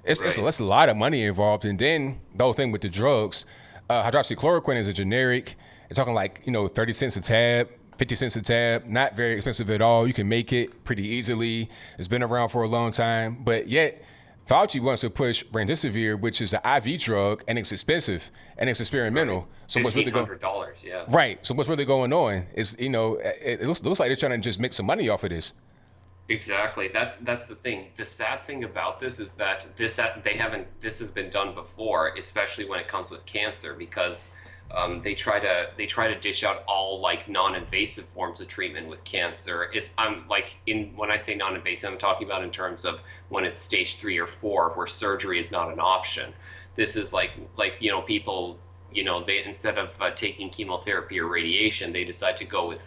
It's a lot of money involved. And then the whole thing with the drugs, hydroxychloroquine is a generic. They're talking like 30 cents a tab, 50 cents a tab, not very expensive at all. You can make it pretty easily. It's been around for a long time, but yet Fauci wants to push remdesivir, which is an IV drug, and it's expensive and it's experimental. Right. So what's really $1,500, yeah. Right. So what's really going on is, it looks like they're trying to just make some money off of this. Exactly. That's the thing. The sad thing about this is that this has been done before, especially when it comes with cancer, because they try to dish out all like non-invasive forms of treatment with cancer. When I say non-invasive, I'm talking about in terms of when it's stage 3 or 4, where surgery is not an option. This is like people, they, instead of taking chemotherapy or radiation, they decide to go with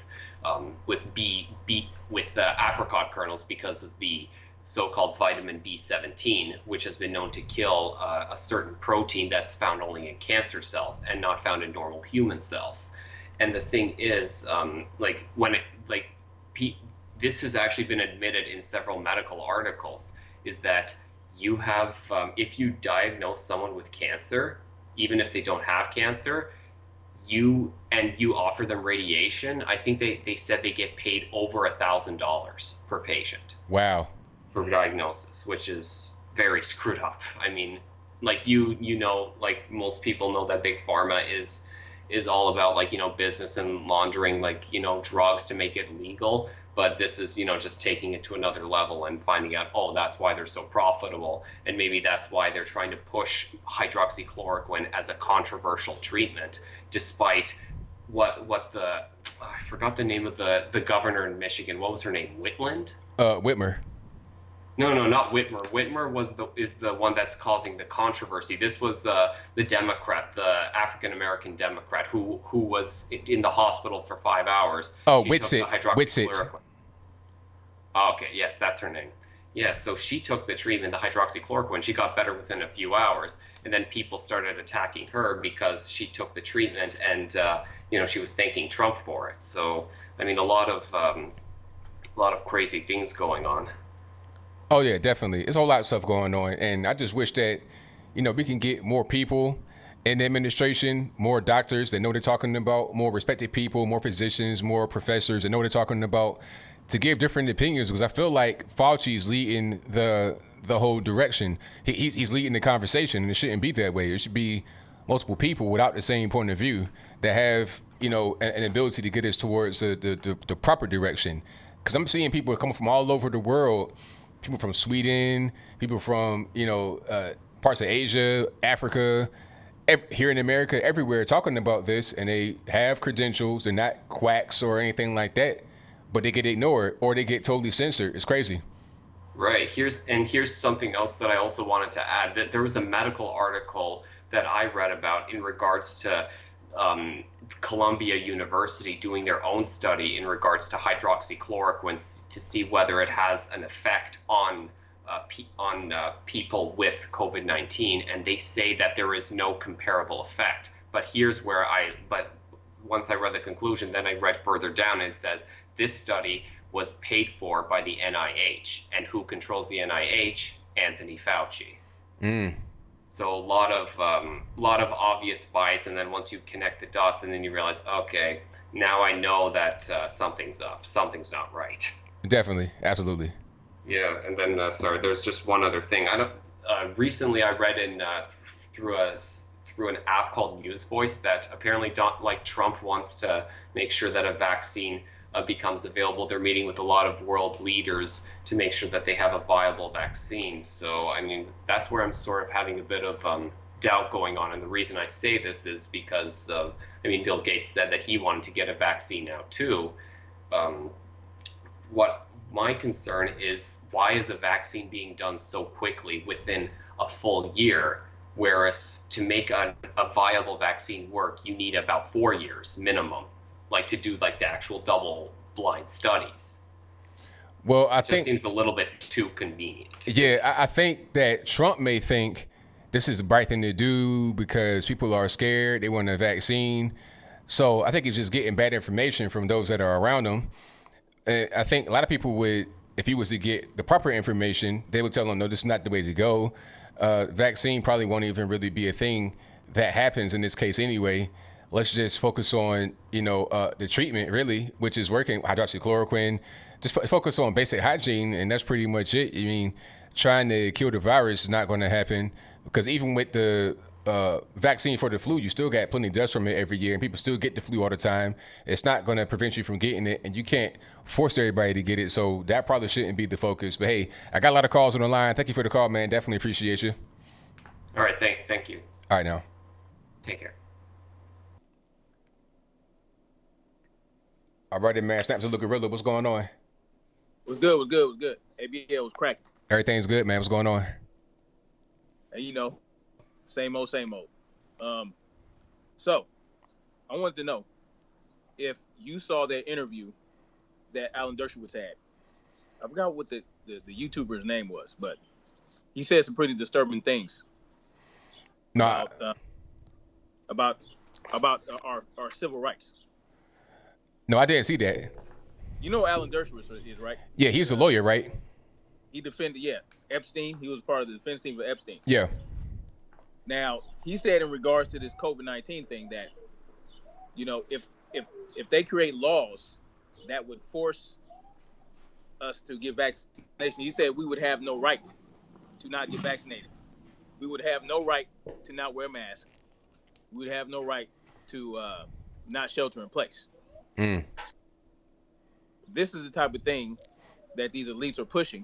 apricot kernels because of the so-called vitamin B17, which has been known to kill a certain protein that's found only in cancer cells and not found in normal human cells. And the thing is, this has actually been admitted in several medical articles, is that you have, if you diagnose someone with cancer, even if they don't have cancer, you offer them radiation, I think they said they get paid over $1,000 per patient. Wow. For diagnosis, which is very screwed up. I mean, like you know, like most people know that big pharma is all about, like, you know, business and laundering, like, you know, drugs to make it legal. But this is, you know, just taking it to another level and finding out, oh, that's why they're so profitable. And maybe that's why they're trying to push hydroxychloroquine as a controversial treatment, despite what the, I forgot the name of the governor in Michigan. What was her name? Whitland? Whitmer. No, not Whitmer. Whitmer is the one that's causing the controversy. This was the Democrat, the African American Democrat who was in the hospital for 5 hours. Oh, Whitsitt. Okay, yes, that's her name. Yes, so she took the treatment, the hydroxychloroquine. She got better within a few hours, and then people started attacking her because she took the treatment, and you know, she was thanking Trump for it. So, I mean, a lot of crazy things going on. Oh yeah, definitely. There's a whole lot of stuff going on, and I just wish that, you know, we can get more people in the administration, more doctors that know what they're talking about, more respected people, more physicians, more professors that know what they're talking about, to give different opinions. Because I feel like Fauci's leading the whole direction. He's leading the conversation, and it shouldn't be that way. It should be multiple people without the same point of view that have, you know, an ability to get us towards the proper direction. Because I'm seeing people coming from all over the world. People from Sweden, people from, you know, parts of Asia, Africa, here in America, everywhere, talking about this, and they have credentials. They're not quacks or anything like that, but they get ignored or they get totally censored. It's crazy. Right. Here's something else that I also wanted to add. That there was a medical article that I read about in regards to Columbia University doing their own study in regards to hydroxychloroquine to see whether it has an effect on people with COVID-19, and they say that there is no comparable effect. But here's where but once I read the conclusion, then I read further down, and it says this study was paid for by the NIH, and who controls the NIH? Anthony Fauci. So a lot of obvious bias, and then once you connect the dots, and then you realize, okay, now I know that something's up, something's not right. Definitely, absolutely. Yeah, and then sorry, there's just one other thing. I don't. Recently, I read through an app called News Voice that apparently Trump wants to make sure that a vaccine becomes available. They're meeting with a lot of world leaders to make sure that they have a viable vaccine. So, I mean, that's where I'm sort of having a bit of doubt going on. And the reason I say this is because, Bill Gates said that he wanted to get a vaccine now too. What my concern is, why is a vaccine being done so quickly within a full year? Whereas to make a viable vaccine work, you need about 4 years minimum, like to do like the actual double-blind studies. Well, I think it just seems a little bit too convenient. Yeah, I think that Trump may think this is the right thing to do because people are scared. They want a vaccine. So I think he's just getting bad information from those that are around him. I think a lot of people would, if he was to get the proper information, they would tell him, no, this is not the way to go. Vaccine probably won't even really be a thing that happens in this case anyway. Let's just focus on, the treatment really, which is working, hydroxychloroquine. Just focus on basic hygiene, and that's pretty much it. I mean, trying to kill the virus is not going to happen because even with the vaccine for the flu, you still got plenty of deaths from it every year, and people still get the flu all the time. It's not going to prevent you from getting it, and you can't force everybody to get it. So that probably shouldn't be the focus. But hey, I got a lot of calls on the line. Thank you for the call, man. Definitely appreciate you. All right, thank you. All right, now. Take care. All right, man. Snaps of the Gorilla. What's going on? What's good? ABL was cracking. Everything's good, man. What's going on? And same old. So I wanted to know if you saw that interview that Alan Dershowitz had. I forgot what the YouTuber's name was, but he said some pretty disturbing things. No, about our civil rights. No, I didn't see that. You know Alan Dershowitz is, right? Yeah, he's a lawyer, right? He defended, Epstein. He was part of the defense team for Epstein. Yeah. Now, he said in regards to this COVID-19 thing that, you know, if they create laws that would force us to get vaccination, he said we would have no right to not get vaccinated. We would have no right to not wear masks. We would have no right to not shelter in place. This is the type of thing that these elites are pushing.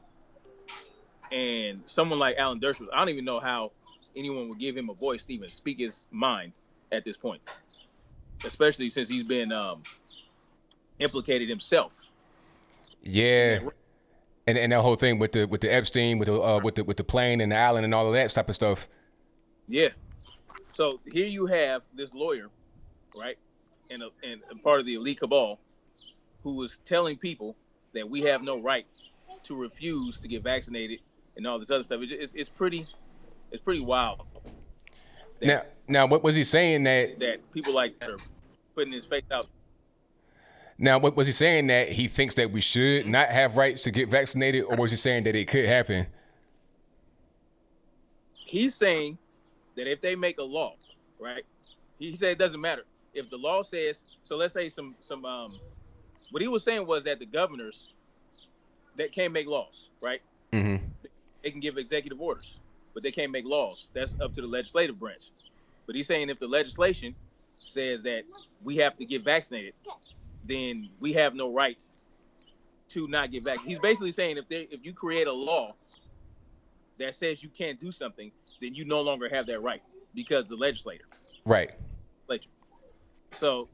And someone like Alan Dershowitz, I don't even know how anyone would give him a voice to even speak his mind at this point, especially since he's been implicated himself. Yeah. And that whole thing with the Epstein, with the plane and the island and all of that type of stuff. Yeah. So here you have this lawyer, right, and a part of the elite cabal, who is telling people that we have no right to refuse to get vaccinated and all this other stuff. It's pretty wild. Now, what was he saying that people like that are putting his face out? Now, what was he saying, that he thinks that we should not have rights to get vaccinated, or was he saying that it could happen? He's saying that if they make a law, right? He said it doesn't matter if the law says. So let's say some what he was saying was that the governors that can't make laws, right? Mm-hmm. They can give executive orders, but they can't make laws. That's up to the legislative branch. But he's saying if the legislation says that we have to get vaccinated, then we have no right to not get vaccinated. He's basically saying if you create a law that says you can't do something, then you no longer have that right because the legislator. Right. So,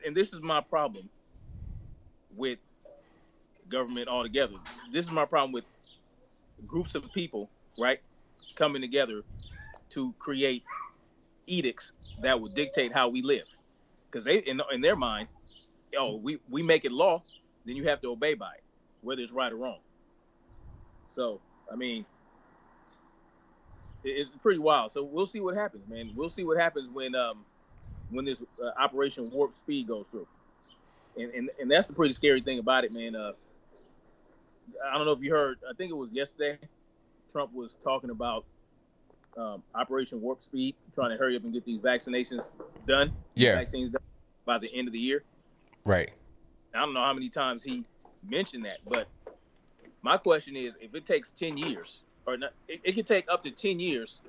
and this is my problem with government altogether. This is my problem with groups of people, right, coming together to create edicts that will dictate how we live. Because they, in their mind, we make it law, then you have to obey by it, whether it's right or wrong. So, I mean, it's pretty wild. So we'll see what happens, man. We'll see what happens when this Operation Warp Speed goes through. And that's the pretty scary thing about it, man. I don't know if you heard, I think it was yesterday, Trump was talking about Operation Warp Speed, trying to hurry up and get these vaccinations done. Yeah. Vaccines done by the end of the year. Right. I don't know how many times he mentioned that, but my question is, if it takes 10 years, or not, it could take up to 10 years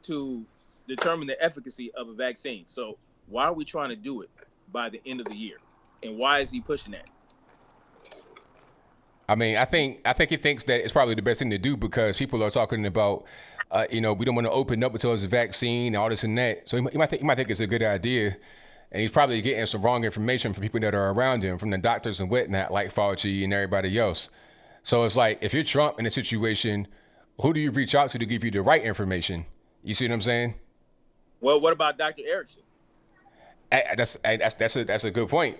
to determine the efficacy of a vaccine. So why are we trying to do it by the end of the year? And why is he pushing that? I mean, I think he thinks that it's probably the best thing to do because people are talking about, we don't want to open up until there's a vaccine, all this and that. So he might think it's a good idea. And he's probably getting some wrong information from people that are around him, from the doctors and whatnot, like Fauci and everybody else. So it's like, if you're Trump in a situation, who do you reach out to give you the right information? You see what I'm saying? Well, what about Dr. Erickson? That's a good point.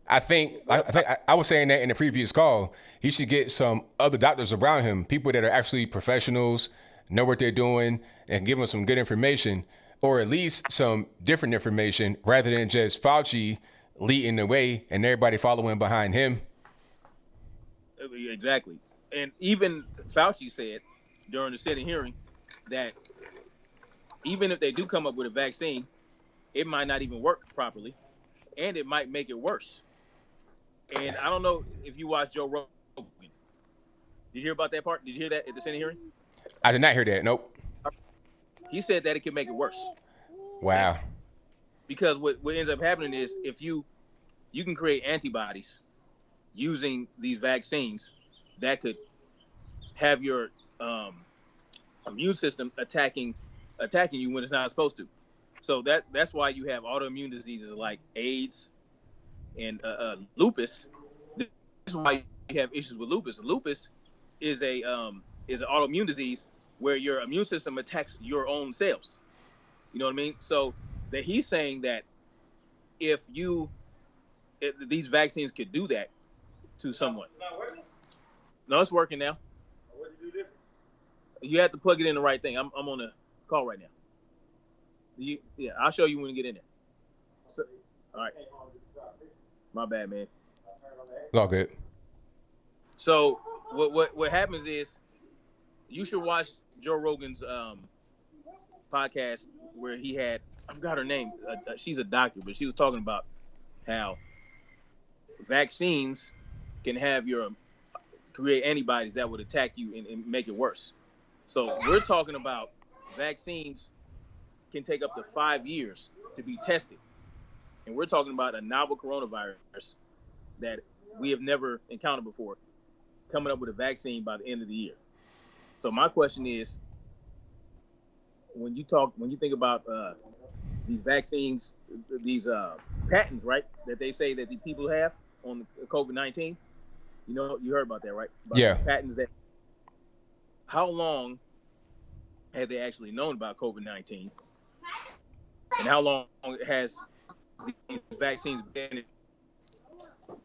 I think I was saying that in the previous call. He should get some other doctors around him, people that are actually professionals, know what they're doing, and give him some good information, or at least some different information, rather than just Fauci leading the way and everybody following behind him. Exactly. And even Fauci said during the Senate hearing that even if they do come up with a vaccine, it might not even work properly, and it might make it worse. And I don't know if you watched Joe Rogan. Did you hear about that part? Did you hear that at the Senate hearing? I did not hear that. Nope. He said that it can make it worse. Wow. Because what ends up happening is if you can create antibodies using these vaccines that could have your immune system attacking you when it's not supposed to. So that's why you have autoimmune diseases like AIDS and lupus. This is why you have issues with lupus. Lupus is an autoimmune disease where your immune system attacks your own cells. You know what I mean? So that he's saying that if these vaccines could do that to someone. It's not working? No, it's working now. What did you do different? You have to plug it in the right thing. I'm on a call right now. I'll show you when you get in there. So, all right. My bad, man. It's all good. So what happens is you should watch Joe Rogan's podcast where he had, I forgot her name. She's a doctor, but she was talking about how vaccines can have create antibodies that would attack you and make it worse. So we're talking about vaccines can take up to 5 years to be tested. And we're talking about a novel coronavirus that we have never encountered before, coming up with a vaccine by the end of the year. So my question is, when you think about these vaccines, these patents, right, that they say that the people have on the COVID-19, you heard about that, right? About Yeah. Patents that. How long had they actually known about COVID-19, and how long has these vaccines been?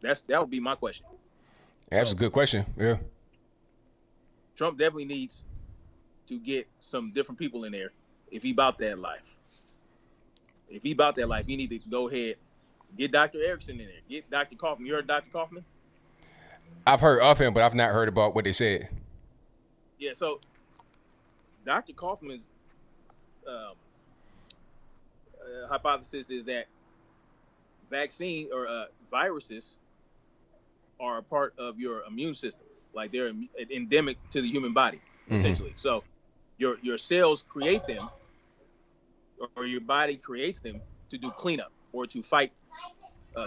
That would be my question. That's a good question. Yeah. Trump definitely needs to get some different people in there if he about that life. If he about that life, he need to go ahead, get Dr. Erickson in there, get Dr. Kaufman. You heard Dr. Kaufman? I've heard of him, but I've not heard about what they said. Yeah, so Dr. Kaufman's hypothesis is that vaccine or viruses are a part of your immune system. Like they're endemic to the human body, essentially. So your cells create them, or your body creates them to do cleanup or to fight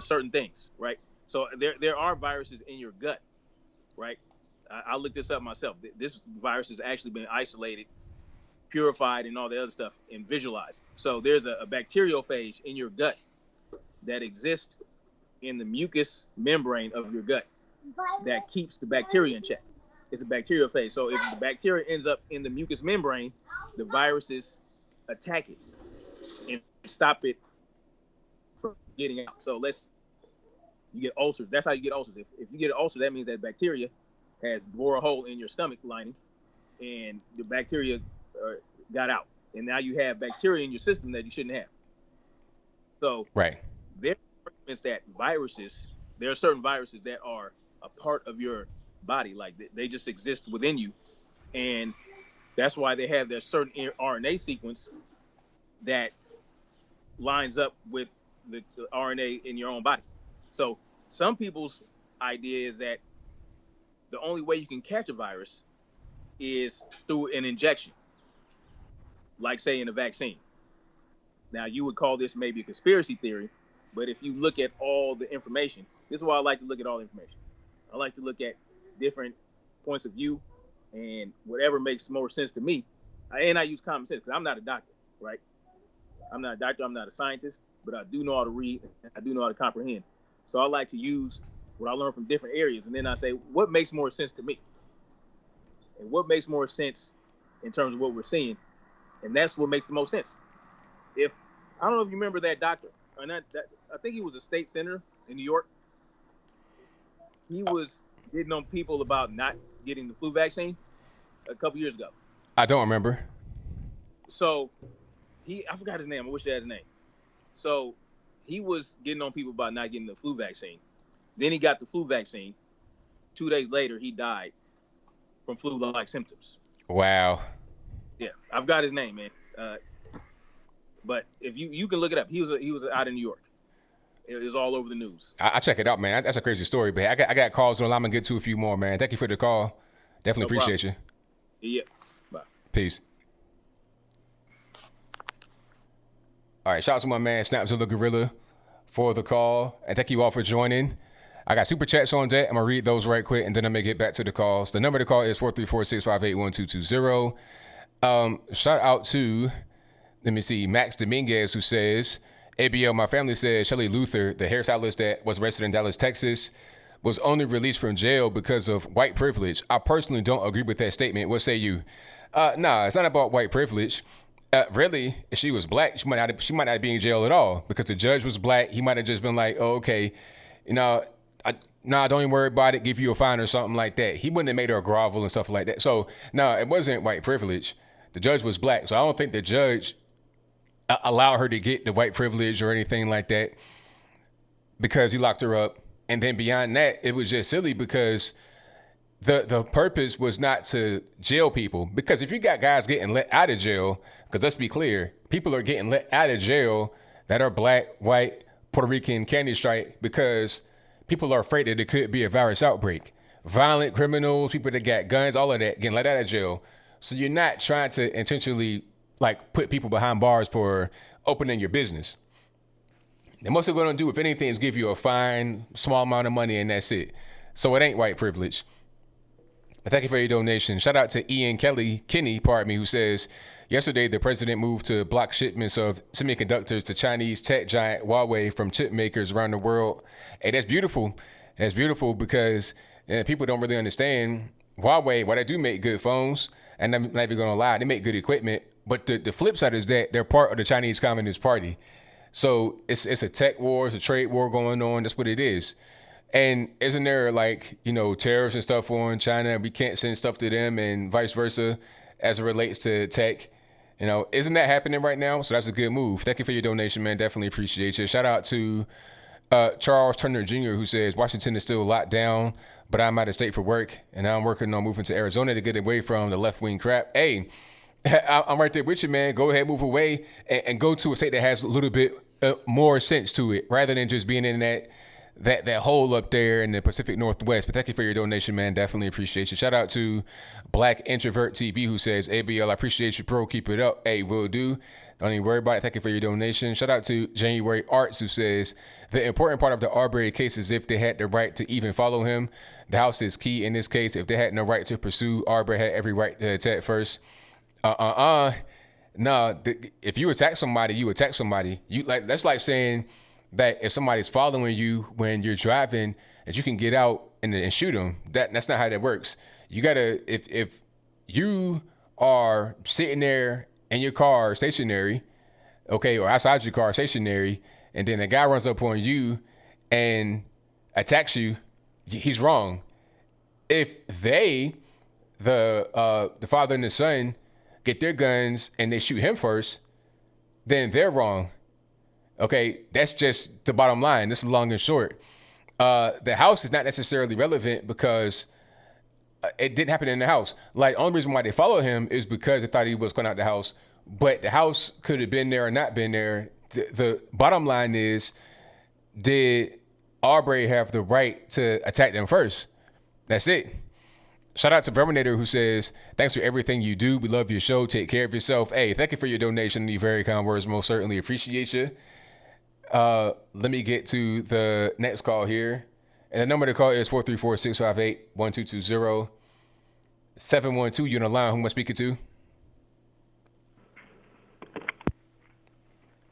certain things, right? So there are viruses in your gut, right? I looked this up myself. This virus has actually been isolated, purified, and all the other stuff, and visualized. So there's a bacteriophage in your gut that exists in the mucous membrane of your gut that keeps the bacteria in check. It's a bacteriophage. So if the bacteria ends up in the mucous membrane, the viruses attack it and stop it from getting out. So you get ulcers. That's how you get ulcers. If you get an ulcer, that means that bacteria has bored a hole in your stomach lining, and the bacteria got out, and now you have bacteria in your system that you shouldn't have. So right, there are arguments that there are certain viruses that are a part of your body, like they just exist within you, and that's why they have their certain RNA sequence that lines up with the RNA in your own body. So some people's idea is that the only way you can catch a virus is through an injection, like say in a vaccine. Now you would call this maybe a conspiracy theory, but if you look at all the information, this is why I like to look at all the information. I like to look at different points of view and whatever makes more sense to me. And I use common sense because I'm not a doctor, right? I'm not a doctor, I'm not a scientist, but I do know how to read, I do know how to comprehend. So I like to use what I learn from different areas, and then I say, what makes more sense to me? And what makes more sense in terms of what we're seeing? And that's what makes the most sense. I don't know if you remember that doctor, I think he was a state senator in New York. He was getting on people about not getting the flu vaccine a couple years ago. I don't remember. So I forgot his name. I wish I had his name. So he was getting on people about not getting the flu vaccine. Then he got the flu vaccine. 2 days later, he died from flu-like symptoms. Wow. Yeah, I've got his name, man. But if you can look it up, he was out in New York. It was all over the news. I check it out, man. That's a crazy story, but I got calls on. I'm gonna get to a few more, man. Thank you for the call. Definitely appreciate you. Yeah. Bye. Peace. All right, shout out to my man Snapzilla Gorilla for the call, and thank you all for joining. I got super chats on deck. I'm gonna read those right quick, and then I'm gonna get back to the calls. The number to call is 434-658-1220. Shout out to, let me see, Max Dominguez, who says, ABL, my family says Shelley Luther, the hairstylist that was arrested in Dallas, Texas, was only released from jail because of white privilege. I personally don't agree with that statement. What say you? Nah, it's not about white privilege. Really, if she was black, she might not be in jail at all because the judge was black. He might have just been like, oh, okay, don't even worry about it, give you a fine or something like that. He wouldn't have made her grovel and stuff like that. So, no, it wasn't white privilege. The judge was black. So I don't think the judge allowed her to get the white privilege or anything like that because he locked her up. And then beyond that, it was just silly because the purpose was not to jail people, because if you got guys getting let out of jail, because let's be clear, people are getting let out of jail that are black, white, Puerto Rican, candy stripe, because people are afraid that it could be a virus outbreak. Violent criminals, people that got guns, all of that getting let out of jail. So you're not trying to intentionally like put people behind bars for opening your business. And most they're going to do, if anything, is give you a fine, small amount of money, and that's it. So it ain't white privilege. But thank you for your donation. Shout out to Kenny, who says, yesterday the president moved to block shipments of semiconductors to Chinese tech giant Huawei from chip makers around the world. Hey, that's beautiful. That's beautiful because people don't really understand Huawei. While they do make good phones, and I'm not even going to lie, they make good equipment. But the flip side is that they're part of the Chinese Communist Party. So it's a tech war, it's a trade war going on. That's what it is. And isn't there like, tariffs and stuff on China? We can't send stuff to them and vice versa as it relates to tech. Isn't that happening right now? So that's a good move. Thank you for your donation, man. Definitely appreciate you. Shout out to Charles Turner Jr., who says Washington is still locked down, but I'm out of state for work, and now I'm working on moving to Arizona to get away from the left-wing crap. Hey, I'm right there with you, man. Go ahead, move away, and go to a state that has a little bit more sense to it, rather than just being in that hole up there in the Pacific Northwest. But thank you for your donation, man. Definitely appreciate you. Shout out to Black Introvert TV, who says, ABL, I appreciate you, bro. Keep it up. Hey, will do. Don't even worry about it. Thank you for your donation. Shout out to January Arts, who says, the important part of the Arbery case is if they had the right to even follow him. The house is key in this case. If they had no right to pursue, Arbery had every right to attack first. No, if you attack somebody, you attack somebody. That's like saying that if somebody's following you when you're driving, that you can get out and shoot them. That's not how that works. You gotta, if you are sitting there in your car stationary, okay, or outside your car stationary, and then a guy runs up on you and attacks you, he's wrong. If the father and the son get their guns and they shoot him first, then they're wrong. Okay, that's just the bottom line. This is long and short. The house is not necessarily relevant because it didn't happen in the house. Like, only reason why they followed him is because they thought he was going out the house. But the house could have been there or not been there. The bottom line is, did Arbery have the right to attack them first? That's it. Shout out to Verminator, who says, thanks for everything you do. We love your show. Take care of yourself. Hey, thank you for your donation. The very kind words. Most certainly appreciate you. Let me get to the next call here. And the number to call is 434-658-1220. 712, you're on the line. Who am I speaking to?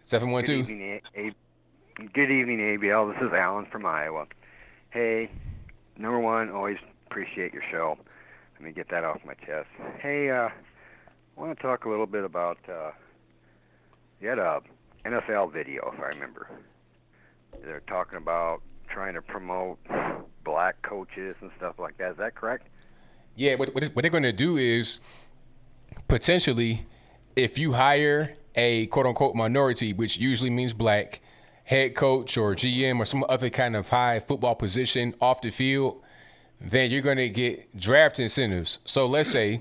712. Good evening, ABL. This is Alan from Iowa. Hey, number one, always appreciate your show. Let me get that off my chest. Hey, I want to talk a little bit about, you had a NFL video, if I remember. They're talking about trying to promote black coaches and stuff like that. Is that correct? Yeah, what they're going to do is, potentially, if you hire a quote-unquote minority, which usually means black, head coach or GM or some other kind of high football position off the field, then you're going to get draft incentives. So let's say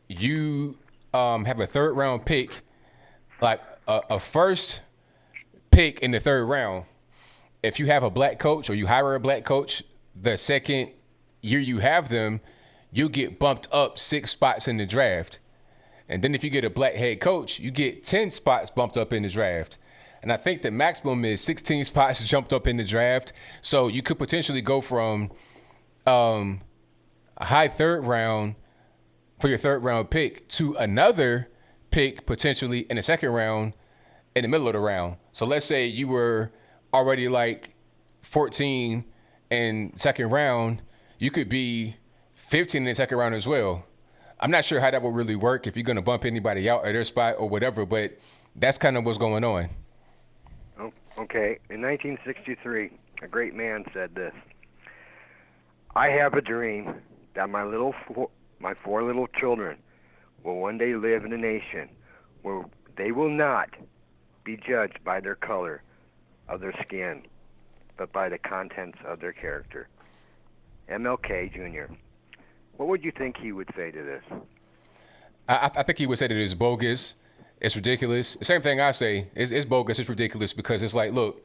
you have a third-round pick, like a first pick in the third round. If you have a black coach or you hire a black coach, the second year you have them, you get bumped up 6 spots in the draft. And then if you get a black head coach, you get 10 spots bumped up in the draft. And I think the maximum is 16 spots jumped up in the draft. So you could potentially go from a high third round for your third round pick to another pick potentially in the second round in the middle of the round. So let's say you were already like 14 in second round, you could be 15 in the second round as well. I'm not sure how that will really work, if you're going to bump anybody out at their spot or whatever, but that's kind of what's going on. Oh, okay. In 1963, a great man said this: I have a dream that my four little children will one day live in a nation where they will not be judged by their color of their skin, but by the contents of their character. MLK Jr. What would you think he would say to this? I think he would say that it's bogus, it's ridiculous. The same thing I say. It's bogus, it's ridiculous, because it's like, look,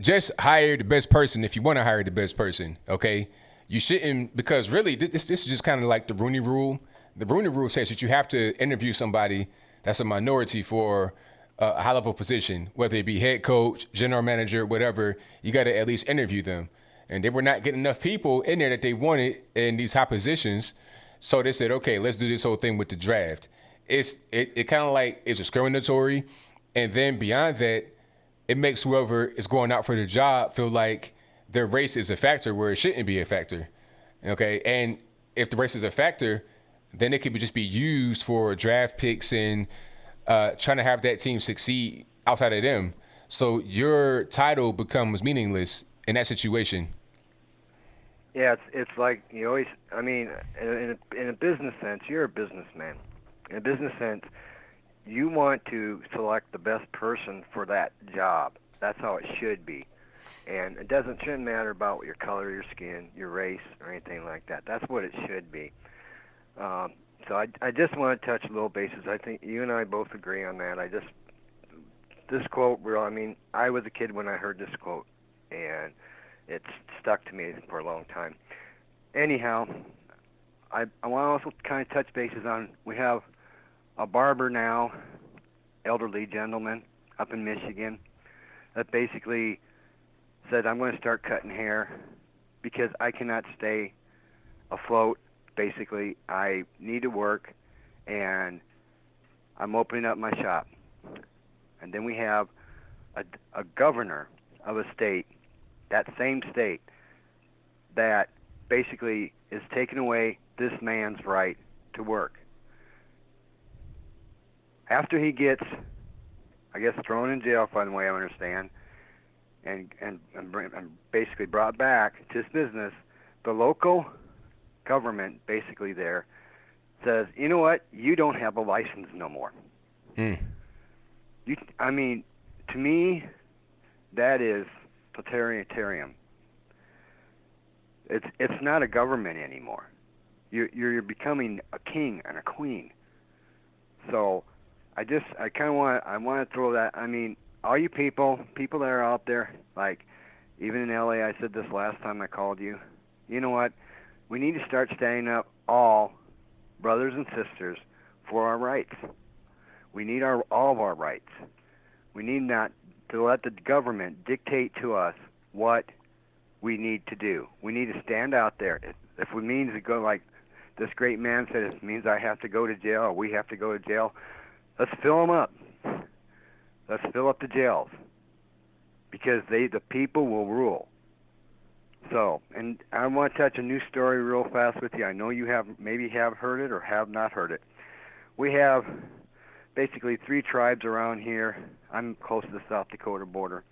just hire the best person if you want to hire the best person, okay? You shouldn't, because really, this is just kind of like the Rooney Rule. The Rooney Rule says that you have to interview somebody that's a minority for a high-level position, whether it be head coach, general manager, whatever. You got to at least interview them. And they were not getting enough people in there that they wanted in these high positions. So they said, okay, let's do this whole thing with the draft. It kind of like it's discriminatory. And then beyond that, it makes whoever is going out for the job feel like their race is a factor where it shouldn't be a factor. Okay. And if the race is a factor, then it could just be used for draft picks and trying to have that team succeed outside of them. So your title becomes meaningless in that situation. Yeah, it's like you always. I mean, in a business sense, you're a businessman. In a business sense, you want to select the best person for that job. That's how it should be, and it shouldn't matter about your color, your skin, your race, or anything like that. That's what it should be. So I just want to touch a little bases. I think you and I both agree on that. This quote. I mean, I was a kid when I heard this quote, and it's stuck to me for a long time. Anyhow, I want to also kind of touch bases on, we have a barber now, elderly gentleman up in Michigan, that basically said, I'm going to start cutting hair because I cannot stay afloat. Basically, I need to work, and I'm opening up my shop. And then we have a governor of a state, that same state, that basically is taking away this man's right to work. After he gets, I guess, thrown in jail, from the way I understand, and basically brought back to his business, the local government basically there says, you know what, you don't have a license no more. I mean, to me, that is totalitarian. It's not a government anymore. You're becoming a king and a queen. So I want to throw that. I mean, all you people that are out there, like even in LA, I said this last time I called you. You know what? We need to start standing up, all brothers and sisters, for our rights. We need all of our rights. We need not to let the government dictate to us what we need to do. We need to stand out there. If it means to go, like this great man said, it means I have to go to jail or we have to go to jail, let's fill them up. Let's fill up the jails, because the people will rule. So, and I want to touch a new story real fast with you. I know you maybe have heard it or have not heard it. We have basically 3 tribes around here. I'm close to the South Dakota border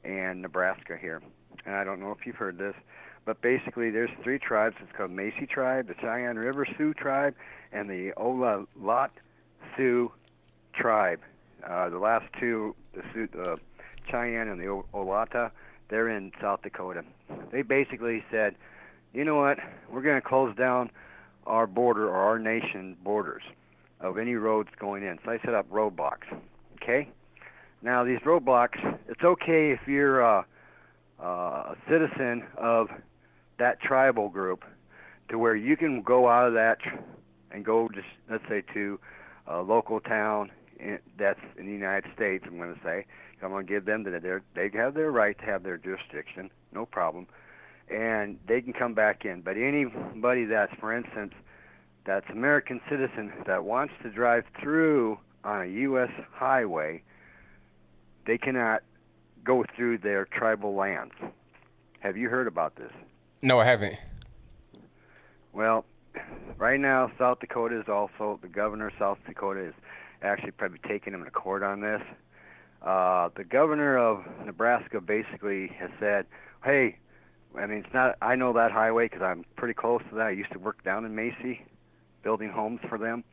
and Nebraska here. And I don't know if you've heard this, but basically there's 3 tribes. It's called Macy tribe, the Cheyenne River Sioux tribe, and the Ohlone Sioux tribe. The last 2, the Cheyenne and the Ohlone, they're in South Dakota. They basically said, you know what, we're going to close down our border or our nation borders of any roads going in. So I set up roadblocks. Okay? Now these roadblocks, it's okay if you're a citizen of that tribal group, to where you can go out of that and go just, let's say, to a local town that's in the United States, I'm going to say. I'm going to give them they have their right to have their jurisdiction, no problem, and they can come back in. But anybody that's, for instance, that's American citizen that wants to drive through on a U.S. highway, they cannot go through their tribal lands. Have you heard about this? No, I haven't. Well, right now, South Dakota is also, the governor of South Dakota is actually probably taking them to court on this. The governor of Nebraska basically has said, hey, I mean, it's not, I know that highway because I'm pretty close to that. I used to work down in Macy, building homes for them.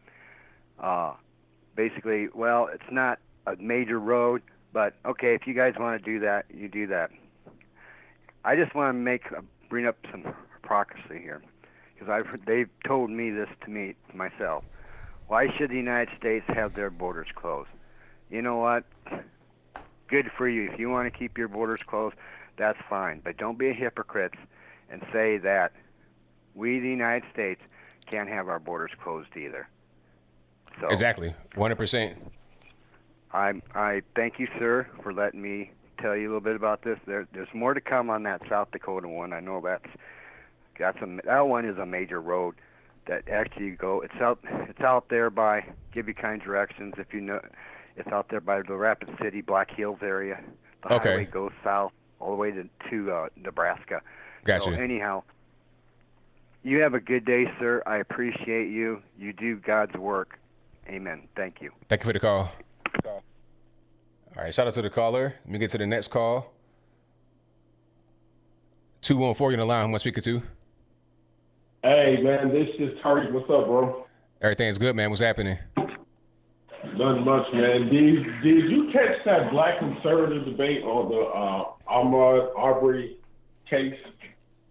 Basically, well, it's not a major road, but okay, if you guys want to do that, you do that. I just want to bring up some hypocrisy here, because they've told me this to myself. Why should the United States have their borders closed? You know what? Good for you. If you want to keep your borders closed, that's fine. But don't be a hypocrite and say that we, the United States, can't have our borders closed either. So Exactly, 100%. I thank you, sir, for letting me tell you a little bit about this. There's more to come on that South Dakota one. I know that one is a major road that actually it's out there by Give You Kind Directions. If you know, it's out there by the Rapid City, Black Hills area. The highway goes south all the way to Nebraska. Gotcha. So anyhow, you have a good day, sir. I appreciate you. You do God's work. Amen. Thank you. Thank you for the call. All right, shout out to the caller. Let me get to the next call. 214, you're in the line. Who am I speaking to? Hey, man, this is Tariq. What's up, bro? Everything's good, man. What's happening? Nothing much, man. Did you catch that black conservative debate on the Ahmaud Arbery case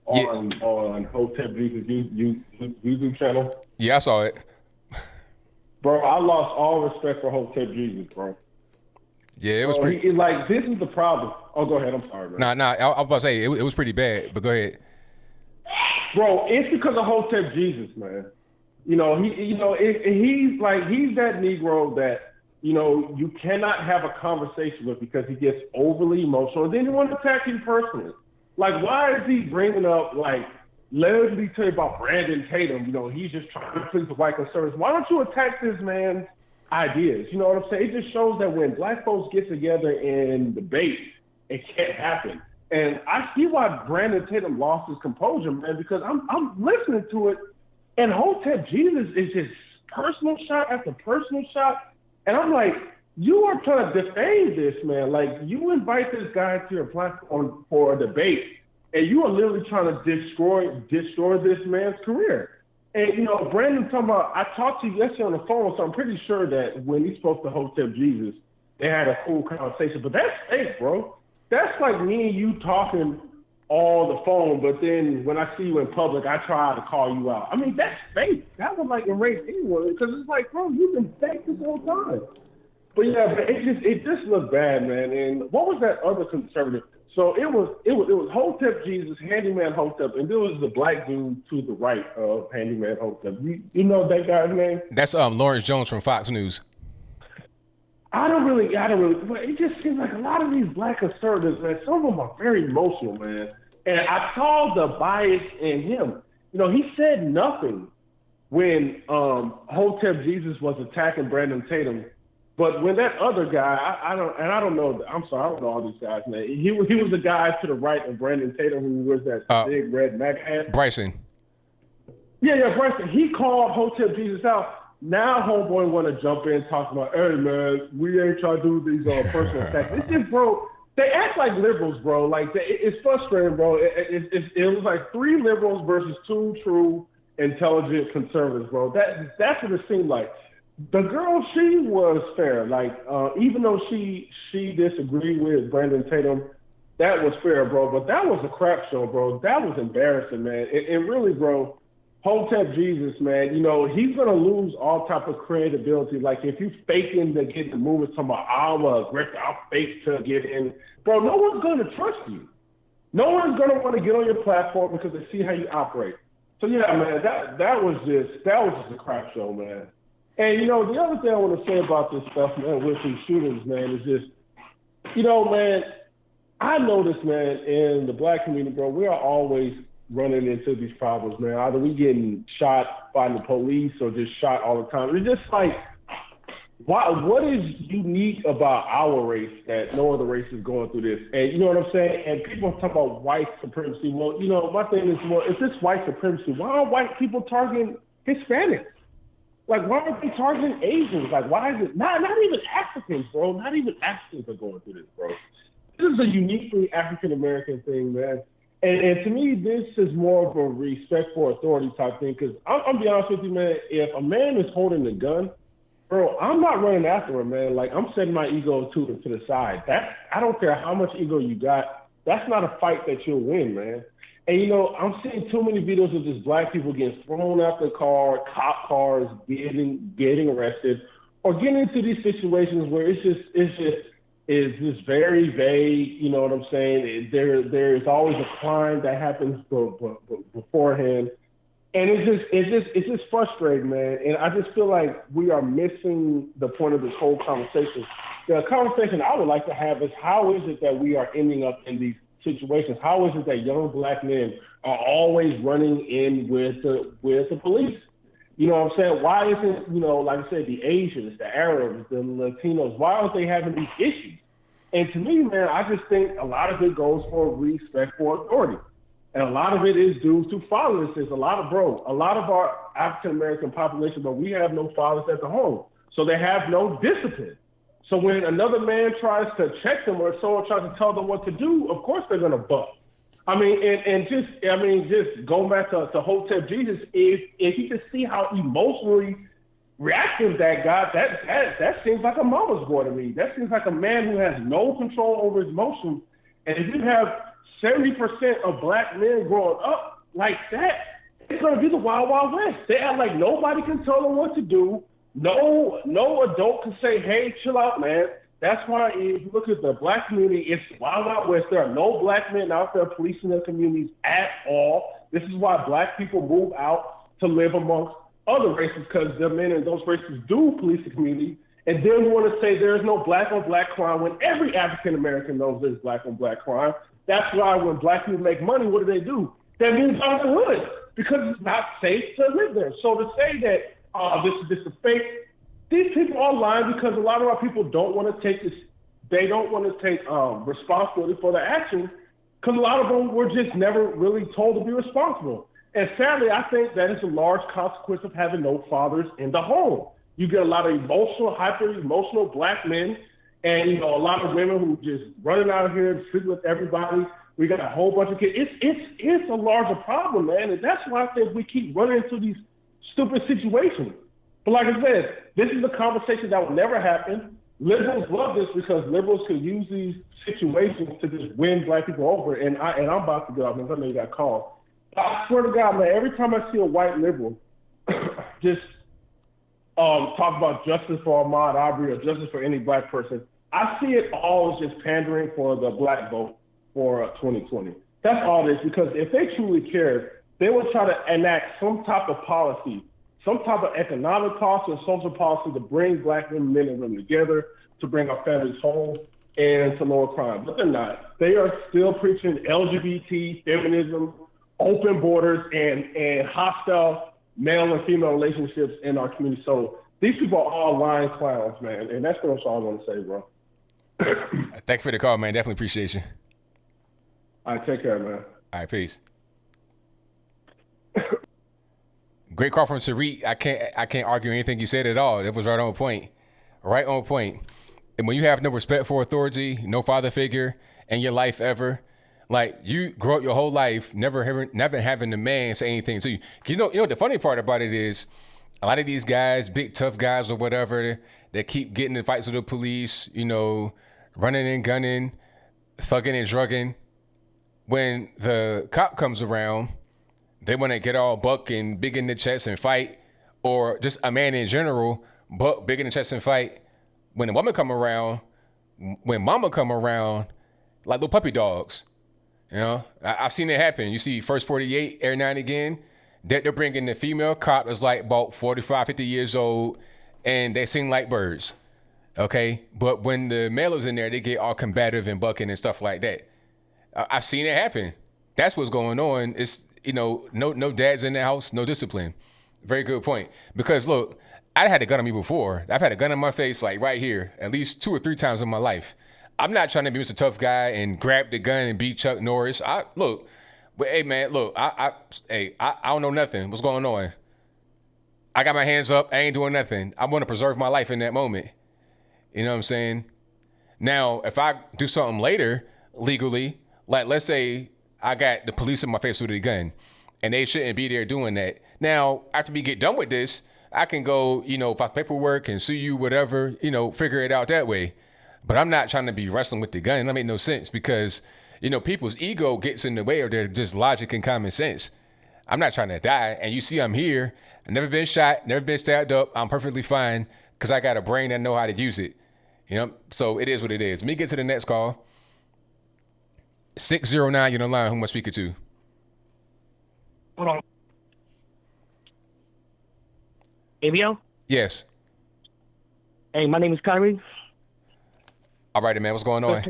on Hotep Jesus YouTube channel? Yeah, I saw it. Bro, I lost all respect for Hotep Jesus, bro. Yeah, it was pretty. This is the problem. Oh, go ahead. I'm sorry, man. Nah. I was about to say it was pretty bad, but go ahead. Bro, it's because of Hotep Jesus, man. He's that Negro that, you cannot have a conversation with because he gets overly emotional. And then you want to attack him personally. Like, why is he bringing up, let me tell you about Brandon Tatum. He's just trying to please the white conservatives. Why don't you attack this man's ideas? You know what I'm saying? It just shows that when black folks get together and debate, it can't happen. And I see why Brandon Tatum lost his composure, man, because I'm listening to it, and Hotep Jesus is just personal shot after personal shot. And I'm like, you are trying to defame this, man. Like, you invite this guy to your platform for a debate, and you are literally trying to destroy this man's career. And, Brandon talking about, I talked to you yesterday on the phone, so I'm pretty sure that when he spoke to Hotep Jesus, they had a cool conversation. But that's fake, bro. That's like me and you talking on the phone, but then when I see you in public, I try to call you out. I mean, that's fake. That would erase anyone, because it's like, bro, you've been fake this whole time. But yeah, it just looked bad, man. And what was that other conservative? So it was Hotep Jesus, Handyman Hotep, and there was the black dude to the right of Handyman Hotep. You know that guy's name? That's Lawrence Jones from Fox News. I don't really, but it just seems like a lot of these black conservatives, man, some of them are very emotional, man. And I saw the bias in him. He said nothing when Hotep Jesus was attacking Brandon Tatum. But when that other guy, I don't know all these guys, man. He was the guy to the right of Brandon Tatum who was that big red MAGA hat. Bryson. Yeah, Bryson. He called Hotep Jesus out. Now homeboy want to jump in talking about, hey, man, we ain't trying to do these personal attacks. It's just, bro, they act like liberals, bro. It's frustrating, bro. It was like 3 liberals versus 2 true, intelligent conservatives, bro. That's what it seemed like. The girl, she was fair. Even though she disagreed with Brandon Tatum, that was fair, bro. But that was a crap show, bro. That was embarrassing, man. And really, bro, Hotep Jesus, man, he's going to lose all type of credibility. Like, if you faking to get the movement, talking about, I'll fake to get in. Bro, no one's going to trust you. No one's going to want to get on your platform because they see how you operate. So, yeah, man, that was just a crap show, man. And, the other thing I want to say about this stuff, man, with these shootings, man, is just, man, I noticed, man, in the black community, bro, we are always running into these problems, man. Either we getting shot by the police or just shot all the time. It's just like, what is unique about our race that no other race is going through this? And you know what I'm saying? And people talk about white supremacy. Well, my thing is, if it's white supremacy, why are white people targeting Hispanics? Like, why are they targeting Asians? Like, why is it not even Africans, bro? Not even Africans are going through this, bro. This is a uniquely African-American thing, man. And to me, this is more of a respect for authority type thing. Because I'll be honest with you, man, if a man is holding a gun, bro, I'm not running after him, man. Like, I'm setting my ego to the side. I don't care how much ego you got. That's not a fight that you'll win, man. And, I'm seeing too many videos of just black people getting thrown out the car, cop cars, getting arrested, or getting into these situations where it's just very vague. You know what I'm saying? There's always a crime that happens beforehand. And it's just frustrating, man. And I just feel like we are missing the point of this whole conversation. The conversation I would like to have is, how is it that we are ending up in these situations? How is it that young black men are always running in with the police? You know what I'm saying? Why isn't, like I said, the Asians, the Arabs, the Latinos, why aren't they having these issues? And to me, man, I just think a lot of it goes for respect for authority. And a lot of it is due to fatherlessness. A lot of our African-American population, but we have no fathers at the home. So they have no discipline. So when another man tries to check them or someone tries to tell them what to do, of course they're going to buck. Just going back to Hotep Jesus, if you can see how emotionally reactive that guy, that seems like a mama's boy to me. That seems like a man who has no control over his emotions. And if you have 70% of black men growing up like that, it's going to be the Wild Wild West. They act like nobody can tell them what to do. No adult can say, hey, chill out, man. That's why if you look at the black community, it's Wild Wild West. There are no black men out there policing their communities at all. This is why black people move out to live amongst other races, because the men in those races do police the community. And then we want to say there's no black on black crime when every African American knows there's black on black crime. That's why when black people make money, what do? That means out of the hood, because it's not safe to live there. So to say that this is a fake, these people are lying, because a lot of our people don't want to take this. They don't want to take responsibility for their actions, because a lot of them were just never really told to be responsible. And sadly, I think that is a large consequence of having no fathers in the home. You get a lot of hyper-emotional black men, and a lot of women who just running out here sleeping with everybody. We got a whole bunch of kids. It's a larger problem, man, and that's why I think we keep running into these stupid situations. But like I said, this is a conversation that will never happen. Liberals love this because liberals can use these situations to just win black people over. And I'm about to get off because I know you got called. I swear to God, man, every time I see a white liberal just talk about justice for Ahmaud Arbery or justice for any black person, I see it all as just pandering for the black vote for 2020. That's all it is, because if they truly cared, they would try to enact some type of policy, some type of economic policy or social policy to bring black men and women together, to bring our families home and to lower crime. But they're not. They are still preaching LGBT, feminism, open borders, and hostile male and female relationships in our community. So these people are all lying clowns, man. And that's what I want to say, bro. Thank you for the call, man. Definitely appreciate you. All right, take care, man. All right, peace. Great call from Tariq. I can't argue anything you said at all. It was right on point. Right on point. And when you have no respect for authority, no father figure in your life ever, like you grow up your whole life never having a man say anything to you. You know the funny part about it is a lot of these guys, big tough guys or whatever, that keep getting in fights with the police, running and gunning, thugging and drugging. When the cop comes around, they want to get all buck and big in the chest and fight, or just a man in general, buck big in the chest and fight. When a woman come around, when mama come around, like little puppy dogs. I've seen it happen. You see First 48 every now and again, that they're bringing the female cop that's like about 45, 50 years old, and they sing like birds. Okay. But when the male is in there, they get all combative and bucking and stuff like that. I've seen it happen. That's what's going on. It's, no dads in the house, no discipline. Very good point. Because look, I had a gun on me before. I've had a gun on my face, like right here, at least 2 or 3 times in my life. I'm not trying to be Mr. Tough Guy and grab the gun and beat Chuck Norris. I don't know nothing. What's going on? I got my hands up. I ain't doing nothing. I want to preserve my life in that moment. You know what I'm saying? Now, if I do something later legally, like let's say I got the police in my face with a gun and they shouldn't be there doing that. Now, after we get done with this, I can go, file paperwork and sue you, whatever, figure it out that way. But I'm not trying to be wrestling with the gun. That makes no sense, because people's ego gets in the way of their just logic and common sense. I'm not trying to die. And you see, I'm here. I've never been shot, never been stabbed up. I'm perfectly fine because I got a brain that know how to use it. So it is what it is. Let me get to the next call. 609, you're on the line. Who am I speaking to? Hold on. ABL? Yes. Hey, my name is Kayleigh. All right, man. What's going on?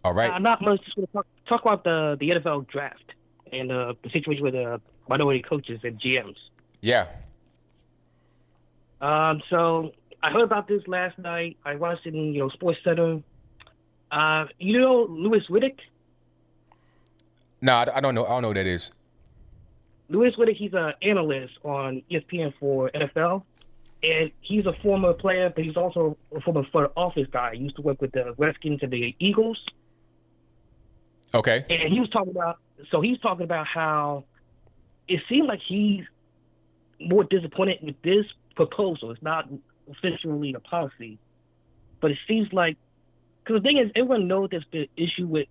All right. Not much. Just want to talk about the NFL draft and the situation with the minority coaches and GMs. Yeah. So I heard about this last night. I watched it in Sports Center. Louis Riddick? No, I don't know. I don't know who that is. Louis Riddick, he's an analyst on ESPN for NFL. And he's a former player, but he's also a former front office guy. He used to work with the Redskins and the Eagles. Okay. And he was talking about how it seemed like he's more disappointed with this proposal. It's not officially a policy, but it seems like, because the thing is, everyone knows there's been an issue with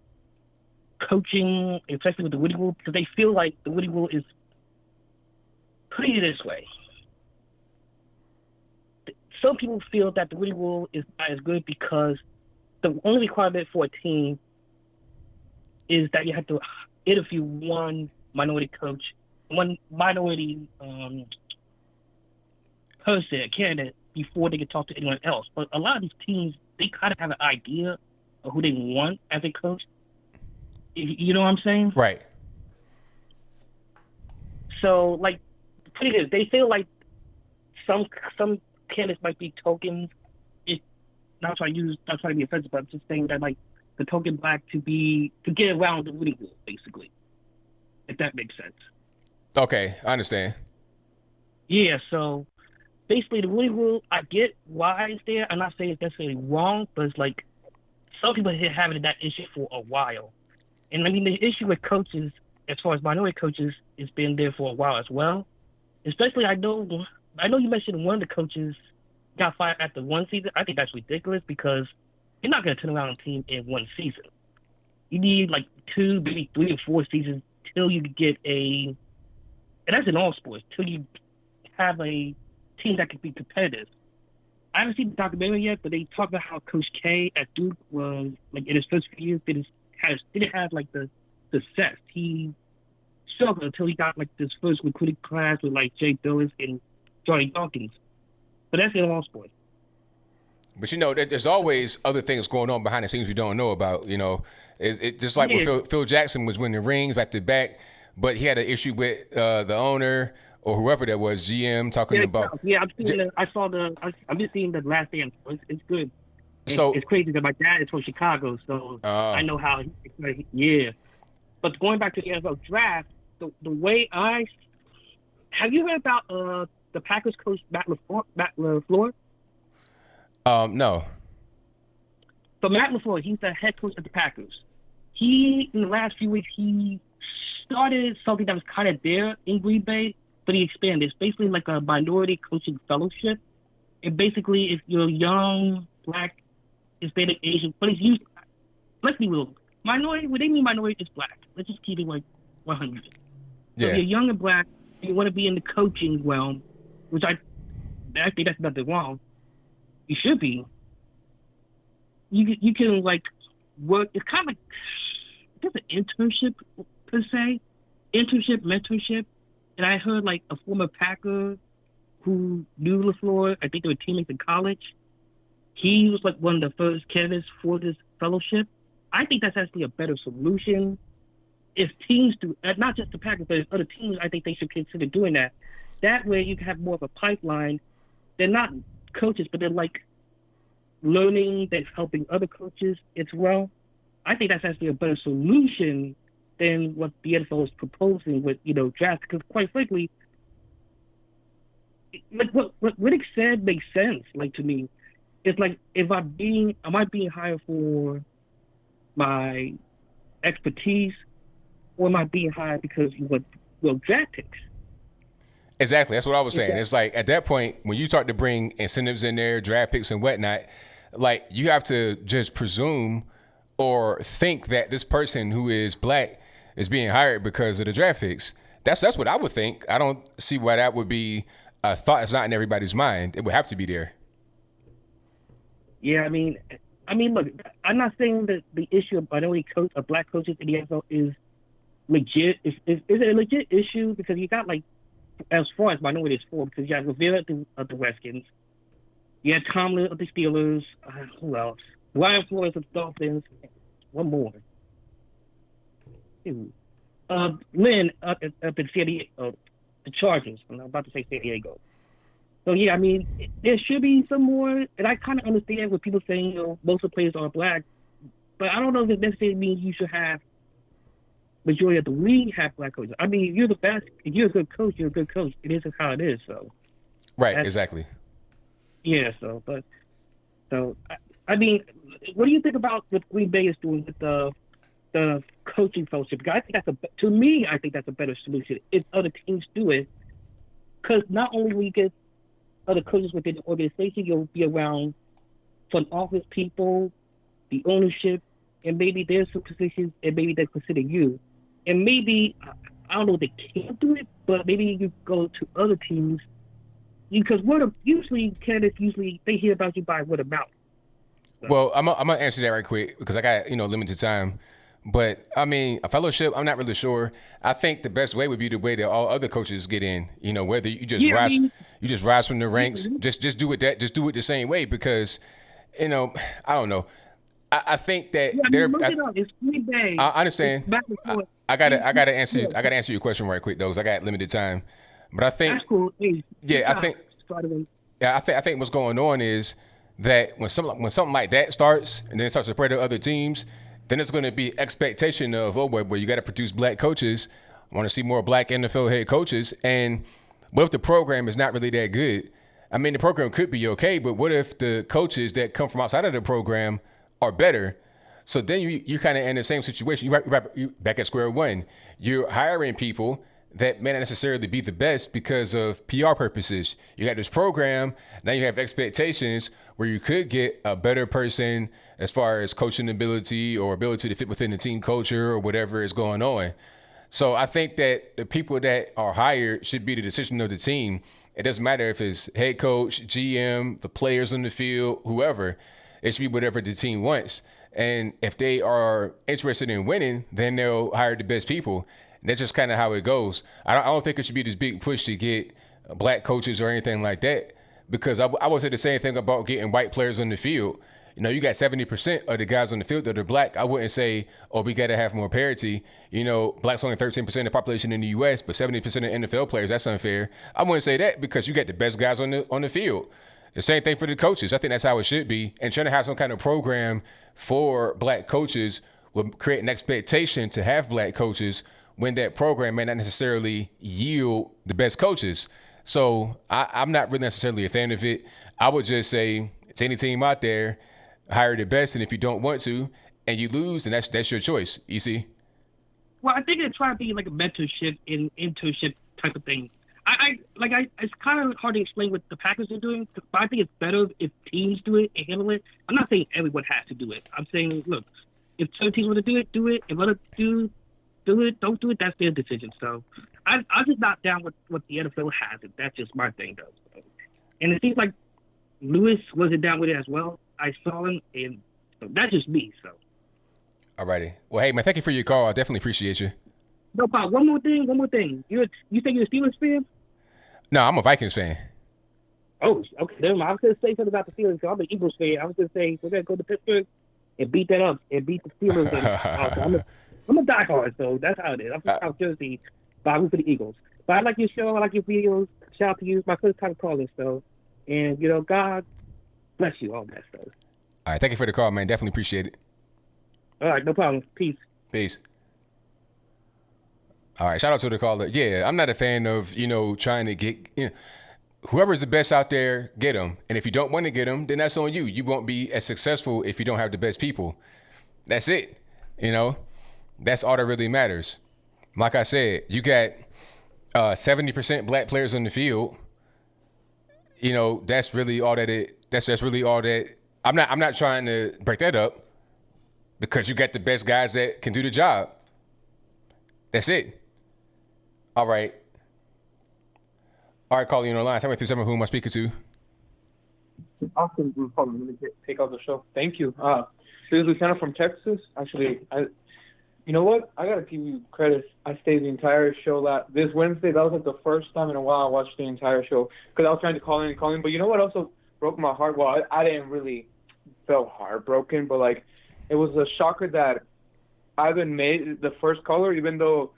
coaching, especially with the winning rule, because they feel like the winning rule is, put it this way. Some people feel that the winning rule is not as good because the only requirement for a team is that you have to interview one minority coach, one minority person, candidate, before they can talk to anyone else. But a lot of these teams, they kind of have an idea of who they want as a coach. You know what I'm saying? Right. So, like, put it this, they feel like some candidates might be tokens. Not trying to be offensive, but I'm just saying that, like, the token black to get around the winning rule, basically. If that makes sense. Okay, I understand. Yeah, so basically the winning rule, I get why it's there. I'm not saying it's necessarily wrong, but it's like some people have been having that issue for a while. And I mean, the issue with coaches, as far as minority coaches, has been there for a while as well. Especially, I know you mentioned one of the coaches got fired after one season. I think that's ridiculous because you're not going to turn around a team in one season. You need like 2, maybe 3 or 4 seasons till you get and that's in all sports, till you have a team that can be competitive. I haven't seen the documentary yet, but they talk about how Coach K at Duke was, like, in his first few years, didn't have like the success. He struggled until he got like this first recruiting class with like Jay Billis and Johnny Dawkins. But that's in all sports. But there's always other things going on behind the scenes we don't know about. It just like when Phil Jackson was winning rings back to back, but he had an issue with the owner or whoever that was, GM, talking about. Yeah, I've been seeing the last dance. It's good. So it's crazy that my dad is from Chicago, so I know how. Yeah, but going back to the NFL draft, the way have you heard about the Packers coach Matt LaFleur? No. So Matt LaFleur, he's the head coach of the Packers. He, in the last few weeks, he started something that was kind of there in Green Bay, but he expanded. It's basically like a minority coaching fellowship. And basically, if you're young, black, Hispanic, Asian, but it's used, let's be real, minority, what they mean minority is black. Let's just keep it like 100. So if you're young and black, and you want to be in the coaching realm, which I think that's nothing wrong. You should be. You can like work. It's kind of like it's an internship per se, mentorship. And I heard like a former Packer who knew LaFleur. I think they were teammates in college. He was like one of the first candidates for this fellowship. I think that's actually a better solution. If teams do, not just the Packers, but other teams, I think they should consider doing that. That way you can have more of a pipeline. They're not coaches, but they're like learning, that's helping other coaches as well. I think that's actually a better solution than what the NFL is proposing with, draft. Because quite frankly, like what Riddick said makes sense. Like to me, it's like am I being hired for my expertise, or am I being hired because you want draft picks? Exactly. That's what I was saying. It's like at that point, when you start to bring incentives in there, draft picks and whatnot, like you have to just presume or think that this person who is black is being hired because of the draft picks. That's what I would think. I don't see why that would be a thought. It's not in everybody's mind. It would have to be there. Yeah, I mean, look, I'm not saying that the issue of minority black coaches in the NFL is legit. Is it a legit issue? Because you got, like, as far as minorities for, because you have Rivera of the Redskins, you had Tomlin of the Steelers, who else? Ryan Flores of the Dolphins, one more. Lynn up in San Diego, the Chargers. I'm about to say San Diego. So, yeah, I mean, there should be some more, and I kind of understand what people saying, most of the players are black, but I don't know if it necessarily means you should have majority of the league have black coaches. I mean, you're the best. If you're a good coach, you're a good coach. It isn't how it is, so. Right, exactly. Yeah, I mean, what do you think about what Green Bay is doing with the coaching fellowship? Because I think that's a better solution if other teams do it. Because not only will you get other coaches within the organization, you'll be around front office people, the ownership, and maybe there's some positions, and maybe they consider you. And maybe, I don't know if they can't do it, but maybe you go to other teams. Because candidates they hear about you by word of mouth. So. Well, I'm gonna answer that right quick because I got limited time. But I mean, a fellowship, I'm not really sure. I think the best way would be the way that all other coaches get in. Whether you just rise from the ranks, just do it the same way because, I don't know. I think that it's Green Bay. I understand. I gotta answer your question right quick though, because I got limited time. But I think that's cool. Hey, I think what's going on is that when something like that starts and then it starts to spread to other teams, then there's going to be expectation of you got to produce black coaches. I want to see more black NFL head coaches. And what if the program is not really that good? I mean, the program could be okay, but what if the coaches that come from outside of the program are better? So then you're kind of in the same situation. You're back at square one. You're hiring people that may not necessarily be the best because of PR purposes. You got this program, now you have expectations where you could get a better person as far as coaching ability or ability to fit within the team culture or whatever is going on. So I think that the people that are hired should be the decision of the team. It doesn't matter if it's head coach, GM, the players on the field, whoever. It should be whatever the team wants. And if they are interested in winning, then they'll hire the best people. That's just kind of how it goes. I don't think it should be this big push to get black coaches or anything like that, because I would say the same thing about getting white players on the field. You got 70% of the guys on the field that are black. I wouldn't say, we got to have more parity. Blacks only 13% of the population in the U.S., but 70% of NFL players, that's unfair. I wouldn't say that because you got the best guys on the field. The same thing for the coaches. I think that's how it should be. And trying to have some kind of program for black coaches will create an expectation to have black coaches when that program may not necessarily yield the best coaches. So I'm not really necessarily a fan of it. I would just say to any team out there, hire the best, and if you don't want to and you lose, then that's your choice. You see? Well, I think it's trying to be like a mentorship and internship type of thing. It's kind of hard to explain what the Packers are doing, but I think it's better if teams do it and handle it. I'm not saying everyone has to do it. I'm saying, look, if certain teams want to do it, do it. If others do it, don't do it. That's their decision. So I'm just not down with what the NFL has. That's just my thing, though. So, and it seems like Lewis wasn't down with it as well. I saw him, and so that's just me. So. Alrighty. Well, hey man, thank you for your call. I definitely appreciate you. No problem. One more thing. You think you're a Steelers fan? No, I'm a Vikings fan. Oh, okay. Never mind. I was going to say something about the Steelers. I'm an Eagles fan. I was going to say we're going to go to Pittsburgh and beat that up and beat the Steelers. I'm a diehard, so that's how it is. I'm from South Jersey, but I root for the Eagles. But I like your show. I like your videos. Shout out to you. It's my first time calling, so. And, God bless you, all that stuff. All right. Thank you for the call, man. Definitely appreciate it. All right. No problem. Peace. All right. Shout out to the caller. Yeah, I'm not a fan of, trying to get, whoever's the best out there, get them. And if you don't want to get them, then that's on you. You won't be as successful if you don't have the best people. That's it. That's all that really matters. Like I said, you got 70% black players on the field. That's really all that that's really all that. I'm not trying to break that up. because you got the best guys that can do the job. That's it. All right. All right, calling you on the line. 737, who am I speaking to? Awesome. Hold on, let me take out the show. Thank you. This is Lieutenant from Texas. Actually, you know what? I gotta give you credit. I stayed the entire show this Wednesday. That was like the first time in a while I watched the entire show because I was trying to call in. But you know what also broke my heart? Well, I didn't really feel heartbroken, but like it was a shocker that Ivan made the first caller, even though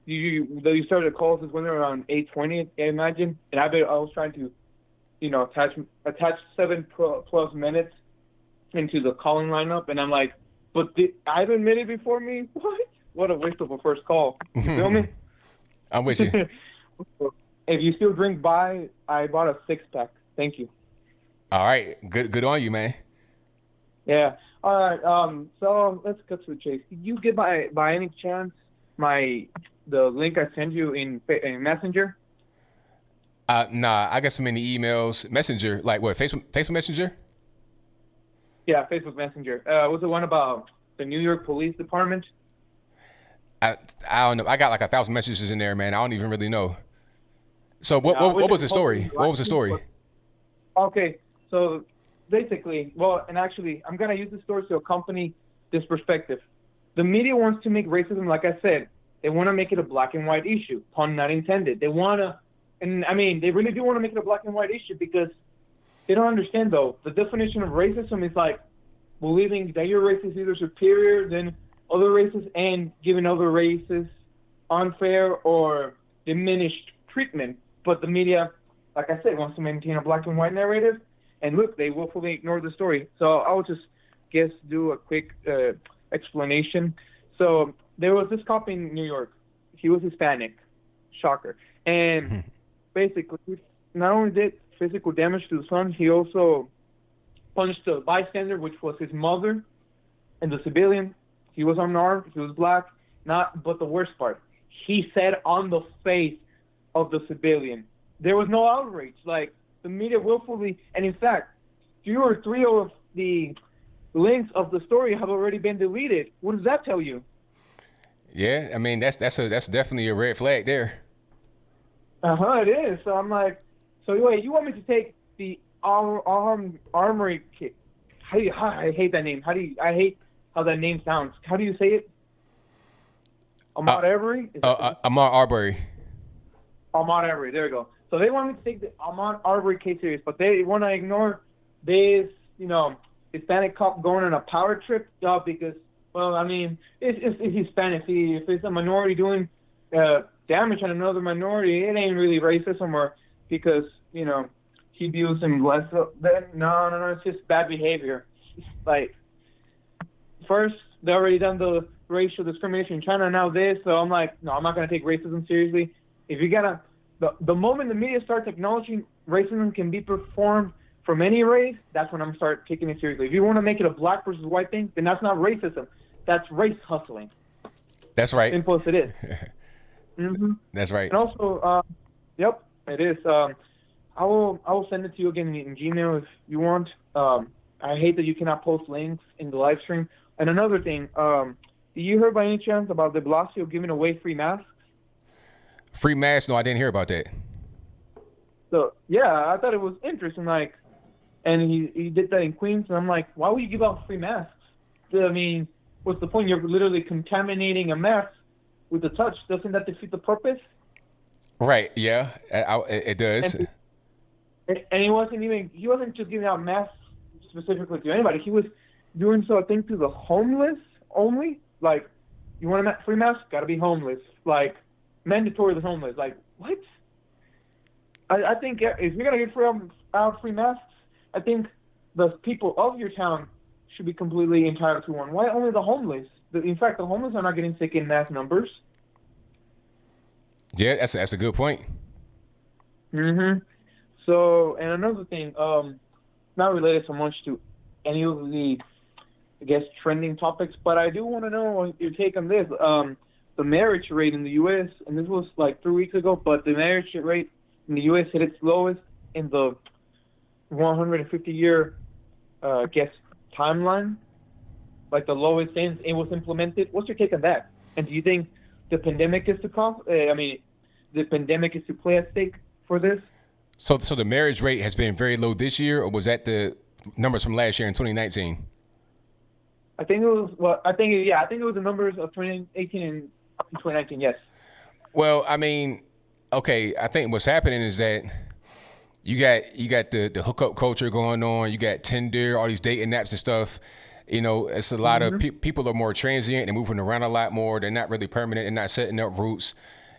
you started the calls this winter around 8:20, I imagine, and I was trying to, attach 7+ minutes into the calling lineup, and I'm like, but Ivan made it before me? What a waste of a first call. You feel me? I'm with you. If you still drink I bought a 6-pack. Thank you. All right. Good on you, man. Yeah. All right. So let's cut to the chase. Did you get by any chance the link I sent you in Messenger? Nah, I got so many emails. Messenger, like what? Facebook Messenger? Yeah, Facebook Messenger. Was the one about the New York Police Department? I don't know. I got like 1,000 messages in there, man. I don't even really know. So what was the story? What was the story? Okay, so basically, and actually, I'm gonna use the story to accompany this perspective. The media wants to make racism, like I said, they want to make it a black and white issue, pun not intended. They want to, and I mean, they really do want to make it a black and white issue because they don't understand, though. The definition of racism is like believing that your race is either superior than other races and giving other races unfair or diminished treatment. But the media, like I said, wants to maintain a black and white narrative. And look, they willfully ignore the story. So I'll just do a quick explanation. So there was this cop in New York. He was Hispanic. Shocker. And basically, not only did physical damage to the son, he also punched a bystander, which was his mother, and the civilian. He was unarmed. He was black. But the worst part, he said on the face of the civilian. There was no outrage. Like, the media willfully, and in fact, 2 or 3 of the links of the story have already been deleted. What does that tell you? Yeah, I mean that's definitely a red flag there. It is. So I'm like, so wait, you want me to take the armory kit? I hate that name. I hate how that name sounds. How do you say it? Ahmaud Arbery? Ahmaud Arbery. Ahmaud Arbery. There we go. So they want me to take the Ahmaud Arbery case serious, but they want to ignore this, Hispanic cop going on a power trip because, well, I mean, it's Hispanic. If it's a minority doing damage on another minority, it ain't really racism or because, he views him less. No, it's just bad behavior. Like, first, they already done the racial discrimination in China, now this, so I'm like, no, I'm not going to take racism seriously. If you're going to, the moment the media starts acknowledging racism can be performed from any race, that's when I'm going to start taking it seriously. If you want to make it a black versus white thing, then that's not racism. That's race hustling. That's right. Simple as it is. That's right. And also, yep, it is. I will send it to you again in Gmail if you want. I hate that you cannot post links in the live stream. And another thing, did you hear by any chance about de Blasio giving away free masks? Free masks? No, I didn't hear about that. So, yeah, I thought it was interesting. Like, and he did that in Queens, and I'm like, why would you give out free masks? I mean, what's the point? You're literally contaminating a mask with a touch. Doesn't that defeat the purpose? Right. Yeah, it does. And he wasn't just giving out masks specifically to anybody. He was doing so, I think, to the homeless only. Like, you want a free mask? Got to be homeless. Like, mandatory the homeless. Like, what? I think if you're going to give out free masks, I think the people of your town should be completely entitled to one. Why only the homeless? In fact, the homeless are not getting sick in mass numbers. Yeah, that's a good point. So, and another thing, not related so much to any of the, I guess, trending topics, but I do want to know your take on this. The marriage rate in the U.S., and this was like 3 weeks ago, but the marriage rate in the U.S. hit its lowest in the 150-year, timeline. like the lowest since it was implemented. What's your take on that? And do you think the pandemic is to the pandemic is to play at stake for this? So the marriage rate has been very low this year, or was that the numbers from last year in 2019? I think it was it was the numbers of 2018 and 2019. Yes. Well, I mean, okay, I think what's happening is that you got the hookup culture going on. You got Tinder, all these dating apps and stuff. You know, it's a lot of people are more transient. They're moving around a lot more. They're not really permanent. They're not setting up roots.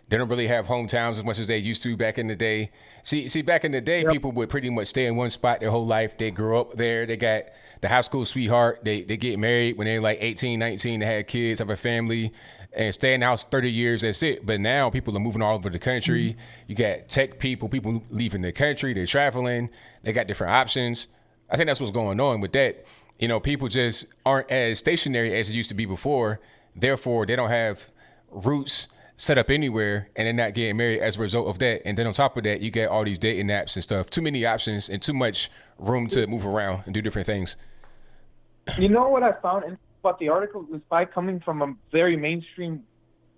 They don't really have hometowns as much as they used to back in the day. See, back in the day, people would pretty much stay in one spot their whole life. They grew up there. They got the high school sweetheart. They get married when they're like 18, 19. They had kids, have a family, and stay in the house 30 years. That's it. But now people are moving all over the country. You got tech people leaving the country. They're traveling. They got different options. I think that's what's going on with that. You know, people just aren't as stationary as it used to be before. Therefore, they don't have roots set up anywhere, and they're not getting married as a result of that. And then on top of that, you get all these dating apps and stuff. Too many options and too much room to move around and do different things. You know what I found about the article, despite coming from a very mainstream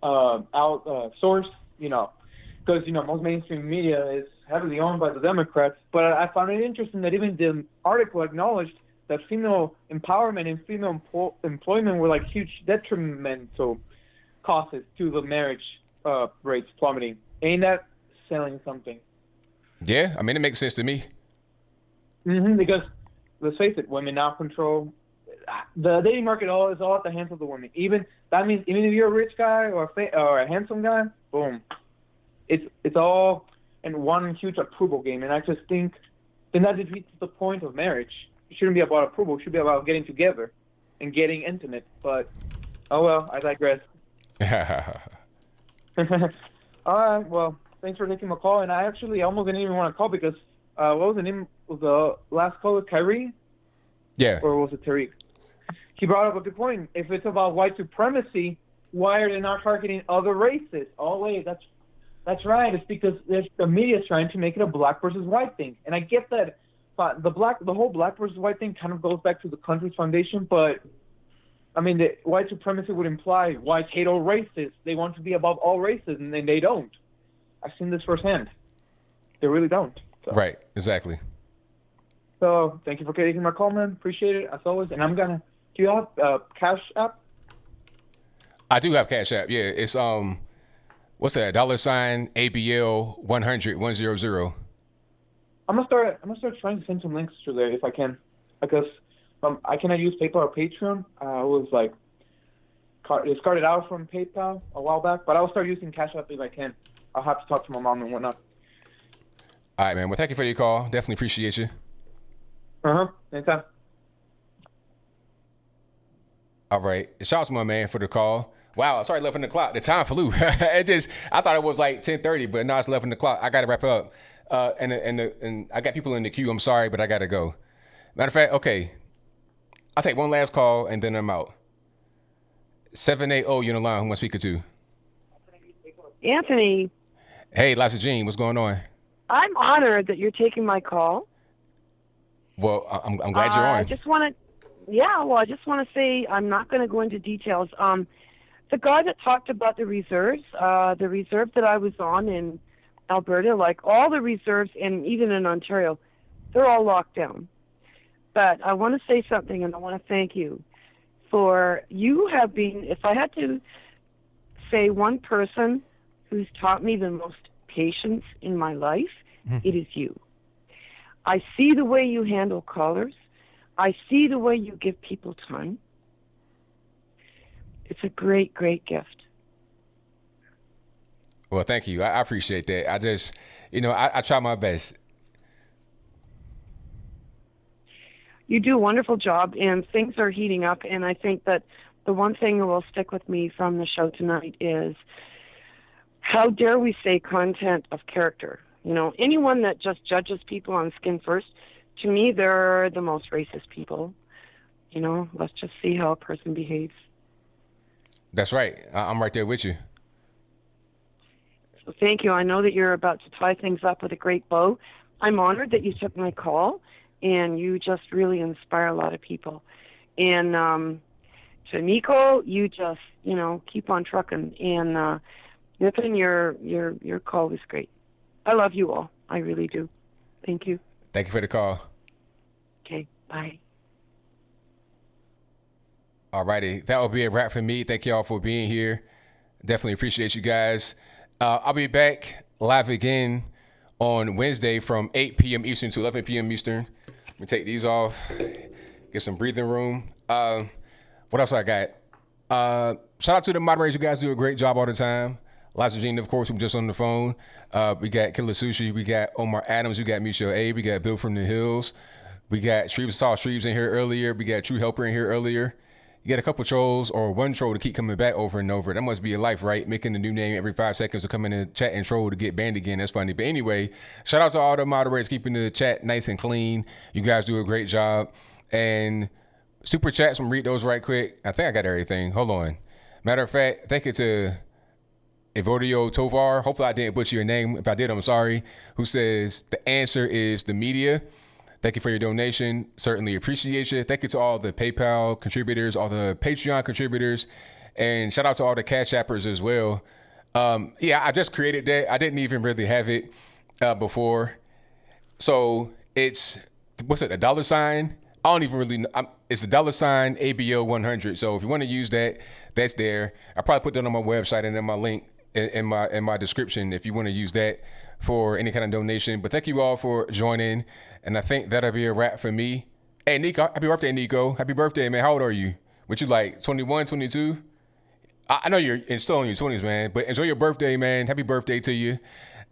source, because most mainstream media is heavily owned by the Democrats. But I found it interesting that even the article acknowledged that female empowerment and female employment were like huge detrimental causes to the marriage rates plummeting. Ain't that selling something? Yeah, I mean, it makes sense to me. Because let's face it, women now control the dating market. Is all at the hands of the women. That means even if you're a rich guy or a handsome guy, boom, it's all in one huge approval game. And I just think then that defeats the point of marriage. It shouldn't be about approval. It should be about getting together and getting intimate. But oh well, I digress. All right. Well, thanks for taking my call. And I actually almost didn't even want to call because what was the name? Was the last caller Kyrie? Yeah. Or was it Tariq? He brought up a good point. If it's about white supremacy, why are they not targeting other races? Oh wait, that's right. It's because the media is trying to make it a black versus white thing, and I get that. But the whole black versus white thing kind of goes back to the country's foundation, but I mean, the white supremacy would imply whites hate all races. They want to be above all races, and then they don't. I've seen this firsthand. They really don't. So. Right, exactly. So thank you for taking my call, man. Appreciate it, as always. And do you have Cash App? I do have Cash App, yeah. It's, what's that, $ ABL 100 I'm gonna start trying to send some links to there if I can, because I cannot use PayPal or Patreon. I was like, it started out from PayPal a while back, but I'll start using Cash App if I can. I'll have to talk to my mom and whatnot. All right, man. Well, thank you for your call. Definitely appreciate you. Anytime. All right. Shout out to my man for the call. Wow, it's already 11 o'clock. The time flew. I thought it was like 10:30, but now it's 11 o'clock. I got to wrap up. And I got people in the queue. I'm sorry, but I got to go. Matter of fact, okay. I'll take one last call and then I'm out. 780, you're on the line. Who am I speaking to? Anthony. Hey, Liza Jean, what's going on? I'm honored that you're taking my call. Well, I'm glad you're on. I just want to say I'm not going to go into details. The guy that talked about the reserve that I was on in Alberta, like all the reserves, and even in Ontario, they're all locked down. But I want to say something, and I want to thank you for you have been, if I had to say one person who's taught me the most patience in my life, it is you. I see the way you handle callers. I see the way you give people time. It's a great, great gift. Well, thank you. I appreciate that. I just, I try my best. You do a wonderful job, and things are heating up. And I think that the one thing that will stick with me from the show tonight is how dare we say content of character. Anyone that just judges people on skin first, to me, they're the most racist people. Let's just see how a person behaves. That's right. I'm right there with you. So thank you. I know that you're about to tie things up with a great bow. I'm honored that you took my call, and you just really inspire a lot of people. And So Nico, you just, keep on trucking. And Nathan, your call was great. I love you all. I really do. Thank you. Thank you for the call. Okay, bye. All righty. That will be a wrap for me. Thank y'all for being here. Definitely appreciate you guys. I'll be back live again on Wednesday from 8 p.m. Eastern to 11 p.m. Eastern. Let me take these off. Get some breathing room. What else I got? Shout out to the moderators. You guys do a great job all the time. Liza Jean, of course, who just on the phone. We got Kayleigh Sushi. We got Omar Adams. We got Michelle A. We got Bill from the Hills. We got Shreves. Saw Shreves in here earlier. We got True Helper in here earlier. You get a couple trolls or one troll to keep coming back over and over. That must be your life, right? Making a new name every 5 seconds to come in and chat and troll to get banned again. That's funny. But anyway, shout out to all the moderators keeping the chat nice and clean. You guys do a great job. And super chats, I'm gonna read those right quick. I think I got everything. Hold on. Matter of fact, thank you to Evodio Tovar. Hopefully I didn't butcher your name. If I did, I'm sorry. Who says the answer is the media. Thank you for your donation. Certainly appreciate you. Thank you to all the PayPal contributors, all the Patreon contributors, and shout out to all the Cash Appers as well. Yeah, I just created that. I didn't even really have it before. So it's, what's it, a $sign? I don't even really know. It's a $sign ABL 100. So if you want to use that, that's there. I probably put that on my website and in my link in my description if you want to use that for any kind of donation. But thank you all for joining. And I think that'll be a wrap for me. Hey, Nico, happy birthday, Nico. Happy birthday, man. How old are you? What you like, 21, 22? I know you're still in your 20s, man. But enjoy your birthday, man. Happy birthday to you.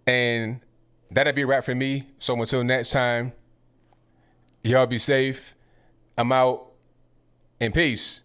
And that'll be a wrap for me. So until next time, y'all be safe. I'm out. And peace.